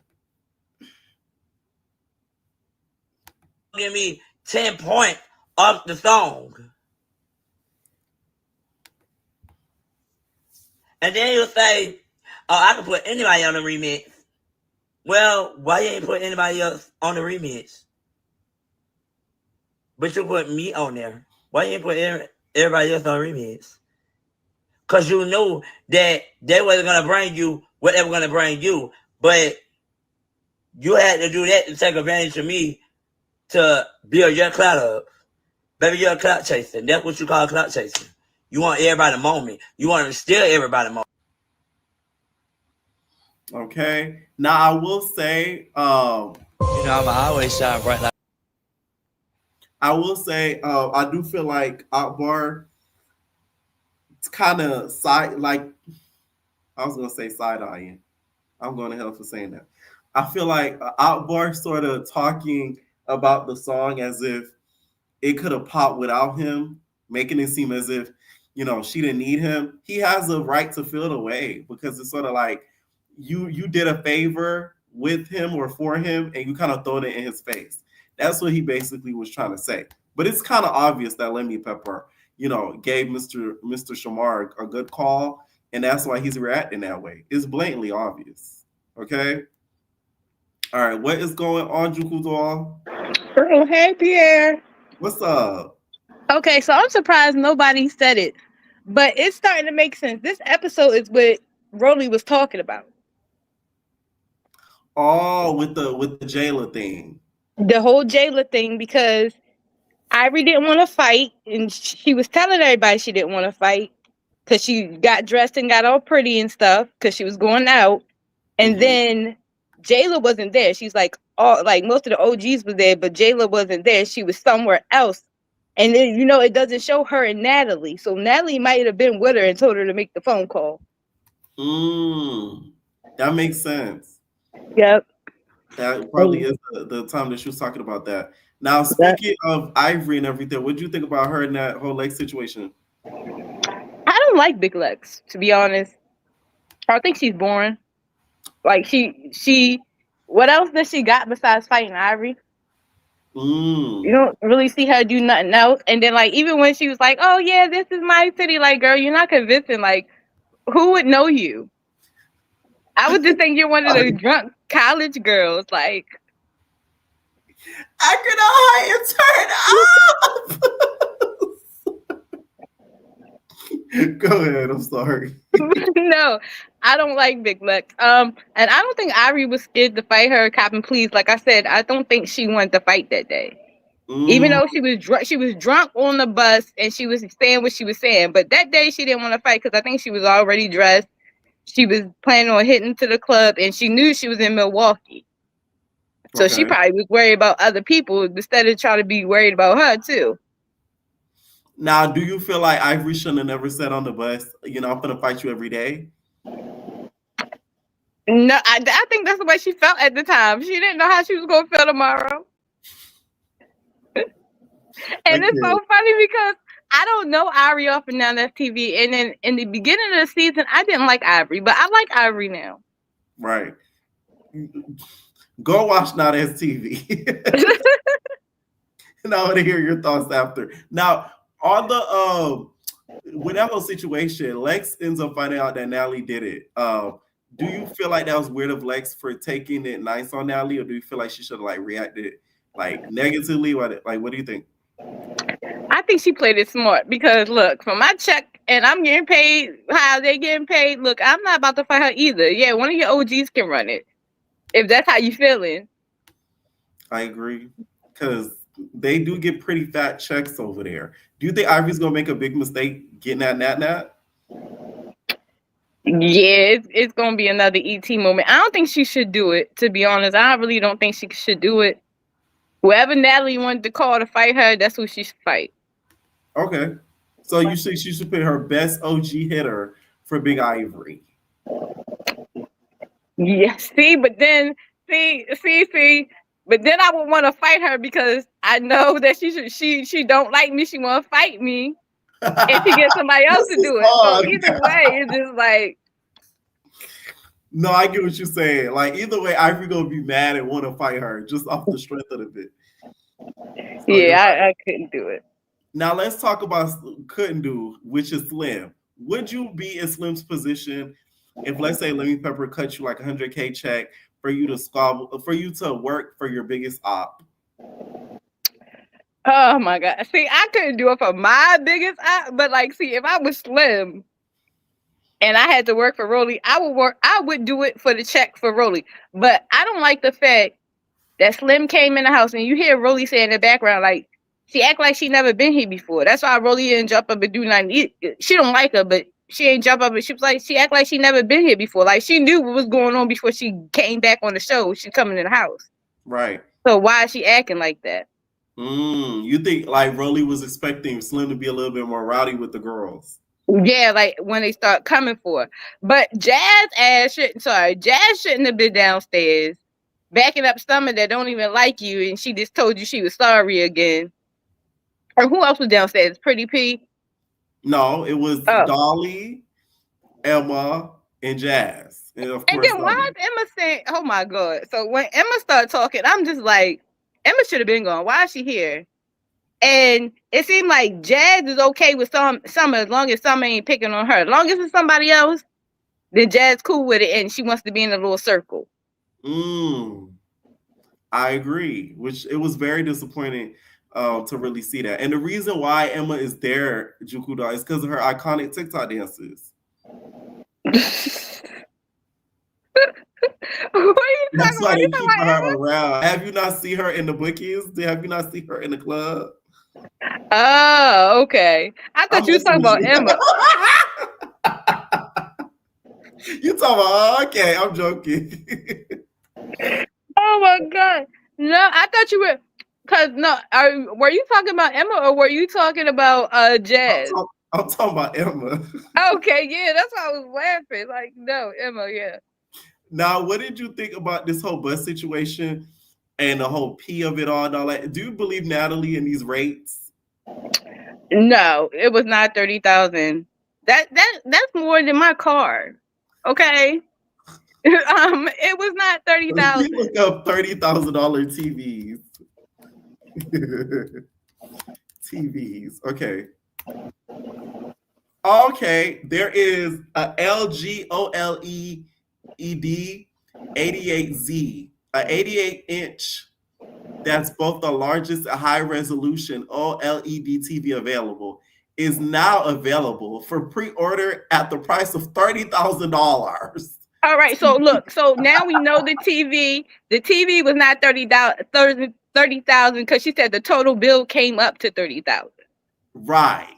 S19: Give me 10 points off the song. And then you say, oh, I can put anybody on the remix. Well, why you ain't put anybody else on the remix? But you put me on there. Why you ain't put everybody else on the remix? Because you knew that they wasn't going to bring you what they were going to bring you. But you had to do that to take advantage of me to build your clout up. Baby, you're a clout chaser. That's what you call clout chasing. You want everybody moment. You want to steal everybody moment.
S4: Okay. Now I will say, I'm always shine bright. I will say, I do feel like Akbar, it's kind of side, like I was gonna say side eyeing. I'm going to hell for saying that. I feel like Akbar sort of talking about the song as if it could have popped without him, making it seem as if, she didn't need him. He has a right to feel the way because it's sort of like you did a favor with him or for him and you kind of thrown it in his face. That's what he basically was trying to say. But it's kind of obvious that Lemmy Pepper, gave Mr. Shamar a good call and that's why he's reacting that way. It's blatantly obvious. Okay. All right, what is going on, Jukudor?
S20: Oh, hey, Pierre.
S4: What's up?
S20: Okay, so I'm surprised nobody said it, but it's starting to make sense. This episode is what Rollie was talking about.
S4: Oh, with the jailer thing.
S20: The whole jailer thing, because Ivory didn't want to fight, and she was telling everybody she didn't want to fight because she got dressed and got all pretty and stuff because she was going out. And then Jayla wasn't there. She's like, most of the OGs were there, but Jayla wasn't there. She was somewhere else. And then, it doesn't show her and Natalie. So Natalie might have been with her and told her to make the phone call.
S4: That makes sense.
S20: Yep.
S4: That probably is the time that she was talking about that. Now, speaking of Ivory and everything, what do you think about her in that whole Lex situation?
S20: I don't like Big Lex, to be honest. I think she's boring. Like, she what else does she got besides fighting Ivory? You don't really see her do nothing else. And then, like, even when she was like, oh, yeah, this is my city, like, girl, you're not convincing. Like, who would know you? I would just think you're one of the drunk college girls. Like,
S4: I could turn up. Go ahead. I'm sorry.
S20: No, I don't like Big Lex. And I don't think Ivory was scared to fight her. Cop and please, like I said, I don't think she wanted to fight that day. Even though she was drunk on the bus and she was saying what she was saying, but that day she didn't want to fight because I think she was already dressed. She was planning on hitting to the club, and she knew she was in Milwaukee. So she probably was worried about other people instead of trying to be worried about her too.
S4: Now, do you feel like Ivory shouldn't have never said on the bus, I'm gonna fight you every day?
S20: No, I think that's the way she felt at the time. She didn't know how she was gonna feel tomorrow. And it's so funny because I don't know Ivory off and down FTV. And then in the beginning of the season, I didn't like Ivory, but I like Ivory now.
S4: Right. Go watch Not STV. And I want to hear your thoughts after. Now, on the with that whole situation, Lex ends up finding out that Natalie did it. Do you feel like that was weird of Lex for taking it nice on Natalie, or do you feel like she should have reacted negatively? What do you think?
S20: I think she played it smart because look, for my check and I'm getting paid how they getting paid. Look, I'm not about to fight her either. Yeah, one of your OGs can run it if that's how you feeling.
S4: I agree because they do get pretty fat checks over there. Do you think Ivory's gonna make a big mistake getting that Nat?
S20: Yeah, it's gonna be another ET moment. I don't think she should do it, to be honest. I really don't think she should do it. Whoever Natalie wanted to call to fight her, that's who she should fight.
S4: Okay. So you think she should pick her best OG hitter for Big Ivory?
S20: Yeah, but then I would want to fight her because I know that she don't like me. She want to fight me, and she gets somebody else to do it. So either way, it's just like.
S4: No, I get what you're saying. Like either way, Ivory gonna be mad and want to fight her just off the strength of the bit. So
S20: yeah, I couldn't do it.
S4: Now let's talk about couldn't do, which is Slim. Would you be in Slim's position if, let's say, Lemmy Pepper cut you like $100K check for you to work for your biggest op?
S20: Oh my God! See, I couldn't do it for my biggest op, but if I was Slim and I had to work for Rollie, I would do it for the check for Rollie. But I don't like the fact that Slim came in the house and you hear Rollie say in the background, she act like she never been here before. That's why Rollie didn't jump up and do nothing. She don't like her, but she ain't jump up and she was like, she act like she never been here before. Like she knew what was going on before she came back on the show. She coming in the house.
S4: Right.
S20: So why is she acting like that?
S4: You think Rollie was expecting Slim to be a little bit more rowdy with the girls?
S20: Yeah, when they start coming for her. But Jazz shouldn't have been downstairs backing up Summer that don't even like you, and she just told you she was sorry again. Or who else was downstairs? Pretty P?
S4: No, it was Dolly, Emma, and Jazz. And of course,
S20: then why is Emma saying, oh my God. So when Emma started talking, I'm just like, Emma should have been gone. Why is she here? And it seemed like Jazz is okay with Summer as long as Summer ain't picking on her. As long as it's somebody else, then Jazz cool with it, and she wants to be in a little circle.
S4: I agree. Which it was very disappointing to really see that. And the reason why Emma is there, Jukuda, is because of her iconic TikTok dances. That's why they keep her around. Have you not seen her in the bookies? Have you not seen her in the club?
S20: Oh, okay. I thought you were talking about Emma.
S4: You talking about, okay, I'm joking.
S20: Oh my God. No, I thought you were, because no, were you talking about Emma or were you talking about Jazz?
S4: I'm talking about Emma.
S20: Okay, yeah, that's why I was laughing. Like, no, Emma, yeah.
S4: Now, what did you think about this whole bus situation and the whole P of it all and all that? Do you believe Natalie in these rates?
S20: No, it was not 30,000. That's more than my car. Okay. It was not 30,000.
S4: You look up $30,000 TVs. TVs. Okay. Okay, there is a LG OLED 88Z, a 88-inch. That's both the largest high-resolution OLED TV available. Is now available for pre-order at the price of $30,000.
S20: All right, so look, so now we know the TV. The TV was not 30,000 because she said the total bill came up to 30,000.
S4: Right.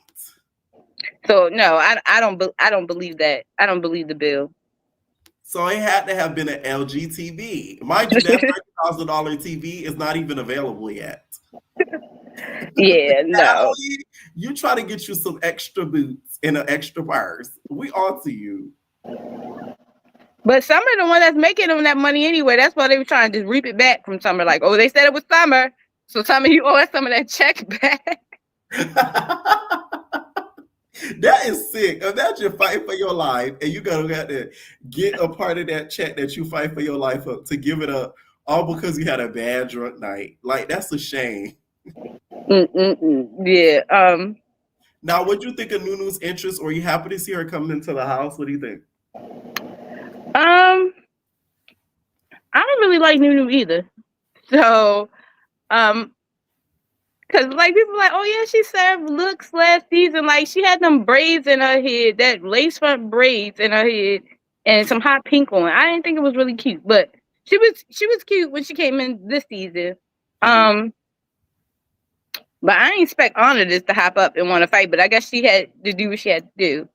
S20: So no, I don't believe that. I don't believe the bill.
S4: So it had to have been an LG TV. Mind you, that $30,000 TV is not even available yet.
S20: Yeah, no.
S4: You try to get you some extra boots and an extra purse. We on to you.
S20: But Summer the one that's making them that money anyway. That's why they were trying to reap it back from Summer. Like, oh, they said it was Summer. So Summer, you owe us some of that check back.
S4: That is sick. Imagine fighting for your life and you gotta have to get a part of that check that you fight for your life up to give it up all because you had a bad drunk night. Like, that's a shame.
S20: Yeah.
S4: Now, what do you think of Nunu's interest, or are you happy to see her coming into the house? What do you think?
S20: I don't really like Nunu either. So, because like people are like, oh yeah, she served looks last season. Like she had them braids in her head, that lace front braids in her head, and some hot pink on. I didn't think it was really cute, but she was cute when she came in this season. But I didn't expect Honor just to hop up and want to fight. But I guess she had to do what she had to do.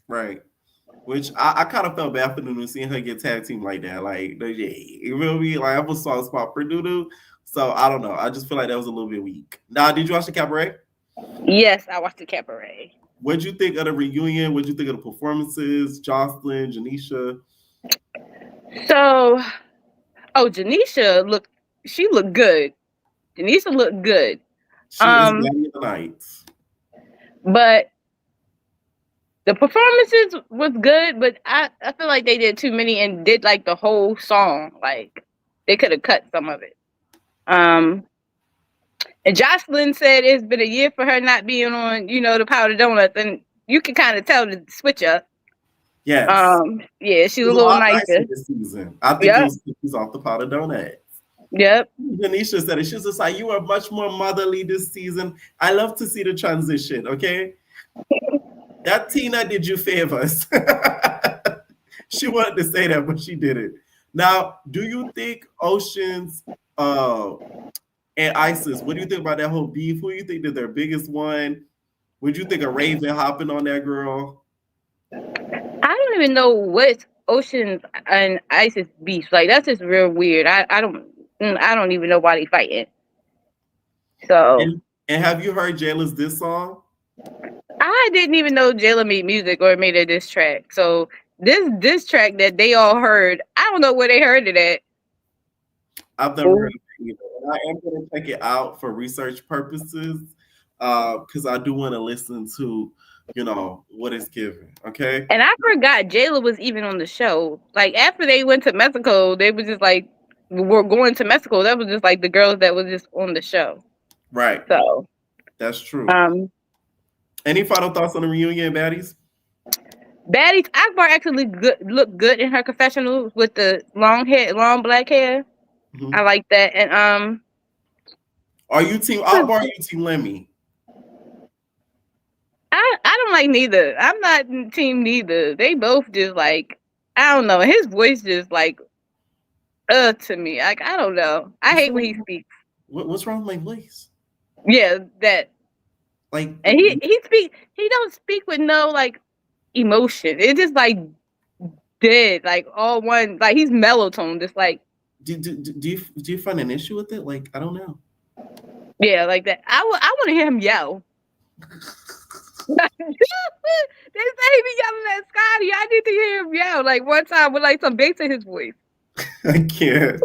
S4: Right. Which I kind of felt bad for Nunu seeing her get tag team like that. Like, yeah, it will be like I was soft spot for Nunu. So I don't know. I just feel like that was a little bit weak. Now, did you watch the Cabaret?
S20: Yes, I watched the Cabaret.
S4: What'd you think of the reunion? What'd you think of the performances? Joseline, Janisha?
S20: So, Janisha looked good. Janisha looked good.
S4: She is Baddies of the Night.
S20: But the performances was good, but I feel like they did too many and did like the whole song. Like they could have cut some of it. And Joseline said it's been a year for her not being on, the Powder Donuts, and you can kind of tell the switch up.
S4: Yes.
S20: Yeah, she's a little nicer
S4: this season. I think it was cookies off the Powder Donuts.
S20: Yep.
S4: Janisha said it. She's just like, you are much more motherly this season. I love to see the transition, okay? That Tina did you favors. She wanted to say that, but she didn't. Now, do you think Oceans and Isis, what do you think about that whole beef? Who do you think did their biggest one? Would you think of Raven hopping on that girl?
S20: I don't even know what's Oceans and Isis beef. Like, that's just real weird. I don't even know why they fighting. So.
S4: And have you heard Jayla's diss song?
S20: I didn't even know Jayla made music or made a diss track. So this track that they all heard, I don't know where they heard it at.
S4: I've never heard of it either. I am going to check it out for research purposes because I do want to listen to, what it's given. Okay.
S20: And I forgot Jayla was even on the show. Like after they went to Mexico, they was just like, we're going to Mexico. That was just like the girls that was just on the show.
S4: Right.
S20: So
S4: that's true. Any final thoughts on the reunion, Baddies?
S20: Baddies Akbar actually looked good in her confessional with the long black hair.
S4: Mm-hmm.
S20: I like that. And
S4: are you team Akbar or are you team Lemmy?
S20: I don't like neither. I'm not team neither. They both just like, I don't know. His voice just like to me. Like, I don't know. I hate when he speaks.
S4: What's wrong with my voice?
S20: Yeah, that.
S4: Like,
S20: and he don't speak with no like emotion. It's just like dead, like all one, like he's mellow tone, just like.
S4: Do you find an issue with it? Like, I don't know.
S20: Yeah, like that. I want to hear him yell. They say he be yelling at Scotty. I need to hear him yell like one time with like some bass in his voice.
S4: I can't.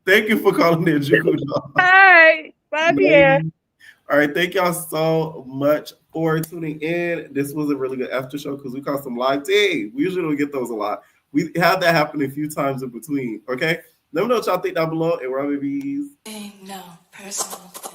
S4: Thank you for calling in, Juku.
S20: All right, bye, Pierre.
S4: All right, thank y'all so much for tuning in. This was a really good after show because we caught some live tea. We usually don't get those a lot. We had that happen a few times in between. Okay, let me know what y'all think down below. And we're babies.
S5: No personal thing.